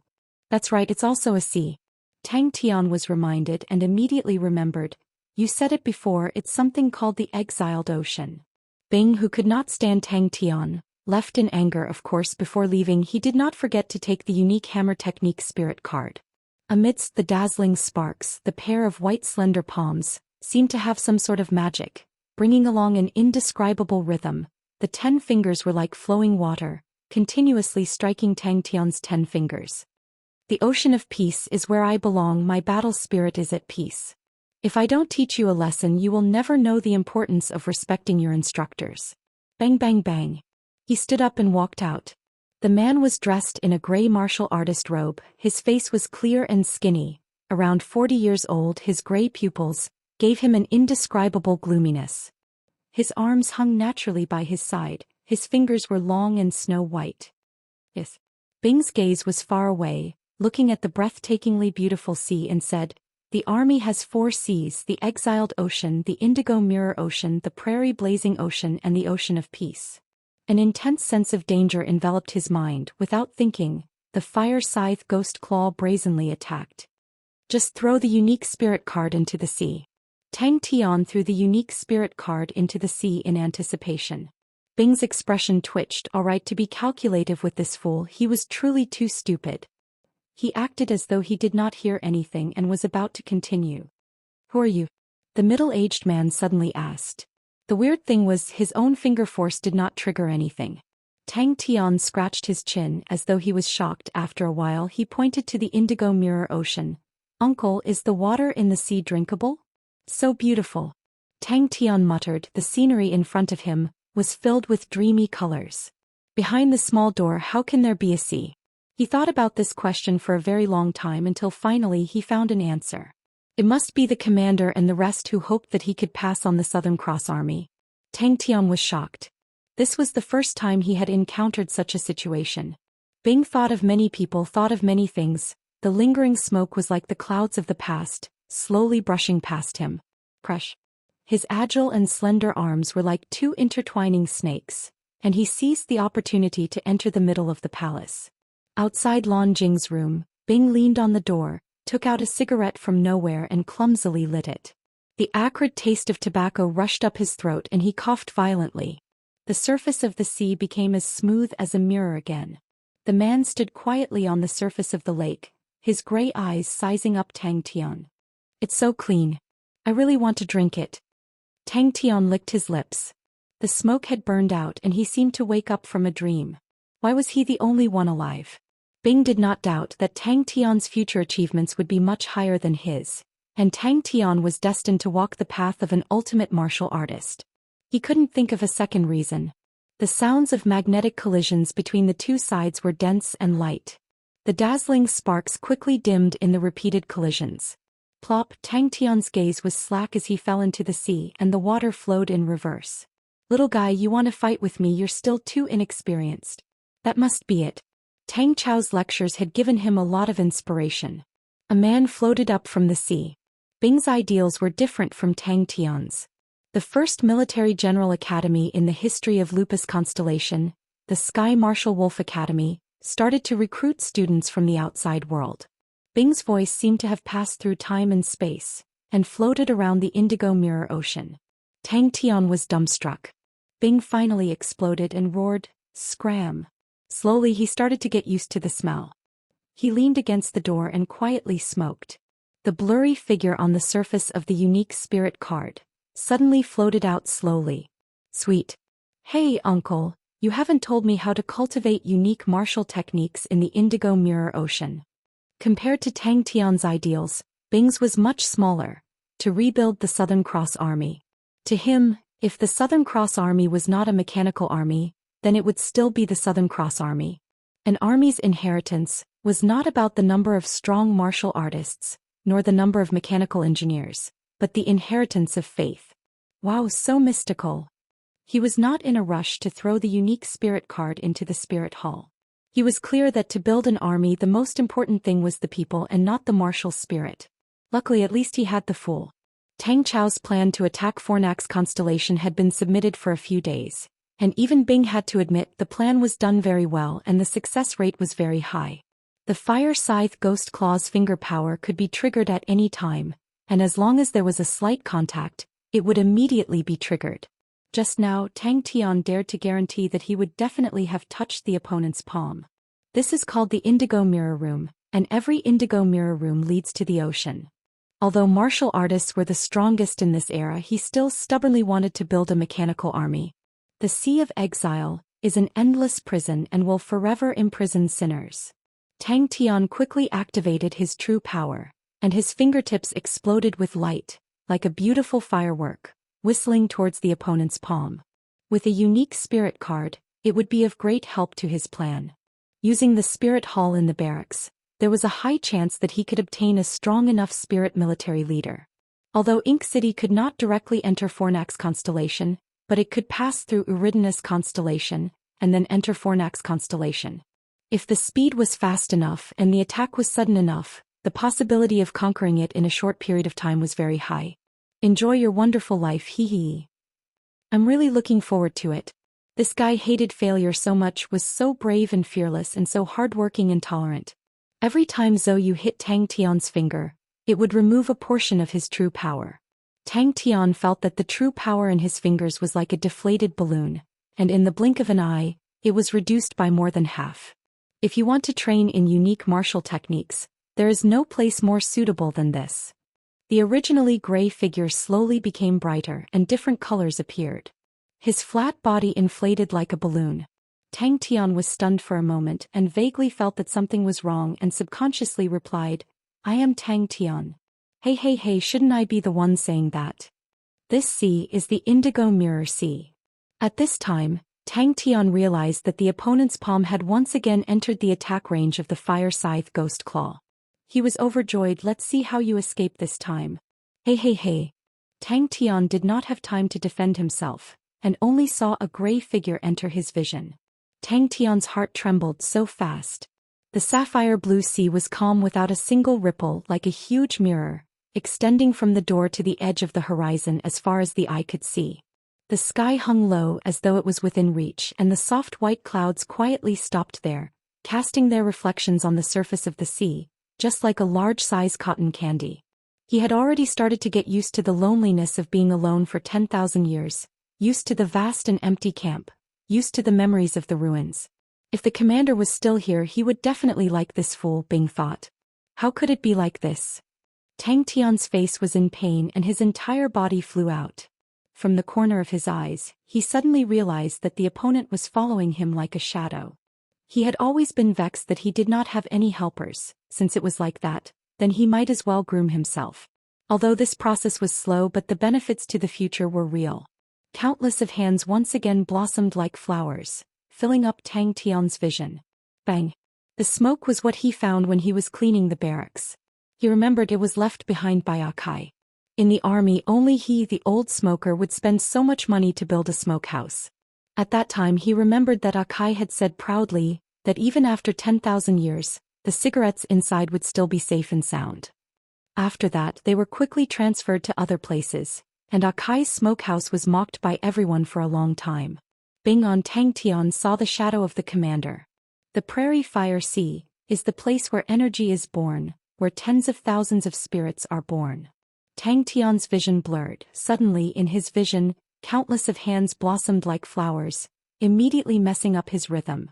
That's right, it's also a sea. Tang Tian was reminded and immediately remembered. You said it before, it's something called the Exiled Ocean. Bing, who could not stand Tang Tian, left in anger. Of course, before leaving he did not forget to take the unique hammer technique spirit card. Amidst the dazzling sparks, the pair of white slender palms seemed to have some sort of magic, bringing along an indescribable rhythm. The 10 fingers were like flowing water, continuously striking Tang Tian's 10 fingers. The ocean of peace is where I belong, my battle spirit is at peace. If I don't teach you a lesson, you will never know the importance of respecting your instructors. Bang bang bang. He stood up and walked out. The man was dressed in a gray martial artist robe, his face was clear and skinny, around 40 years old. His gray pupils gave him an indescribable gloominess. His arms hung naturally by his side, his fingers were long and snow white. Yes. Bing's gaze was far away, looking at the breathtakingly beautiful sea, and said, the army has 4 seas: the exiled ocean, the indigo mirror ocean, the prairie blazing ocean, and the ocean of peace. An intense sense of danger enveloped his mind. Without thinking, the fire scythe ghost claw brazenly attacked. Just throw the unique spirit card into the sea. Tang Tian threw the unique spirit card into the sea in anticipation. Bing's expression twitched. All right, to be calculative with this fool, he was truly too stupid. He acted as though he did not hear anything and was about to continue. Who are you? The middle-aged man suddenly asked. The weird thing was his own finger force did not trigger anything. Tang Tian scratched his chin as though he was shocked. After a while he pointed to the indigo mirror ocean. Uncle, is the water in the sea drinkable? So beautiful. Tang Tian muttered. The scenery in front of him was filled with dreamy colors. Behind the small door, how can there be a sea? He thought about this question for a very long time until finally he found an answer. It must be the commander and the rest who hoped that he could pass on the Southern Cross Army. Tang Tian was shocked. This was the first time he had encountered such a situation. Bing thought of many people, thought of many things. The lingering smoke was like the clouds of the past, slowly brushing past him. Crush. His agile and slender arms were like 2 intertwining snakes, and he seized the opportunity to enter the middle of the palace. Outside Lan Jing's room, Bing leaned on the door, took out a cigarette from nowhere and clumsily lit it. The acrid taste of tobacco rushed up his throat and he coughed violently. The surface of the sea became as smooth as a mirror again. The man stood quietly on the surface of the lake, his gray eyes sizing up Tang Tian. It's so clean. I really want to drink it. Tang Tian licked his lips. The smoke had burned out and he seemed to wake up from a dream. Why was he the only one alive? Bing did not doubt that Tang Tian's future achievements would be much higher than his, and Tang Tian was destined to walk the path of an ultimate martial artist. He couldn't think of a second reason. The sounds of magnetic collisions between the 2 sides were dense and light. The dazzling sparks quickly dimmed in the repeated collisions. Plop! Tang Tian's gaze was slack as he fell into the sea and the water flowed in reverse. Little guy, you want to fight with me? You're still too inexperienced. That must be it. Tang Chao's lectures had given him a lot of inspiration. A man floated up from the sea. Bing's ideals were different from Tang Tian's. The first military general academy in the history of Lupus Constellation, the Sky Martial Wolf Academy, started to recruit students from the outside world. Bing's voice seemed to have passed through time and space, and floated around the indigo mirror ocean. Tang Tian was dumbstruck. Bing finally exploded and roared, "Scram!" Slowly he started to get used to the smell. He leaned against the door and quietly smoked. The blurry figure on the surface of the unique spirit card suddenly floated out slowly. Sweet. Hey, uncle, you haven't told me how to cultivate unique martial techniques in the indigo mirror ocean. Compared to Tang Tian's ideals, Bing's was much smaller. To rebuild the Southern Cross Army. To him, if the Southern Cross Army was not a mechanical army, then it would still be the Southern Cross Army. An army's inheritance was not about the number of strong martial artists, nor the number of mechanical engineers, but the inheritance of faith. Wow, so mystical. He was not in a rush to throw the unique spirit card into the spirit hall. He was clear that to build an army the most important thing was the people and not the martial spirit. Luckily at least he had the fool. Tang Chao's plan to attack Fornax constellation had been submitted for a few days, and even Bing had to admit the plan was done very well and the success rate was very high. The Fire Scythe Ghost Claw's finger power could be triggered at any time, and as long as there was a slight contact, it would immediately be triggered. Just now, Tang Tian dared to guarantee that he would definitely have touched the opponent's palm. This is called the Indigo Mirror Room, and every Indigo Mirror Room leads to the ocean. Although martial artists were the strongest in this era, he still stubbornly wanted to build a mechanical army. The Sea of Exile is an endless prison and will forever imprison sinners. Tang Tian quickly activated his true power, and his fingertips exploded with light, like a beautiful firework, whistling towards the opponent's palm. With a unique spirit card, it would be of great help to his plan. Using the spirit hall in the barracks, there was a high chance that he could obtain a strong enough spirit military leader. Although Ink City could not directly enter Fornax constellation, but it could pass through Eridanus constellation, and then enter Fornax constellation. If the speed was fast enough and the attack was sudden enough, the possibility of conquering it in a short period of time was very high. Enjoy your wonderful life, hee hee. I'm really looking forward to it. This guy hated failure so much, was so brave and fearless and so hardworking and tolerant. Every time Zhou hit Tang Tian's finger, it would remove a portion of his true power. Tang Tian felt that the true power in his fingers was like a deflated balloon, and in the blink of an eye, it was reduced by more than half. If you want to train in unique martial techniques, there is no place more suitable than this. The originally gray figure slowly became brighter and different colors appeared. His flat body inflated like a balloon. Tang Tian was stunned for a moment and vaguely felt that something was wrong and subconsciously replied, I am Tang Tian. Hey, shouldn't I be the one saying that? This sea is the Indigo Mirror Sea. At this time, Tang Tian realized that the opponent's palm had once again entered the attack range of the Fire Scythe Ghost Claw. He was overjoyed. Let's see how you escape this time. Hey. Tang Tian did not have time to defend himself, and only saw a gray figure enter his vision. Tang Tian's heart trembled so fast. The sapphire blue sea was calm without a single ripple, like a huge mirror, extending from the door to the edge of the horizon as far as the eye could see. The sky hung low as though it was within reach, and the soft white clouds quietly stopped there, casting their reflections on the surface of the sea, just like a large-size cotton candy. He had already started to get used to the loneliness of being alone for 10,000 years, used to the vast and empty camp, used to the memories of the ruins. If the commander was still here, he would definitely like this fool, Bing thought. How could it be like this? Tang Tian's face was in pain and his entire body flew out. From the corner of his eyes, he suddenly realized that the opponent was following him like a shadow. He had always been vexed that he did not have any helpers. Since it was like that, then he might as well groom himself. Although this process was slow, but the benefits to the future were real. Countless of hands once again blossomed like flowers, filling up Tang Tian's vision. Bang! The smoke was what he found when he was cleaning the barracks. He remembered it was left behind by Akai. In the army, only he, the old smoker, would spend so much money to build a smokehouse. At that time he remembered that Akai had said proudly that even after 10,000 years, the cigarettes inside would still be safe and sound. After that, they were quickly transferred to other places, and Akai's smokehouse was mocked by everyone for a long time. Bing on Tang Tian saw the shadow of the commander. The Prairie Fire Sea is the place where energy is born, where tens of thousands of spirits are born. Tang Tian's vision blurred. Suddenly in his vision, countless of hands blossomed like flowers, immediately messing up his rhythm.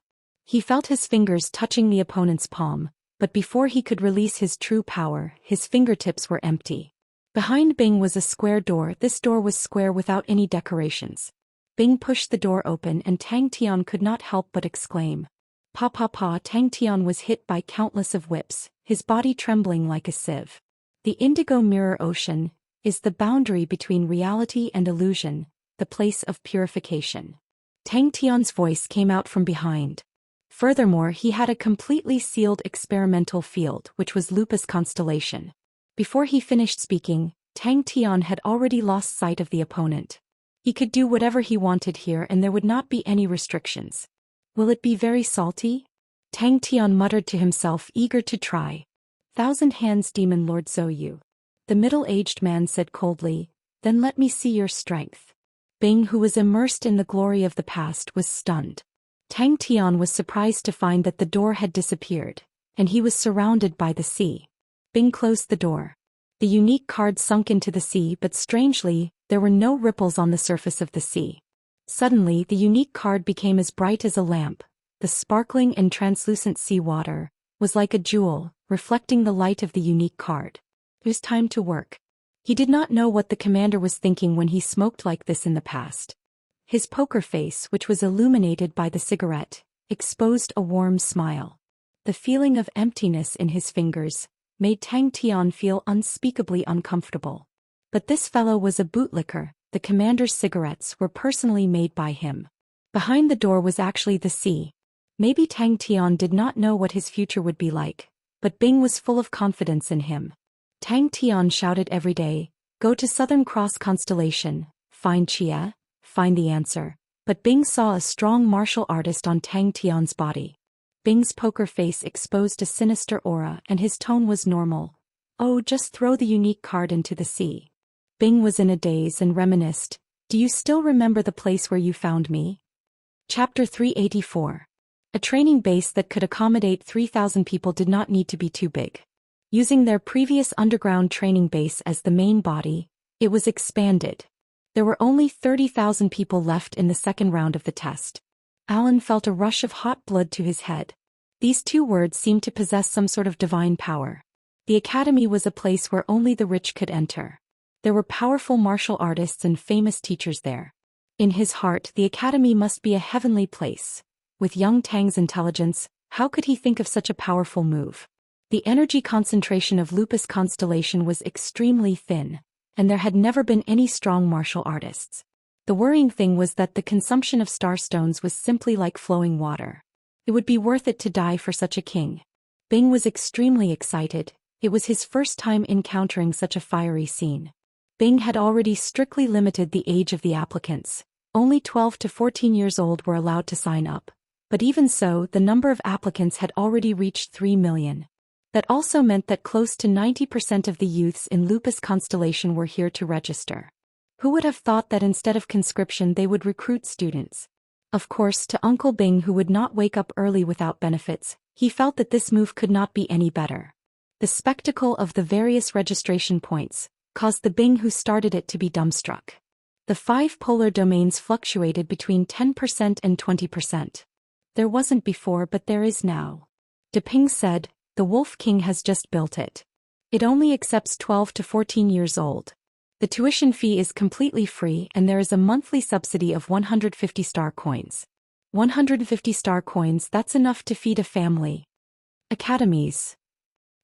He felt his fingers touching the opponent's palm, but before he could release his true power, his fingertips were empty. Behind Bing was a square door. This door was square without any decorations. Bing pushed the door open and Tang Tian could not help but exclaim. Pa pa pa! Tang Tian was hit by countless of whips, his body trembling like a sieve. The Indigo Mirror Ocean is the boundary between reality and illusion, the place of purification. Tang Tian's voice came out from behind. Furthermore, he had a completely sealed experimental field, which was Lupus constellation. Before he finished speaking, Tang Tian had already lost sight of the opponent. He could do whatever he wanted here and there would not be any restrictions. Will it be very salty? Tang Tian muttered to himself, eager to try. Thousand Hands Demon Lord Zhou Yu. The middle-aged man said coldly, then let me see your strength. Bing, who was immersed in the glory of the past, was stunned. Tang Tian was surprised to find that the door had disappeared, and he was surrounded by the sea. Bing closed the door. The unique card sunk into the sea, but strangely, there were no ripples on the surface of the sea. Suddenly, the unique card became as bright as a lamp. The sparkling and translucent sea water was like a jewel, reflecting the light of the unique card. It was time to work. He did not know what the commander was thinking when he smoked like this in the past. His poker face, which was illuminated by the cigarette, exposed a warm smile. The feeling of emptiness in his fingers made Tang Tian feel unspeakably uncomfortable. But this fellow was a bootlicker. The commander's cigarettes were personally made by him. Behind the door was actually the sea. Maybe Tang Tian did not know what his future would be like, but Bing was full of confidence in him. Tang Tian shouted every day, go to Southern Cross Constellation, find Xia, find the answer. But Bing saw a strong martial artist on Tang Tian's body. Bing's poker face exposed a sinister aura and his tone was normal. Oh, just throw the unique card into the sea. Bing was in a daze and reminisced, do you still remember the place where you found me? Chapter 384. A training base that could accommodate 3,000 people did not need to be too big. Using their previous underground training base as the main body, it was expanded. There were only 30,000 people left in the second round of the test. Alan felt a rush of hot blood to his head. These two words seemed to possess some sort of divine power. The academy was a place where only the rich could enter. There were powerful martial artists and famous teachers there. In his heart, the academy must be a heavenly place. With young Tang's intelligence, how could he think of such a powerful move? The energy concentration of Lupus Constellation was extremely thin, and there had never been any strong martial artists. The worrying thing was that the consumption of starstones was simply like flowing water. It would be worth it to die for such a king. Bing was extremely excited. It was his first time encountering such a fiery scene. Bing had already strictly limited the age of the applicants. Only 12 to 14 years old were allowed to sign up. But even so, the number of applicants had already reached 3 million. That also meant that close to 90% of the youths in Lupus Constellation were here to register. Who would have thought that instead of conscription they would recruit students? Of course, to Uncle Bing, who would not wake up early without benefits, he felt that this move could not be any better. The spectacle of the various registration points caused the Bing who started it to be dumbstruck. The 5 polar domains fluctuated between 10% and 20%. There wasn't before, but there is now. De Ping said, the Wolf King has just built it. It only accepts 12 to 14 years old. The tuition fee is completely free and there is a monthly subsidy of 150 star coins. 150 star coins, that's enough to feed a family. Academies.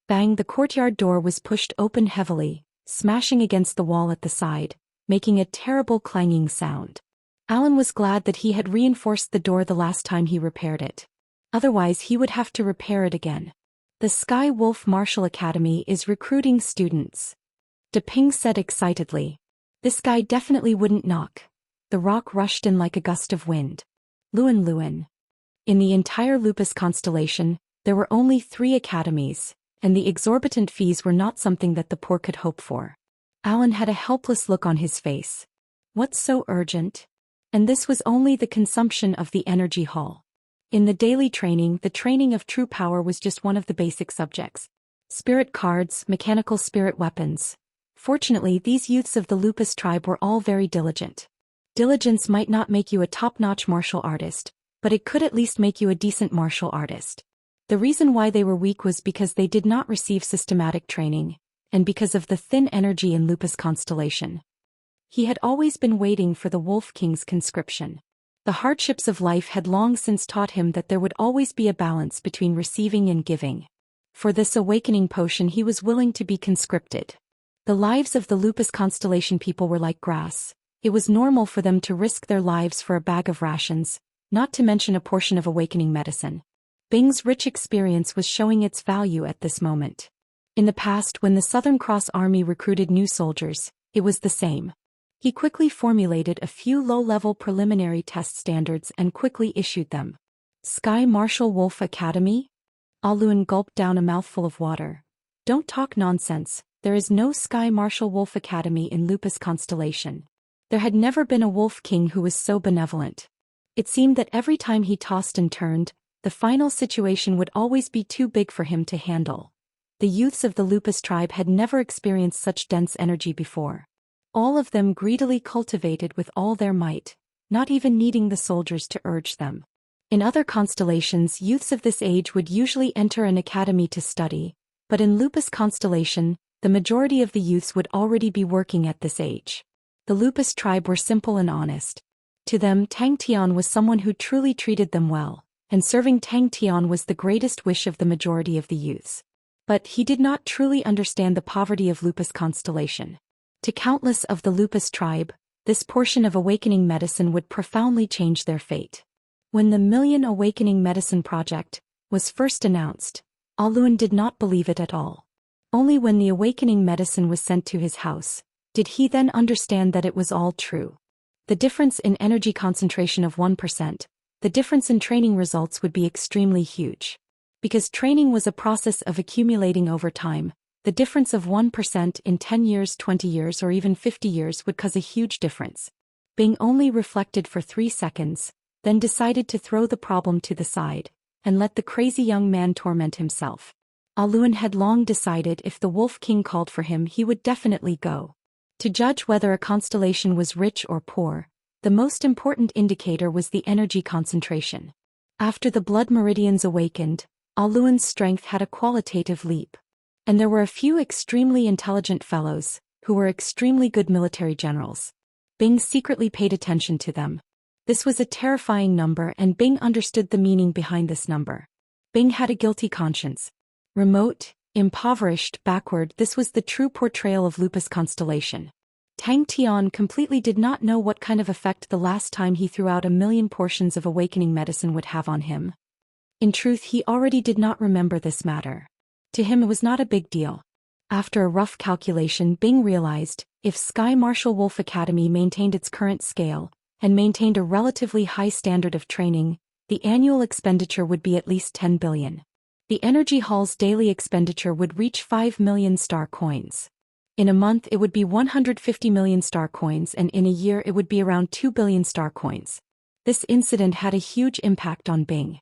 Bang, the courtyard door was pushed open heavily, smashing against the wall at the side, making a terrible clanging sound. Alan was glad that he had reinforced the door the last time he repaired it. Otherwise he would have to repair it again. The Sky Wolf Martial Academy is recruiting students. De Ping said excitedly. This guy definitely wouldn't knock. The rock rushed in like a gust of wind. Luan. In the entire Lupus Constellation, there were only 3 academies, and the exorbitant fees were not something that the poor could hope for. Alan had a helpless look on his face. What's so urgent? And this was only the consumption of the energy hall. In the daily training, the training of true power was just one of the basic subjects. Spirit cards, mechanical spirit weapons. Fortunately, these youths of the Lupus tribe were all very diligent. Diligence might not make you a top-notch martial artist, but it could at least make you a decent martial artist. The reason why they were weak was because they did not receive systematic training, and because of the thin energy in Lupus Constellation. He had always been waiting for the Wolf King's conscription. The hardships of life had long since taught him that there would always be a balance between receiving and giving. For this awakening potion he was willing to be conscripted. The lives of the Lupus Constellation people were like grass. It was normal for them to risk their lives for a bag of rations, not to mention a portion of awakening medicine. Bing's rich experience was showing its value at this moment. In the past, when the Southern Cross Army recruited new soldiers, it was the same. He quickly formulated a few low-level preliminary test standards and quickly issued them. Sky Martial Wolf Academy? Alun gulped down a mouthful of water. Don't talk nonsense, there is no Sky Martial Wolf Academy in Lupus Constellation. There had never been a Wolf King who was so benevolent. It seemed that every time he tossed and turned, the final situation would always be too big for him to handle. The youths of the Lupus tribe had never experienced such dense energy before. All of them greedily cultivated with all their might, not even needing the soldiers to urge them. In other constellations, youths of this age would usually enter an academy to study, but in Lupus Constellation, the majority of the youths would already be working at this age. The Lupus tribe were simple and honest. To them, Tang Tian was someone who truly treated them well, and serving Tang Tian was the greatest wish of the majority of the youths. But he did not truly understand the poverty of Lupus Constellation. To countless of the Lupus tribe, this portion of awakening medicine would profoundly change their fate. When the Million Awakening Medicine Project was first announced, Alun did not believe it at all. Only when the awakening medicine was sent to his house, did he then understand that it was all true. The difference in energy concentration of 1%, the difference in training results would be extremely huge. Because training was a process of accumulating over time, the difference of 1% in 10 years, 20 years, or even 50 years would cause a huge difference. Bing only reflected for 3 seconds, then decided to throw the problem to the side, and let the crazy young man torment himself. Alun had long decided if the Wolf King called for him he would definitely go. To judge whether a constellation was rich or poor, the most important indicator was the energy concentration. After the blood meridians awakened, Alun's strength had a qualitative leap. And there were a few extremely intelligent fellows, who were extremely good military generals. Bing secretly paid attention to them. This was a terrifying number and Bing understood the meaning behind this number. Bing had a guilty conscience. Remote, impoverished, backward, this was the true portrayal of Lupus Constellation. Tang Tian completely did not know what kind of effect the last time he threw out 1,000,000 portions of awakening medicine would have on him. In truth, he already did not remember this matter. To him it was not a big deal. After a rough calculation, Bing realized, if Sky Martial Wolf Academy maintained its current scale, and maintained a relatively high standard of training, the annual expenditure would be at least 10 billion. The Energy Hall's daily expenditure would reach 5 million star coins. In a month it would be 150 million star coins, and in a year it would be around 2 billion star coins. This incident had a huge impact on Bing.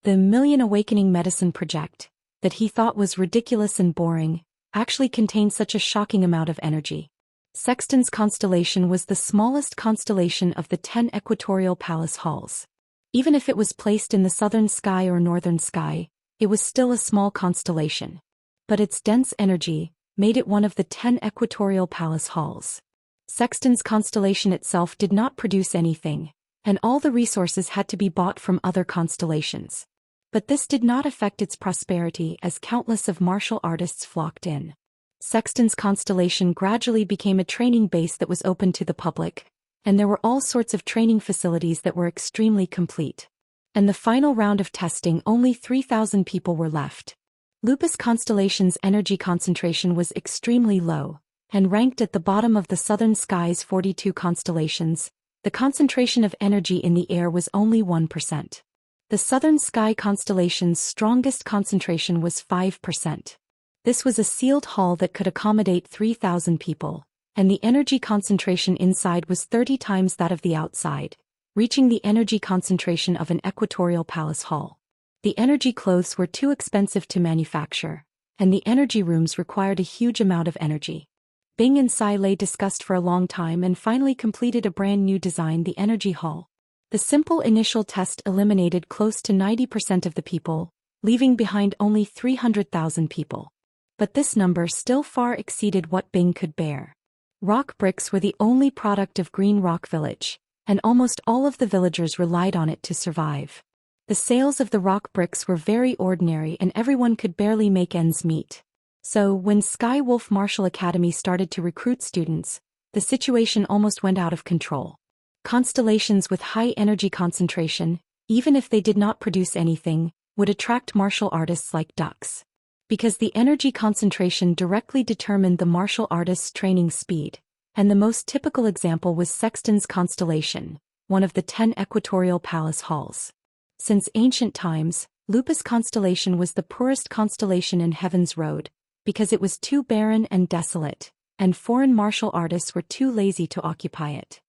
The Million Awakening Medicine Project, that he thought was ridiculous and boring, actually contained such a shocking amount of energy. Sexton's constellation was the smallest constellation of the 10 equatorial palace halls. Even if it was placed in the southern sky or northern sky, it was still a small constellation. But its dense energy made it one of the 10 equatorial palace halls. Sexton's constellation itself did not produce anything, and all the resources had to be bought from other constellations. But this did not affect its prosperity as countless of martial artists flocked in. Sexton's constellation gradually became a training base that was open to the public, and there were all sorts of training facilities that were extremely complete. And the final round of testing, only 3,000 people were left. Lupus Constellation's energy concentration was extremely low, and ranked at the bottom of the southern sky's 42 constellations, the concentration of energy in the air was only 1%. The southern sky constellation's strongest concentration was 5%. This was a sealed hall that could accommodate 3,000 people, and the energy concentration inside was 30 times that of the outside, reaching the energy concentration of an equatorial palace hall. The energy clothes were too expensive to manufacture, and the energy rooms required a huge amount of energy. Bing and Sai Lei discussed for a long time and finally completed a brand new design, the energy hall. The simple initial test eliminated close to 90% of the people, leaving behind only 300,000 people. But this number still far exceeded what Bing could bear. Rock bricks were the only product of Green Rock Village, and almost all of the villagers relied on it to survive. The sales of the rock bricks were very ordinary and everyone could barely make ends meet. So, when Sky Wolf Martial Academy started to recruit students, the situation almost went out of control. Constellations with high energy concentration, even if they did not produce anything, would attract martial artists like ducks. Because the energy concentration directly determined the martial artist's training speed, And the most typical example was Sexton's constellation, one of the 10 equatorial palace halls. Since ancient times, Lupus constellation was the poorest constellation in Heaven's Road, because it was too barren and desolate, and foreign martial artists were too lazy to occupy it.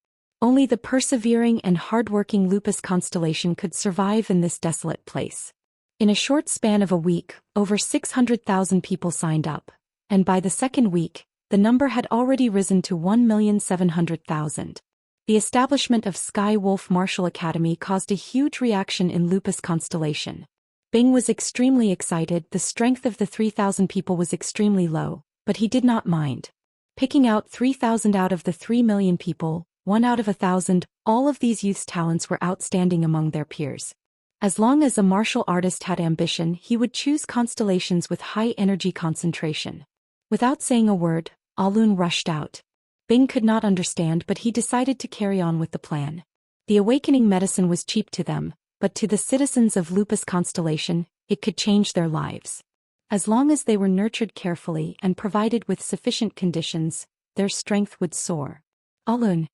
Only the persevering and hard-working Lupus constellation could survive in this desolate place. In a short span of a week, over 600,000 people signed up, and by the second week, the number had already risen to 1,700,000. The establishment of Sky Wolf Martial Academy caused a huge reaction in Lupus constellation. Bing was extremely excited. The strength of the 3,000 people was extremely low, but he did not mind. Picking out 3,000 out of the 3 million people, 1 out of 1,000, all of these youth's talents were outstanding among their peers. As long as a martial artist had ambition, he would choose constellations with high energy concentration. Without saying a word, Alun rushed out. Bing could not understand, but he decided to carry on with the plan. The awakening medicine was cheap to them, but to the citizens of Lupus constellation, it could change their lives. As long as they were nurtured carefully and provided with sufficient conditions, their strength would soar. Alun.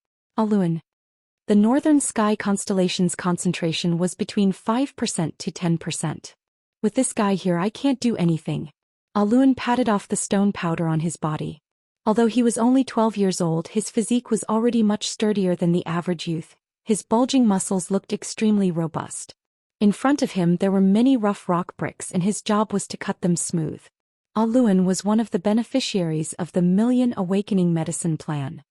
The northern sky constellation's concentration was between 5% to 10%. With this guy here I can't do anything. Alun patted off the stone powder on his body. Although he was only 12 years old, his physique was already much sturdier than the average youth. His bulging muscles looked extremely robust. In front of him there were many rough rock bricks and his job was to cut them smooth. Alun was one of the beneficiaries of the Million Awakening Medicine Plan.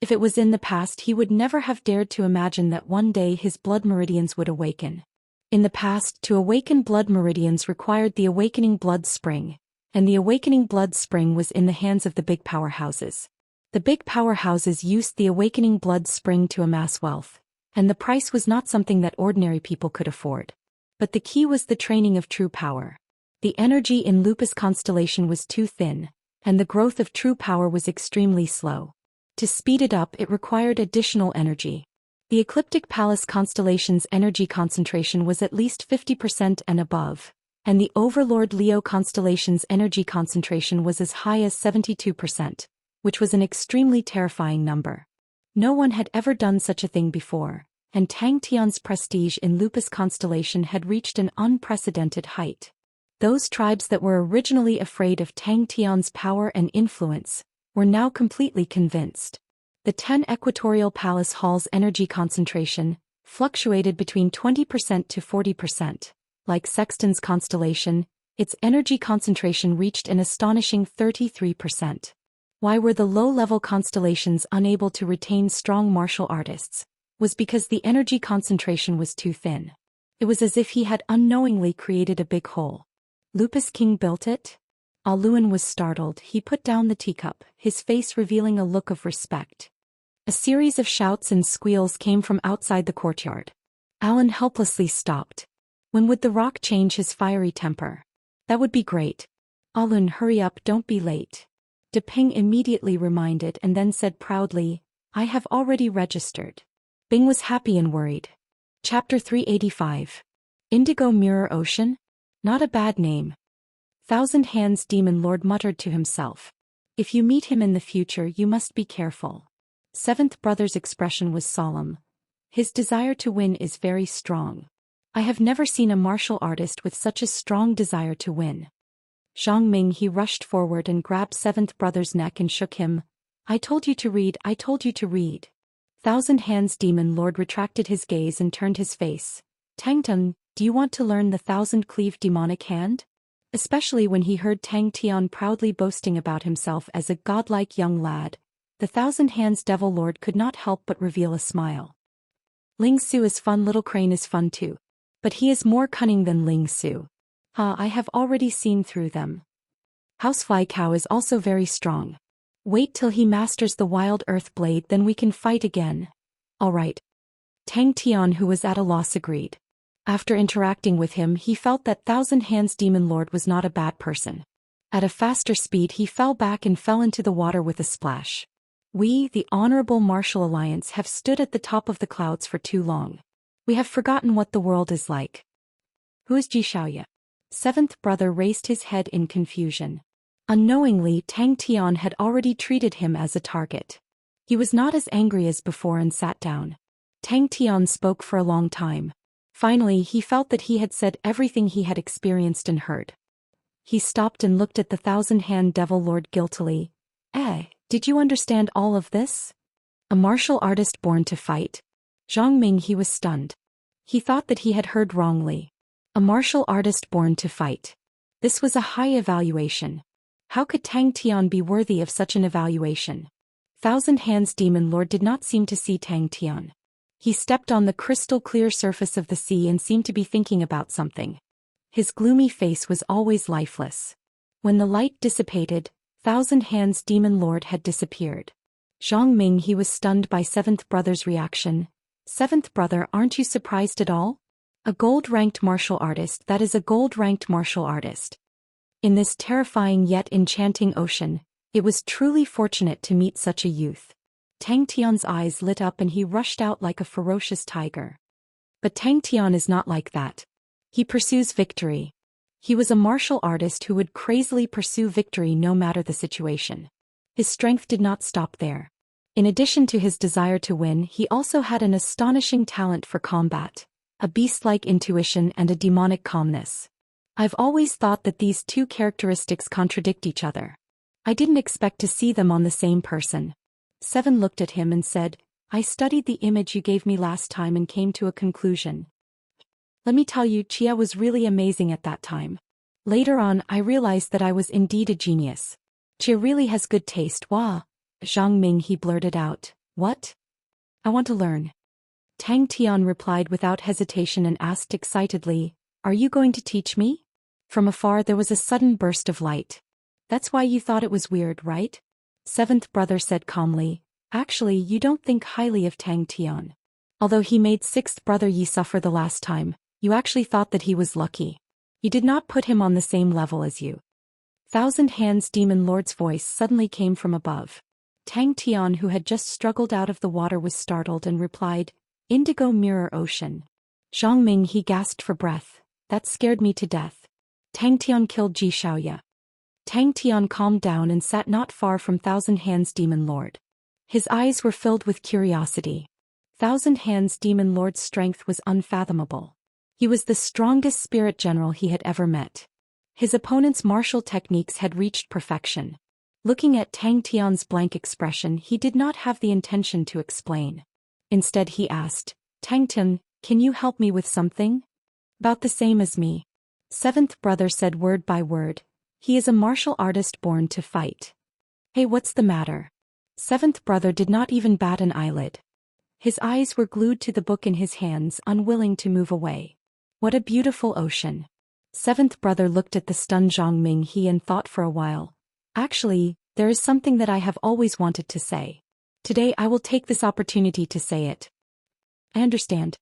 If it was in the past, he would never have dared to imagine that one day his blood meridians would awaken. In the past, to awaken blood meridians required the awakening blood spring, and the awakening blood spring was in the hands of the big powerhouses. The big powerhouses used the awakening blood spring to amass wealth, and the price was not something that ordinary people could afford. But the key was the training of true power. The energy in Lupus constellation was too thin, and the growth of true power was extremely slow. To speed it up, it required additional energy. The Ecliptic Palace constellation's energy concentration was at least 50% and above, and the Overlord Leo constellation's energy concentration was as high as 72%, which was an extremely terrifying number. No one had ever done such a thing before, and Tang Tian's prestige in Lupus constellation had reached an unprecedented height. Those tribes that were originally afraid of Tang Tian's power and influence were now completely convinced. The 10 equatorial palace halls' energy concentration fluctuated between 20% to 40%. Like Sexton's constellation, its energy concentration reached an astonishing 33%. Why were the low-level constellations unable to retain strong martial artists? Was because the energy concentration was too thin. It was as if he had unknowingly created a big hole. Lupus King built it? Alun was startled. He put down the teacup, his face revealing a look of respect. A series of shouts and squeals came from outside the courtyard. Alun helplessly stopped. When would the rock change his fiery temper? That would be great. Alun, hurry up, don't be late. De Ping immediately reminded and then said proudly, I have already registered. Bing was happy and worried. Chapter 385. Indigo Mirror Ocean? Not a bad name. Thousand Hands Demon Lord muttered to himself. If you meet him in the future, you must be careful. Seventh Brother's expression was solemn. His desire to win is very strong. I have never seen a martial artist with such a strong desire to win. Zhang Ming, he rushed forward and grabbed Seventh Brother's neck and shook him. I told you to read, I told you to read. Thousand Hands Demon Lord retracted his gaze and turned his face. Tangtung, do you want to learn the thousand-cleaved demonic hand? Especially when he heard Tang Tian proudly boasting about himself as a godlike young lad, the Thousand Hands Devil Lord could not help but reveal a smile. Ling Su is fun, Little Crane is fun too. But he is more cunning than Ling Su. I have already seen through them. Housefly Cow is also very strong. Wait till he masters the Wild Earth Blade, then we can fight again. All right. Tang Tian, who was at a loss, agreed. After interacting with him, he felt that Thousand Hands Demon Lord was not a bad person. At a faster speed, he fell back and fell into the water with a splash. We, the Honorable Martial Alliance, have stood at the top of the clouds for too long. We have forgotten what the world is like. Who is Xianxia? Seventh Brother raised his head in confusion. Unknowingly, Tang Tian had already treated him as a target. He was not as angry as before and sat down. Tang Tian spoke for a long time. Finally, he felt that he had said everything he had experienced and heard. He stopped and looked at the thousand-hand devil lord guiltily. Did you understand all of this? A martial artist born to fight? Zhang Ming, he was stunned. He thought that he had heard wrongly. A martial artist born to fight. This was a high evaluation. How could Tang Tian be worthy of such an evaluation? Thousand Hands Demon Lord did not seem to see Tang Tian. He stepped on the crystal-clear surface of the sea and seemed to be thinking about something. His gloomy face was always lifeless. When the light dissipated, Thousand Hands Demon Lord had disappeared. Zhang Ming, he was stunned by Seventh Brother's reaction. Seventh Brother, aren't you surprised at all? A gold-ranked martial artist, that is a gold-ranked martial artist. In this terrifying yet enchanting ocean, it was truly fortunate to meet such a youth. Tang Tian's eyes lit up and he rushed out like a ferocious tiger. But Tang Tian is not like that. He pursues victory. He was a martial artist who would crazily pursue victory no matter the situation. His strength did not stop there. In addition to his desire to win, he also had an astonishing talent for combat, a beast-like intuition and a demonic calmness. I've always thought that these two characteristics contradict each other. I didn't expect to see them on the same person. Seven looked at him and said, I studied the image you gave me last time and came to a conclusion. Let me tell you, Chia was really amazing at that time. Later on, I realized that I was indeed a genius. Chia really has good taste. Wah! Zhang Ming, he blurted out. What? I want to learn. Tang Tian replied without hesitation and asked excitedly, Are you going to teach me? From afar there was a sudden burst of light. That's why you thought it was weird, right? Seventh Brother said calmly, Actually, you don't think highly of Tang Tian. Although he made Sixth Brother Yi suffer the last time, you actually thought that he was lucky. You did not put him on the same level as you. Thousand Hands Demon Lord's voice suddenly came from above. Tang Tian, who had just struggled out of the water, was startled and replied, Indigo Mirror Ocean. Zhang Ming, he gasped for breath. That scared me to death. Tang Tian killed Xianxia. Tang Tian calmed down and sat not far from Thousand Hands Demon Lord. His eyes were filled with curiosity. Thousand Hands Demon Lord's strength was unfathomable. He was the strongest spirit general he had ever met. His opponent's martial techniques had reached perfection. Looking at Tang Tian's blank expression, he did not have the intention to explain. Instead he asked, Tang Tian, can you help me with something? About the same as me. Seventh Brother said word by word. He is a martial artist born to fight. Hey, what's the matter? Seventh Brother did not even bat an eyelid. His eyes were glued to the book in his hands, unwilling to move away. What a beautiful ocean. Seventh Brother looked at the stunned Zhang Ming and thought for a while. Actually, there is something that I have always wanted to say. Today I will take this opportunity to say it. I understand.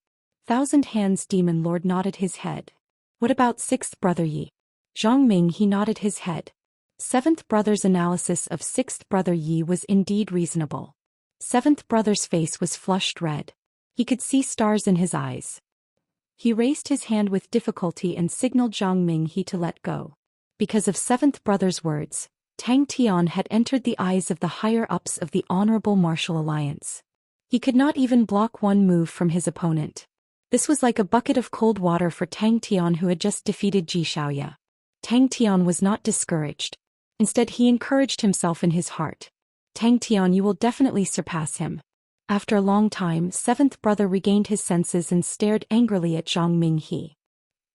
Thousand Hands Demon Lord nodded his head. What about Sixth Brother Yi? Zhang Ming, he nodded his head. Seventh Brother's analysis of Sixth Brother Yi was indeed reasonable. Seventh Brother's face was flushed red. He could see stars in his eyes. He raised his hand with difficulty and signaled Zhang Ming to let go. Because of Seventh Brother's words, Tang Tian had entered the eyes of the higher-ups of the Honorable Martial Alliance. He could not even block one move from his opponent. This was like a bucket of cold water for Tang Tian, who had just defeated Xianxia. Tang Tian was not discouraged. Instead, he encouraged himself in his heart. Tang Tian, you will definitely surpass him. After a long time, Seventh Brother regained his senses and stared angrily at Zhang Ming.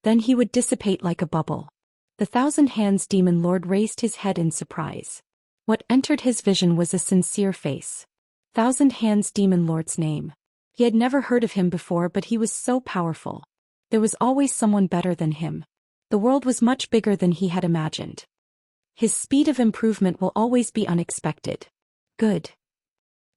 Then he would dissipate like a bubble. The Thousand Hands Demon Lord raised his head in surprise. What entered his vision was a sincere face. Thousand Hands Demon Lord's name. He had never heard of him before, but he was so powerful. There was always someone better than him. The world was much bigger than he had imagined. His speed of improvement will always be unexpected. Good.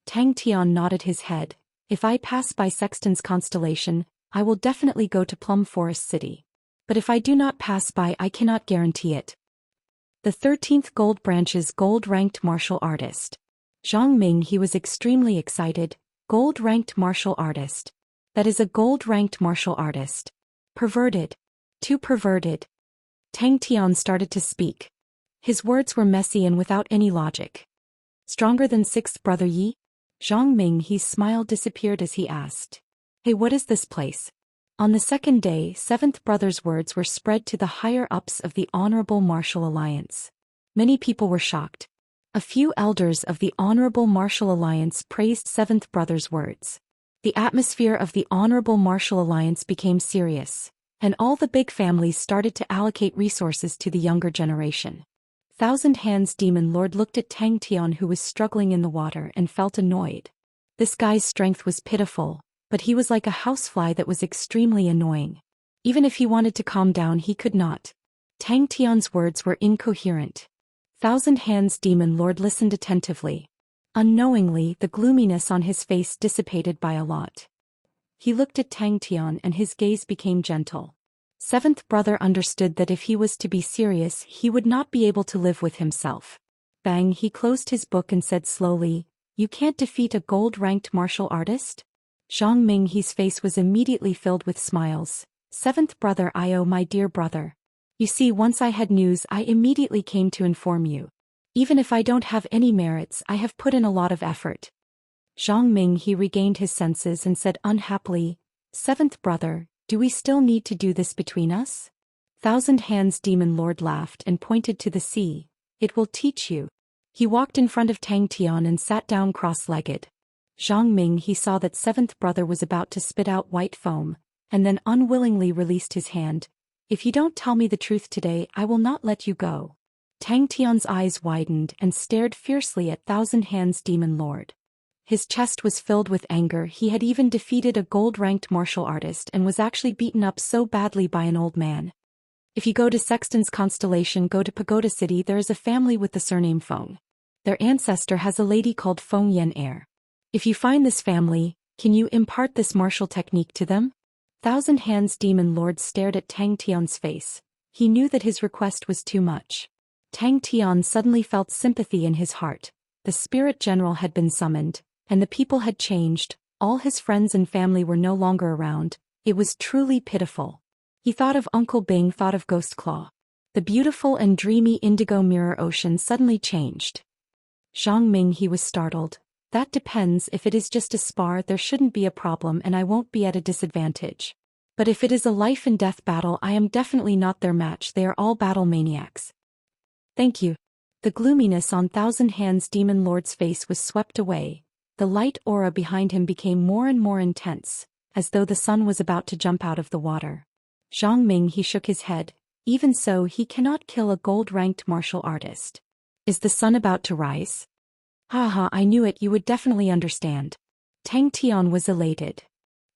Tang Tian nodded his head. If I pass by Sexton's constellation, I will definitely go to Plum Forest City. But if I do not pass by, I cannot guarantee it. The 13th Gold Branch's gold-ranked martial artist. Zhang Ming, he was extremely excited. Gold-ranked martial artist. That is a gold-ranked martial artist. Perverted. Too perverted. Tang Tian started to speak. His words were messy and without any logic. Stronger than Sixth Brother Yi? Zhang Ming's smile disappeared as he asked. Hey, what is this place? On the second day, Seventh Brother's words were spread to the higher-ups of the Honorable Martial Alliance. Many people were shocked. A few elders of the Honorable Martial Alliance praised Seventh Brother's words. The atmosphere of the Honorable Martial Alliance became serious, and all the big families started to allocate resources to the younger generation. Thousand Hands Demon Lord looked at Tang Tian, who was struggling in the water, and felt annoyed. This guy's strength was pitiful, but he was like a housefly that was extremely annoying. Even if he wanted to calm down, he could not. Tang Tian's words were incoherent. Thousand Hands Demon Lord listened attentively. Unknowingly, the gloominess on his face dissipated by a lot. He looked at Tang Tian and his gaze became gentle. Seventh Brother understood that if he was to be serious, he would not be able to live with himself. Bang, he closed his book and said slowly, "You can't defeat a gold-ranked martial artist?" Zhang Ming's face was immediately filled with smiles. Seventh Brother, my dear brother. You see, once I had news, I immediately came to inform you. Even if I don't have any merits, I have put in a lot of effort. Zhang Ming regained his senses and said unhappily, Seventh Brother, do we still need to do this between us? Thousand Hands Demon Lord laughed and pointed to the sea. It will teach you. He walked in front of Tang Tian and sat down cross-legged. Zhang Ming saw that Seventh Brother was about to spit out white foam, and then unwillingly released his hand. If you don't tell me the truth today, I will not let you go. Tang Tian's eyes widened and stared fiercely at Thousand Hands Demon Lord. His chest was filled with anger. He had even defeated a gold-ranked martial artist and was actually beaten up so badly by an old man. If you go to Sexton's constellation, go to Pagoda City, there is a family with the surname Feng. Their ancestor has a lady called Feng Yan Heir. If you find this family, can you impart this martial technique to them? Thousand Hands Demon Lord stared at Tang Tian's face. He knew that his request was too much. Tang Tian suddenly felt sympathy in his heart. The spirit general had been summoned, and the people had changed. All his friends and family were no longer around. It was truly pitiful. He thought of Uncle Bing, thought of Ghost Claw. The beautiful and dreamy indigo mirror ocean suddenly changed. Zhang Ming was startled. That depends. If it is just a spar, there shouldn't be a problem and I won't be at a disadvantage. But if it is a life and death battle, I am definitely not their match. They are all battle maniacs. Thank you. The gloominess on Thousand Hands Demon Lord's face was swept away. The light aura behind him became more and more intense, as though the sun was about to jump out of the water. Zhang Ming shook his head. Even so, he cannot kill a gold-ranked martial artist. Is the sun about to rise? Haha, I knew it, you would definitely understand. Tang Tian was elated.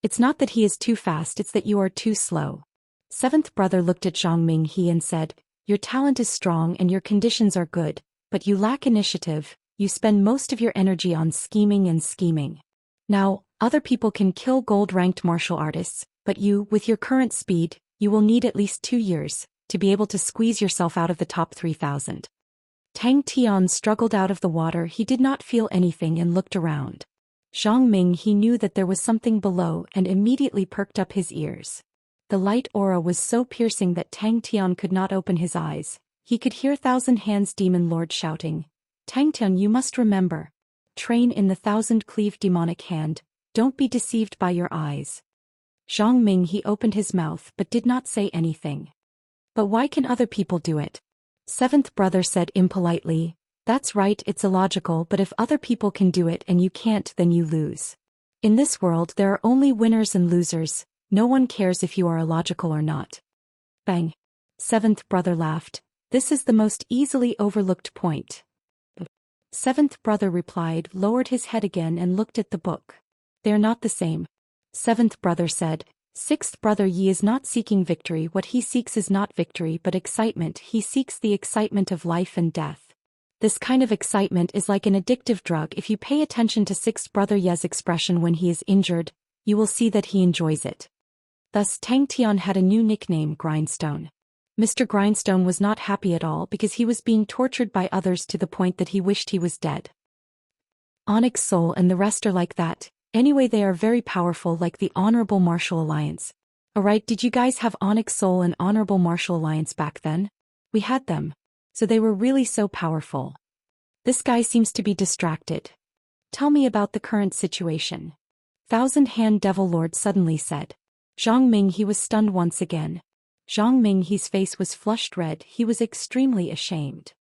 It's not that he is too fast, it's that you are too slow. Seventh Brother looked at Zhang Ming and said, your talent is strong and your conditions are good, but you lack initiative. You spend most of your energy on scheming and scheming. Now, other people can kill gold-ranked martial artists, but you, with your current speed, you will need at least 2 years to be able to squeeze yourself out of the top 3,000. Tang Tian struggled out of the water. He did not feel anything and looked around. Zhang Ming knew that there was something below and immediately perked up his ears. The light aura was so piercing that Tang Tian could not open his eyes. He could hear Thousand Hands Demon Lord shouting, Tang Tian, you must remember. Train in the thousand-cleave demonic hand. Don't be deceived by your eyes. Zhang Ming opened his mouth but did not say anything. But why can other people do it? Seventh Brother said impolitely, that's right, it's illogical, but if other people can do it and you can't, then you lose. In this world there are only winners and losers. No one cares if you are illogical or not. Bang. Seventh Brother laughed. This is the most easily overlooked point. Seventh Brother replied, lowered his head again and looked at the book. They are not the same. Seventh Brother said, Sixth Brother, Yi is not seeking victory. What he seeks is not victory but excitement. He seeks the excitement of life and death. This kind of excitement is like an addictive drug. If you pay attention to Sixth Brother Ye's expression when he is injured, you will see that he enjoys it. Thus Tang Tian had a new nickname, Grindstone. Mr. Grindstone was not happy at all because he was being tortured by others to the point that he wished he was dead. Onyx Soul and the rest are like that. Anyway, they are very powerful, like the Honorable Martial Alliance. Alright, did you guys have Onyx Soul and Honorable Martial Alliance back then? We had them. So they were really so powerful. This guy seems to be distracted. Tell me about the current situation. Thousand Hand Devil Lord suddenly said. Zhang Ming he was stunned once again. Zhang Ming his face was flushed red, he was extremely ashamed.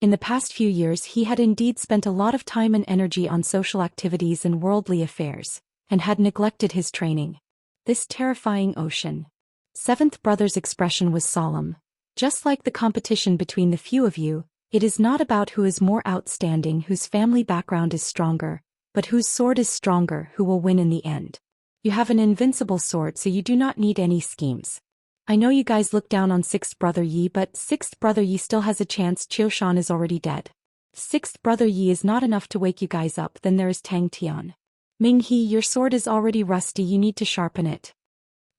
In the past few years he had indeed spent a lot of time and energy on social activities and worldly affairs, and had neglected his training. This terrifying ocean. Seventh brother's expression was solemn. Just like the competition between the few of you, it is not about who is more outstanding, whose family background is stronger, but whose sword is stronger, who will win in the end. You have an invincible sword, so you do not need any schemes. I know you guys look down on 6th brother Yi, but 6th brother Yi still has a chance. Xiu Xian is already dead. 6th brother Yi is not enough to wake you guys up. Then there is Tang Tian. Ming He, your sword is already rusty, you need to sharpen it.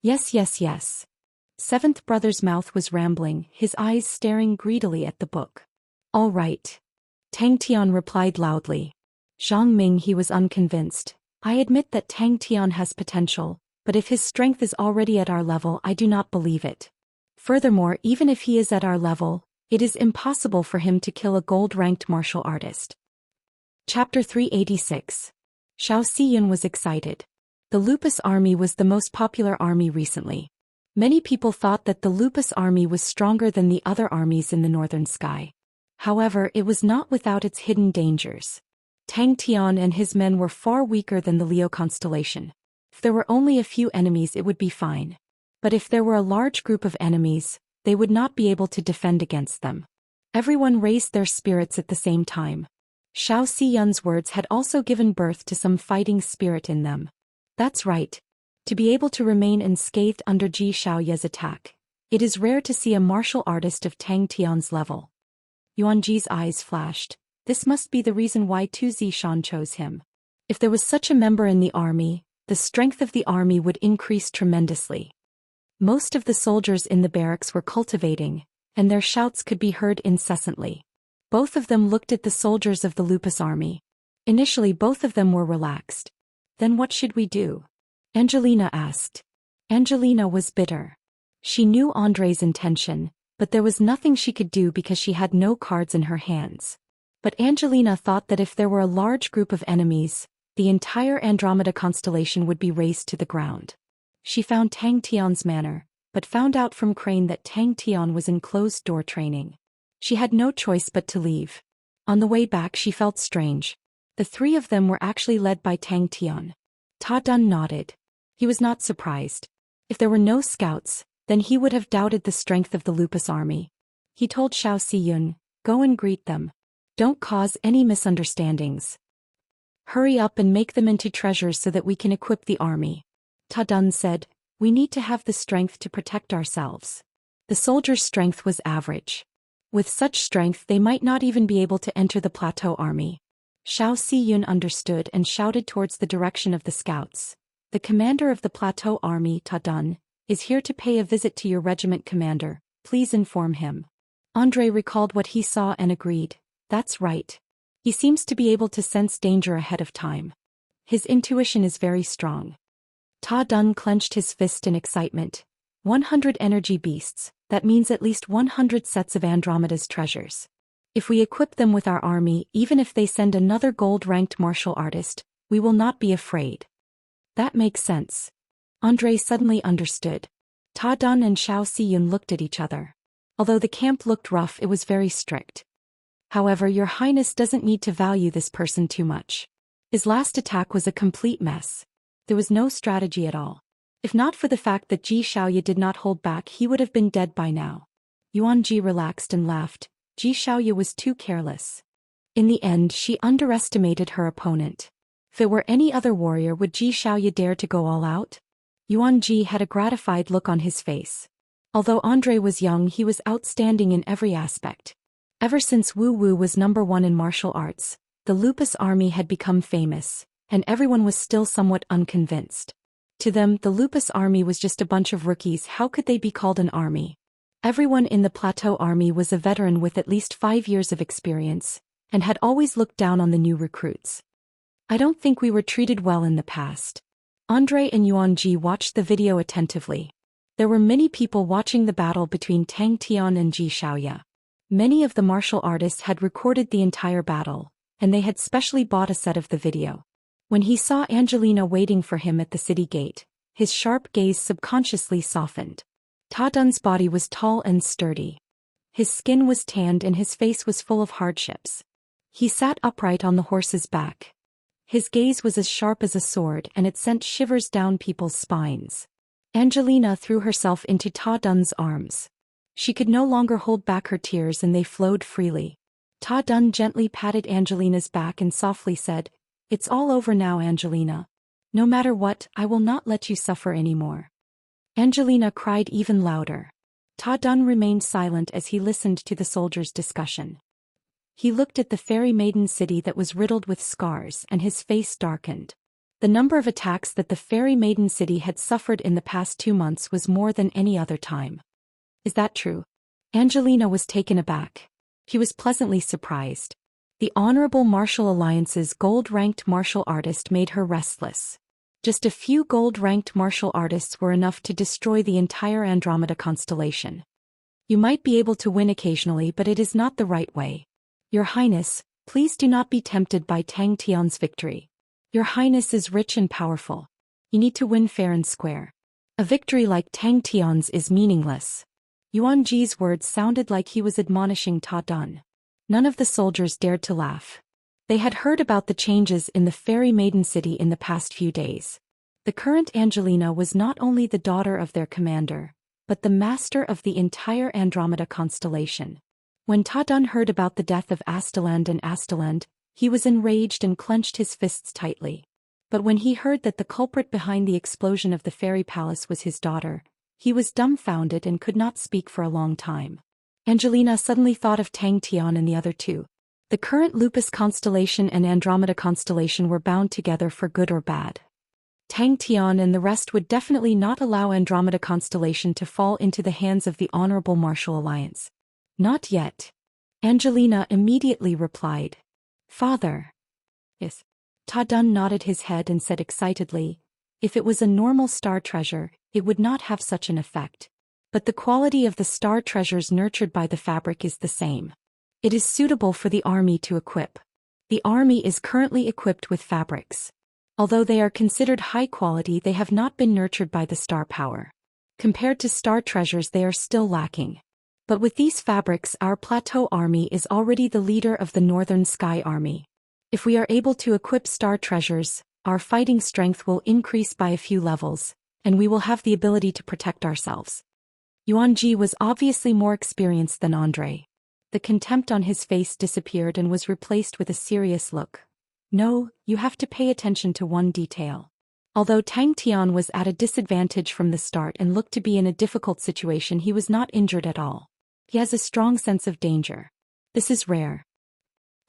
Yes. 7th brother's mouth was rambling, his eyes staring greedily at the book. All right. Tang Tian replied loudly. Zhang Ming he was unconvinced. I admit that Tang Tian has potential, but if his strength is already at our level, I do not believe it. Furthermore, even if he is at our level, it is impossible for him to kill a gold-ranked martial artist. Chapter 386. Zhou Xian was excited. The Lupus Army was the most popular army recently. Many people thought that the Lupus Army was stronger than the other armies in the northern sky. However, it was not without its hidden dangers. Tang Tian and his men were far weaker than the Leo constellation. If there were only a few enemies, it would be fine. But if there were a large group of enemies, they would not be able to defend against them. Everyone raised their spirits at the same time. Zhou Xian's words had also given birth to some fighting spirit in them. That's right. To be able to remain unscathed under Ji Xiaoye's attack, it is rare to see a martial artist of Tang Tian's level. Yuan Ji's eyes flashed. This must be the reason why Tu Zishan chose him. If there was such a member in the army, the strength of the army would increase tremendously. Most of the soldiers in the barracks were cultivating, and their shouts could be heard incessantly. Both of them looked at the soldiers of the Lupus army. Initially both of them were relaxed. Then what should we do? Angelina asked. Angelina was bitter. She knew Andre's intention, but there was nothing she could do because she had no cards in her hands. But Angelina thought that if there were a large group of enemies, the entire Andromeda constellation would be razed to the ground. She found Tang Tian's manor, but found out from Crane that Tang Tian was in closed-door training. She had no choice but to leave. On the way back she felt strange. The three of them were actually led by Tang Tian. Ta Dun nodded. He was not surprised. If there were no scouts, then he would have doubted the strength of the Lupus army. He told Zhou Xian, go and greet them. Don't cause any misunderstandings. Hurry up and make them into treasures so that we can equip the army. Ta Dun said, we need to have the strength to protect ourselves. The soldiers' strength was average. With such strength they might not even be able to enter the plateau army. Zhou Xian understood and shouted towards the direction of the scouts. The commander of the plateau army, Ta Dun, is here to pay a visit to your regiment commander, please inform him. Andre recalled what he saw and agreed, that's right. He seems to be able to sense danger ahead of time. His intuition is very strong. Ta Dun clenched his fist in excitement. 100 energy beasts, that means at least 100 sets of Andromeda's treasures. If we equip them with our army, even if they send another gold-ranked martial artist, we will not be afraid. That makes sense. Andre suddenly understood. Ta Dun and Zhou Xian looked at each other. Although the camp looked rough, it was very strict. However, your highness doesn't need to value this person too much. His last attack was a complete mess. There was no strategy at all. If not for the fact that Ji Xiaoye did not hold back, he would have been dead by now. Yuan Ji relaxed and laughed. Ji Xiaoye was too careless. In the end, she underestimated her opponent. If it were any other warrior, would Ji Xiaoye dare to go all out? Yuan Ji had a gratified look on his face. Although Andre was young, he was outstanding in every aspect. Ever since Wu Wu was #1 in martial arts, the Lupus army had become famous, and everyone was still somewhat unconvinced. To them, the Lupus army was just a bunch of rookies. How could they be called an army? Everyone in the Plateau army was a veteran with at least 5 years of experience, and had always looked down on the new recruits. I don't think we were treated well in the past. Andre and Yuan Ji watched the video attentively. There were many people watching the battle between Tang Tian and Ji Xiaoye. Many of the martial artists had recorded the entire battle, and they had specially bought a set of the video. When he saw Angelina waiting for him at the city gate, his sharp gaze subconsciously softened. Ta Dun's body was tall and sturdy. His skin was tanned and his face was full of hardships. He sat upright on the horse's back. His gaze was as sharp as a sword and it sent shivers down people's spines. Angelina threw herself into Ta Dun's arms. She could no longer hold back her tears and they flowed freely. Ta Dun gently patted Angelina's back and softly said, "It's all over now, Angelina. No matter what, I will not let you suffer anymore." Angelina cried even louder. Ta Dun remained silent as he listened to the soldiers' discussion. He looked at the fairy maiden city that was riddled with scars and his face darkened. The number of attacks that the fairy maiden city had suffered in the past 2 months was more than any other time. Is that true? Angelina was taken aback. He was pleasantly surprised. The Honorable Martial Alliance's gold-ranked martial artist made her restless. Just a few gold-ranked martial artists were enough to destroy the entire Andromeda constellation. You might be able to win occasionally, but it is not the right way. Your Highness, please do not be tempted by Tang Tian's victory. Your Highness is rich and powerful. You need to win fair and square. A victory like Tang Tian's is meaningless. Yuan Ji's words sounded like he was admonishing Ta Dun. None of the soldiers dared to laugh. They had heard about the changes in the fairy maiden city in the past few days. The current Angelina was not only the daughter of their commander, but the master of the entire Andromeda constellation. When Ta Dun heard about the death of Astaland and Astaland, he was enraged and clenched his fists tightly. But when he heard that the culprit behind the explosion of the fairy palace was his daughter, he was dumbfounded and could not speak for a long time. Angelina suddenly thought of Tang Tian and the other two. The current Lupus constellation and Andromeda constellation were bound together for good or bad. Tang Tian and the rest would definitely not allow Andromeda constellation to fall into the hands of the Honorable Martial Alliance. Not yet. Angelina immediately replied. Father. Yes. Ta Dun nodded his head and said excitedly, if it was a normal star treasure, it would not have such an effect. But the quality of the star treasures nurtured by the fabric is the same. It is suitable for the army to equip. The army is currently equipped with fabrics. Although they are considered high quality, they have not been nurtured by the star power. Compared to star treasures, they are still lacking. But with these fabrics, our plateau army is already the leader of the Northern Sky Army. If we are able to equip star treasures, our fighting strength will increase by a few levels, and we will have the ability to protect ourselves. Yuan Ji was obviously more experienced than Andre. The contempt on his face disappeared and was replaced with a serious look. No, you have to pay attention to one detail. Although Tang Tian was at a disadvantage from the start and looked to be in a difficult situation, he was not injured at all. He has a strong sense of danger. This is rare.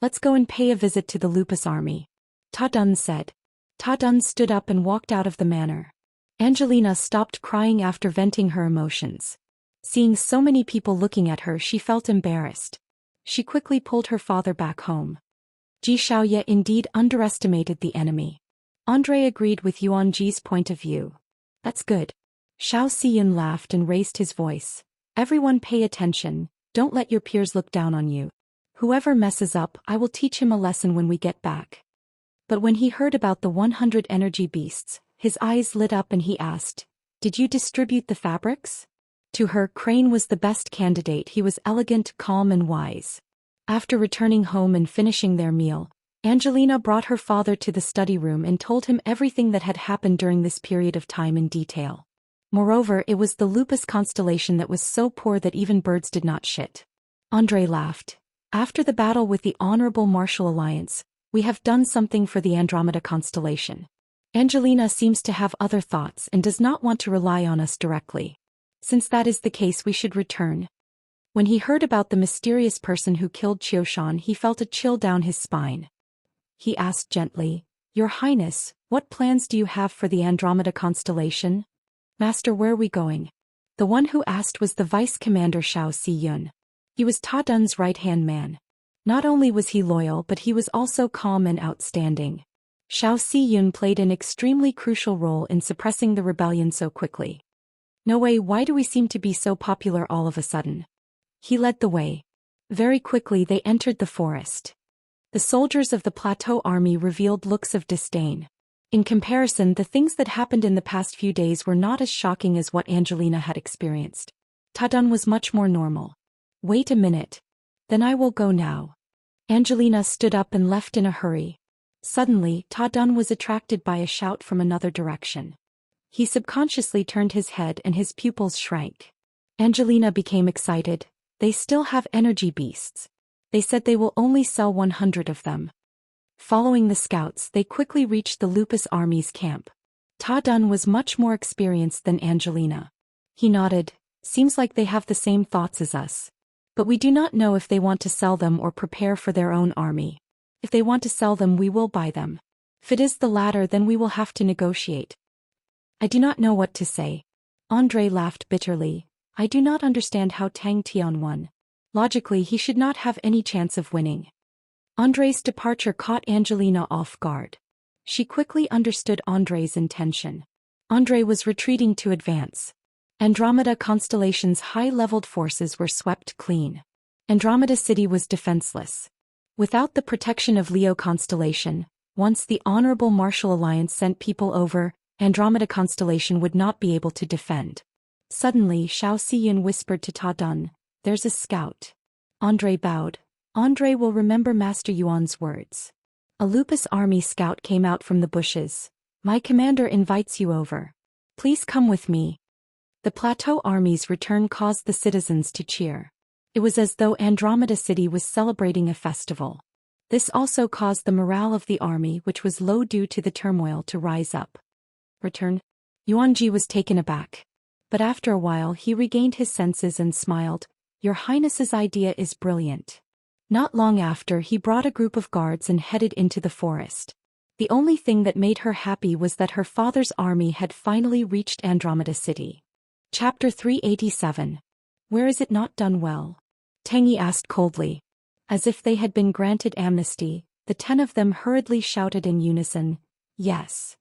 Let's go and pay a visit to the Lupus army, Ta Dun said. Ta Dun stood up and walked out of the manor. Angelina stopped crying after venting her emotions. Seeing so many people looking at her, she felt embarrassed. She quickly pulled her father back home. Ji Xiaoye indeed underestimated the enemy. Andre agreed with Yuan Ji's point of view. That's good. Xiao Xiyun laughed and raised his voice. Everyone pay attention, don't let your peers look down on you. Whoever messes up, I will teach him a lesson when we get back. But when he heard about the 100 energy beasts, his eyes lit up and he asked, did you distribute the fabrics? To her, Crane was the best candidate. He was elegant, calm and wise. After returning home and finishing their meal, Angelina brought her father to the study room and told him everything that had happened during this period of time in detail. Moreover, it was the Lupus constellation that was so poor that even birds did not shit. Andre laughed. After the battle with the Honorable Martial Alliance, we have done something for the Andromeda constellation. Angelina seems to have other thoughts and does not want to rely on us directly. Since that is the case, we should return. When he heard about the mysterious person who killed Zhou Xian, he felt a chill down his spine. He asked gently, Your Highness, what plans do you have for the Andromeda constellation? Master, where are we going? The one who asked was the Vice Commander Xiao Xiyun. He was Ta Dun's right-hand man. Not only was he loyal, but he was also calm and outstanding. Xiao Xiyun played an extremely crucial role in suppressing the rebellion so quickly. No way, why do we seem to be so popular all of a sudden? He led the way. Very quickly they entered the forest. The soldiers of the plateau army revealed looks of disdain. In comparison, the things that happened in the past few days were not as shocking as what Angelina had experienced. Ta Dun was much more normal. Wait a minute. Then I will go now. Angelina stood up and left in a hurry. Suddenly, Ta Dun was attracted by a shout from another direction. He subconsciously turned his head and his pupils shrank. Angelina became excited. They still have energy beasts. They said they will only sell 100 of them. Following the scouts, they quickly reached the Lupus army's camp. Ta Dun was much more experienced than Angelina. He nodded. Seems like they have the same thoughts as us. But we do not know if they want to sell them or prepare for their own army. If they want to sell them, we will buy them. If it is the latter, then we will have to negotiate. I do not know what to say. Andre laughed bitterly. I do not understand how Tang Tian won. Logically, he should not have any chance of winning. Andre's departure caught Angelina off guard. She quickly understood Andre's intention. Andre was retreating to advance. Andromeda constellation's high-leveled forces were swept clean. Andromeda City was defenseless. Without the protection of Leo constellation, once the Honorable Martial Alliance sent people over, Andromeda constellation would not be able to defend. Suddenly, Zhou Xian whispered to Ta Dun, "There's a scout." Andre bowed. Andre will remember Master Yuan's words. A Lupus army scout came out from the bushes. My commander invites you over. Please come with me. The plateau army's return caused the citizens to cheer. It was as though Andromeda City was celebrating a festival. This also caused the morale of the army, which was low due to the turmoil, to rise up. Return. Yuanji was taken aback. But after a while he regained his senses and smiled. Your Highness's idea is brilliant. Not long after, he brought a group of guards and headed into the forest. The only thing that made her happy was that her father's army had finally reached Andromeda City. Chapter 387. Where is it not done well? Tengi asked coldly. As if they had been granted amnesty, the 10 of them hurriedly shouted in unison, yes.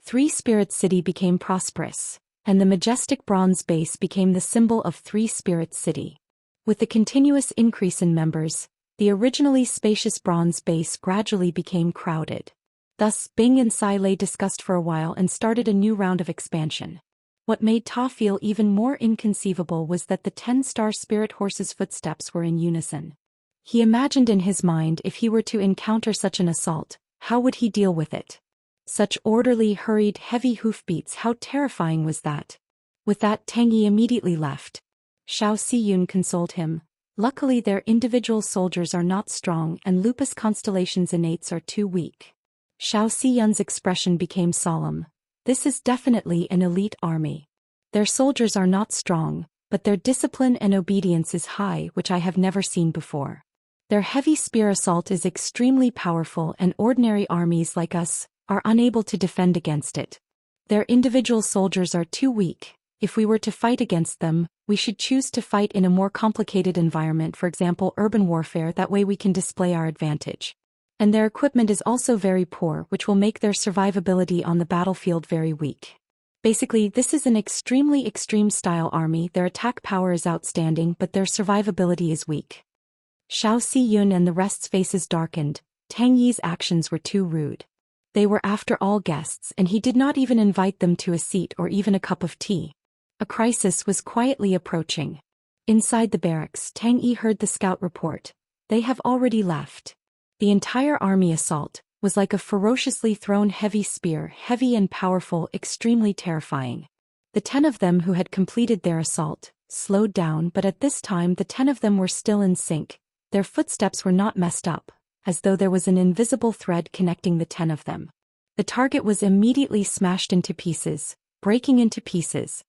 Three Spirit City became prosperous, and the majestic bronze base became the symbol of Three Spirit City. With the continuous increase in members, the originally spacious bronze base gradually became crowded. Thus, Bing and Sai Lei discussed for a while and started a new round of expansion. What made Ta feel even more inconceivable was that the 10-star spirit horse's footsteps were in unison. He imagined in his mind, if he were to encounter such an assault, how would he deal with it? Such orderly, hurried, heavy hoofbeats, how terrifying was that? With that, Tengi immediately left. Zhou Xian consoled him. Luckily, their individual soldiers are not strong and Lupus Constellation's innates are too weak. Zhou Xian's expression became solemn. This is definitely an elite army. Their soldiers are not strong, but their discipline and obedience is high, which I have never seen before. Their heavy spear assault is extremely powerful and ordinary armies like us are unable to defend against it. Their individual soldiers are too weak. If we were to fight against them, we should choose to fight in a more complicated environment, for example urban warfare, that way we can display our advantage. And their equipment is also very poor, which will make their survivability on the battlefield very weak. Basically, this is an extremely extreme style army. Their attack power is outstanding, but their survivability is weak. Zhou Xian and the rest's faces darkened. Tang Yi's actions were too rude. They were after all guests, and he did not even invite them to a seat or even a cup of tea. A crisis was quietly approaching. Inside the barracks, Tang Yi heard the scout report. They have already left. The entire army assault was like a ferociously thrown heavy spear, heavy and powerful, extremely terrifying. The 10 of them who had completed their assault slowed down, but at this time the 10 of them were still in sync. Their footsteps were not messed up, as though there was an invisible thread connecting the 10 of them. The target was immediately smashed into pieces, breaking into pieces.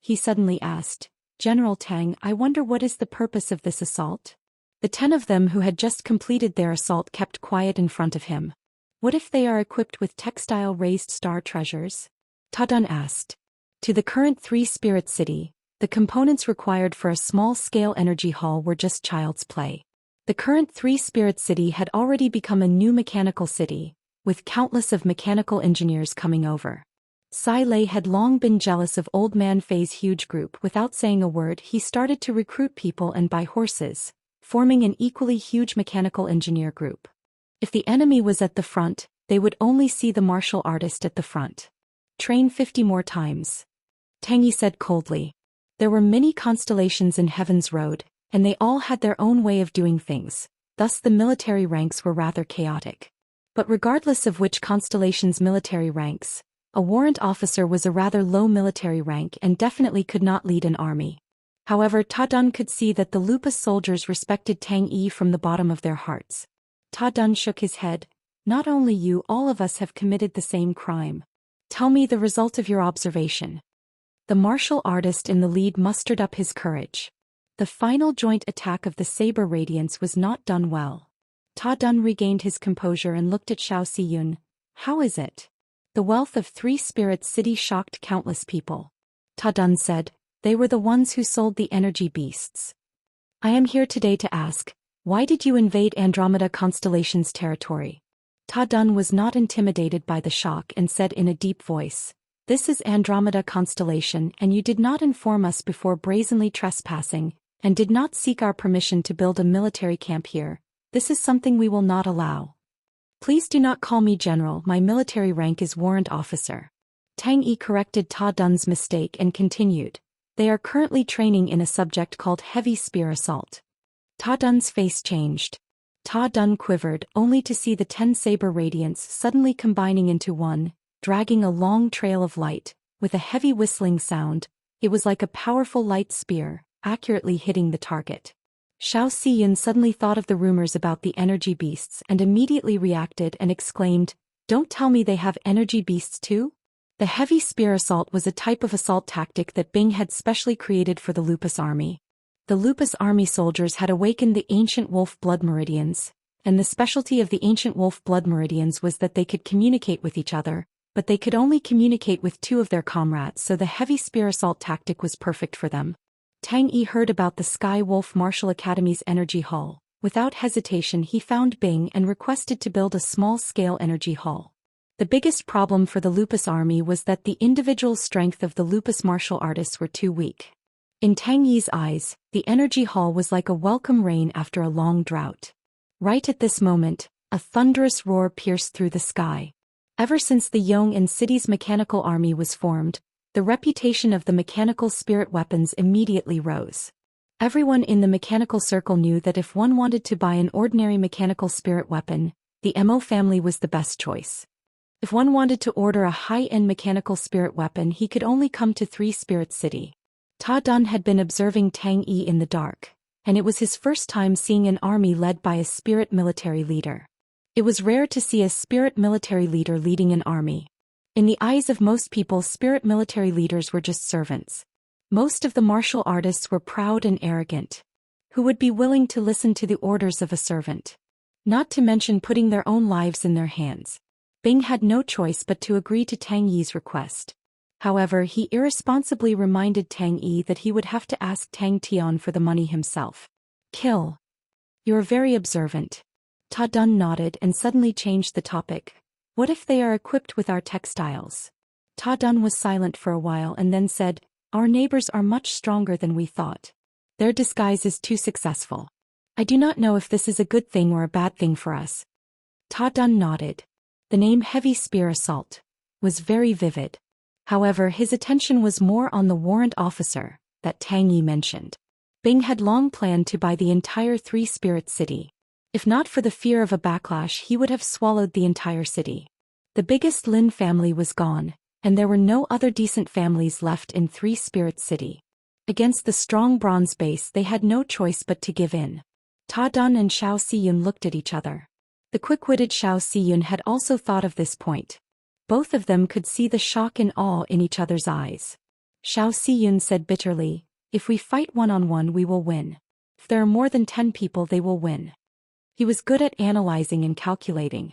He suddenly asked, General Tang, I wonder what is the purpose of this assault? The 10 of them who had just completed their assault kept quiet in front of him. What if they are equipped with textile raised star treasures? Ta Dun asked. To the current 3 Spirit City, the components required for a small-scale energy hall were just child's play. The current 3 Spirit City had already become a new mechanical city, with countless of mechanical engineers coming over. Sai Lei had long been jealous of Old Man Fei's huge group. Without saying a word, he started to recruit people and buy horses, forming an equally huge mechanical engineer group. If the enemy was at the front, they would only see the martial artist at the front. Train 50 more times. Tang Yi said coldly. There were many constellations in Heaven's Road, and they all had their own way of doing things, thus the military ranks were rather chaotic. But regardless of which constellation's military ranks, a warrant officer was a rather low military rank and definitely could not lead an army. However, Ta Dun could see that the Lupus soldiers respected Tang Yi from the bottom of their hearts. Ta Dun shook his head. Not only you, all of us have committed the same crime. Tell me the result of your observation. The martial artist in the lead mustered up his courage. The final joint attack of the saber radiance was not done well. Ta Dun regained his composure and looked at Xiao Xiyun. How is it? The wealth of 3 spirits city shocked countless people. Ta Dun said, they were the ones who sold the energy beasts. I am here today to ask, why did you invade Andromeda Constellation's territory? Ta Dun was not intimidated by the shock and said in a deep voice, this is Andromeda Constellation and you did not inform us before brazenly trespassing, and did not seek our permission to build a military camp here. This is something we will not allow. Please do not call me general, my military rank is warrant officer. Tang Yi corrected Ta Dun's mistake and continued. They are currently training in a subject called heavy spear assault. Ta Dun's face changed. Ta Dun quivered only to see the 10 saber radiance suddenly combining into one, dragging a long trail of light, with a heavy whistling sound. It was like a powerful light spear, accurately hitting the target. Xiao Xiyun suddenly thought of the rumors about the energy beasts and immediately reacted and exclaimed, don't tell me they have energy beasts too? The heavy spear assault was a type of assault tactic that Bing had specially created for the Lupus army. The Lupus army soldiers had awakened the ancient wolf blood meridians, and the specialty of the ancient wolf blood meridians was that they could communicate with each other, but they could only communicate with 2 of their comrades, so the heavy spear assault tactic was perfect for them. Tang Yi heard about the Sky Wolf Martial Academy's energy hall. Without hesitation he found Bing and requested to build a small-scale energy hall. The biggest problem for the Lupus army was that the individual strength of the Lupus martial artists were too weak. In Tang Yi's eyes, the energy hall was like a welcome rain after a long drought. Right at this moment, a thunderous roar pierced through the sky. Ever since the Yong and City's mechanical army was formed, the reputation of the mechanical spirit weapons immediately rose. Everyone in the mechanical circle knew that if one wanted to buy an ordinary mechanical spirit weapon, the Mo family was the best choice. If one wanted to order a high-end mechanical spirit weapon, he could only come to 3 Spirit City. Ta Dun had been observing Tang Yi in the dark, and it was his first time seeing an army led by a spirit military leader. It was rare to see a spirit military leader leading an army. In the eyes of most people, spirit military leaders were just servants. Most of the martial artists were proud and arrogant. Who would be willing to listen to the orders of a servant? Not to mention putting their own lives in their hands. Bing had no choice but to agree to Tang Yi's request. However, he irresponsibly reminded Tang Yi that he would have to ask Tang Tian for the money himself. Kill. You're very observant. Ta Dun nodded and suddenly changed the topic. What if they are equipped with our textiles? Ta Dun was silent for a while and then said, our neighbors are much stronger than we thought. Their disguise is too successful. I do not know if this is a good thing or a bad thing for us. Ta Dun nodded. The name Heavy Spear Assault was very vivid. However, his attention was more on the warrant officer that Tang Yi mentioned. Bing had long planned to buy the entire 3 Spirit City. If not for the fear of a backlash, he would have swallowed the entire city. The biggest Lin family was gone, and there were no other decent families left in 3 Spirit City. Against the strong bronze base, they had no choice but to give in. Ta Dun and Xiao Xiyun looked at each other. The quick-witted Xiao Xiyun had also thought of this point. Both of them could see the shock and awe in each other's eyes. Xiao Xiyun said bitterly, if we fight one-on-one we will win. If there are more than 10 people they will win. He was good at analyzing and calculating.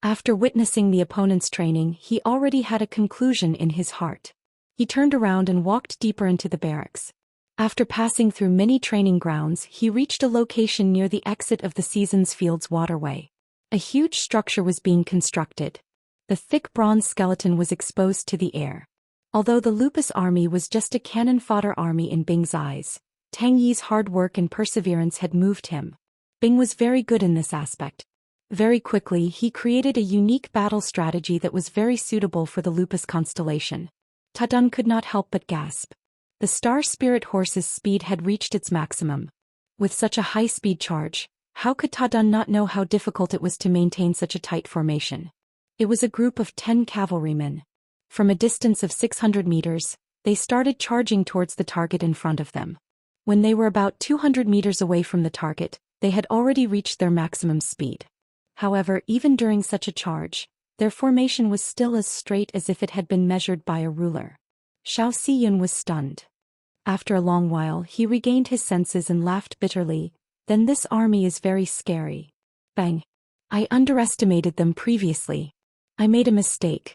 After witnessing the opponent's training, he already had a conclusion in his heart. He turned around and walked deeper into the barracks. After passing through many training grounds, he reached a location near the exit of the Seasons Fields waterway. A huge structure was being constructed. The thick bronze skeleton was exposed to the air. Although the Lupus army was just a cannon fodder army in Bing's eyes, Tang Yi's hard work and perseverance had moved him. Bing was very good in this aspect. Very quickly he created a unique battle strategy that was very suitable for the Lupus constellation. Ta Dun could not help but gasp. The Star Spirit Horse's speed had reached its maximum. With such a high-speed charge, how could Ta Dun not know how difficult it was to maintain such a tight formation? It was a group of 10 cavalrymen. From a distance of 600 meters, they started charging towards the target in front of them. When they were about 200 meters away from the target, they had already reached their maximum speed. However, even during such a charge, their formation was still as straight as if it had been measured by a ruler. Zhou Xian was stunned. After a long while he regained his senses and laughed bitterly. Then this army is very scary. Bang! I underestimated them previously. I made a mistake.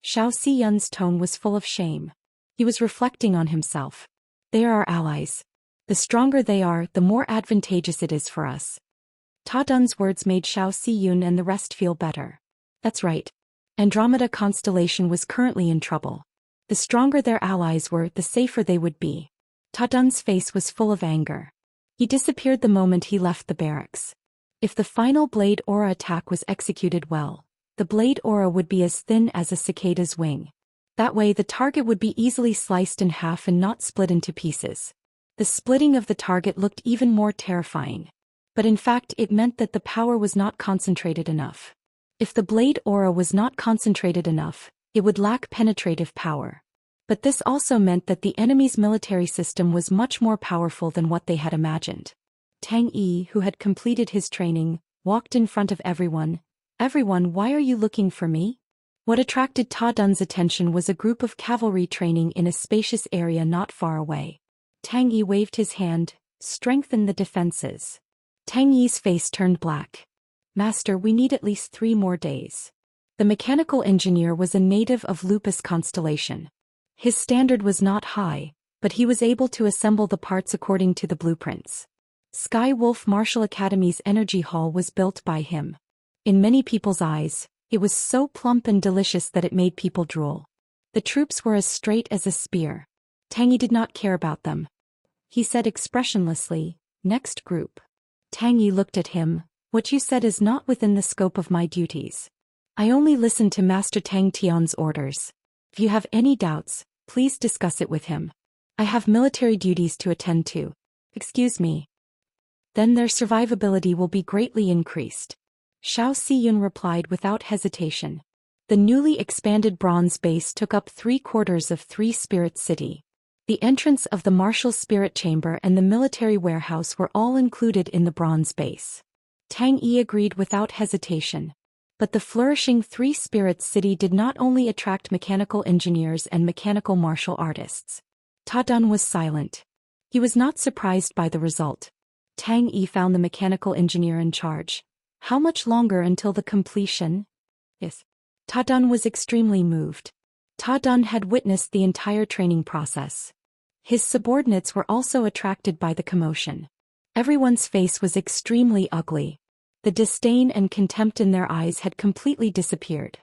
Zhou Xian's tone was full of shame. He was reflecting on himself. They are our allies. The stronger they are, the more advantageous it is for us. Ta Dun's words made Zhou Xian and the rest feel better. That's right. Andromeda constellation was currently in trouble. The stronger their allies were, the safer they would be. Ta Dun's face was full of anger. He disappeared the moment he left the barracks. If the final blade aura attack was executed well, the blade aura would be as thin as a cicada's wing. That way the target would be easily sliced in half and not split into pieces. The splitting of the target looked even more terrifying. But in fact it meant that the power was not concentrated enough. If the blade aura was not concentrated enough, it would lack penetrative power. But this also meant that the enemy's military system was much more powerful than what they had imagined. Tang Yi, who had completed his training, walked in front of everyone. Everyone, why are you looking for me? What attracted Ta Dun's attention was a group of cavalry training in a spacious area not far away. Tang Yi waved his hand. Strengthen the defenses. Tang Yi's face turned black. Master, we need at least 3 more days. The mechanical engineer was a native of Lupus constellation. His standard was not high, but he was able to assemble the parts according to the blueprints. Sky Wolf Martial Academy's energy hall was built by him. In many people's eyes, it was so plump and delicious that it made people drool. The troops were as straight as a spear. Tang Yi did not care about them. He said expressionlessly, "Next group." Tang Yi looked at him. "What you said is not within the scope of my duties. I only listen to Master Tang Tian's orders. If you have any doubts, please discuss it with him. I have military duties to attend to. Excuse me." Then their survivability will be greatly increased. Zhou Xian replied without hesitation. The newly expanded bronze base took up 3/4 of 3 Spirit City. The entrance of the martial spirit chamber and the military warehouse were all included in the bronze base. Tang Yi agreed without hesitation. But the flourishing 3 Spirits City did not only attract mechanical engineers and mechanical martial artists. Ta Dun was silent. He was not surprised by the result. Tang Yi found the mechanical engineer in charge. How much longer until the completion? Yes. Ta Dun was extremely moved. Ta Dun had witnessed the entire training process. His subordinates were also attracted by the commotion. Everyone's face was extremely ugly. The disdain and contempt in their eyes had completely disappeared.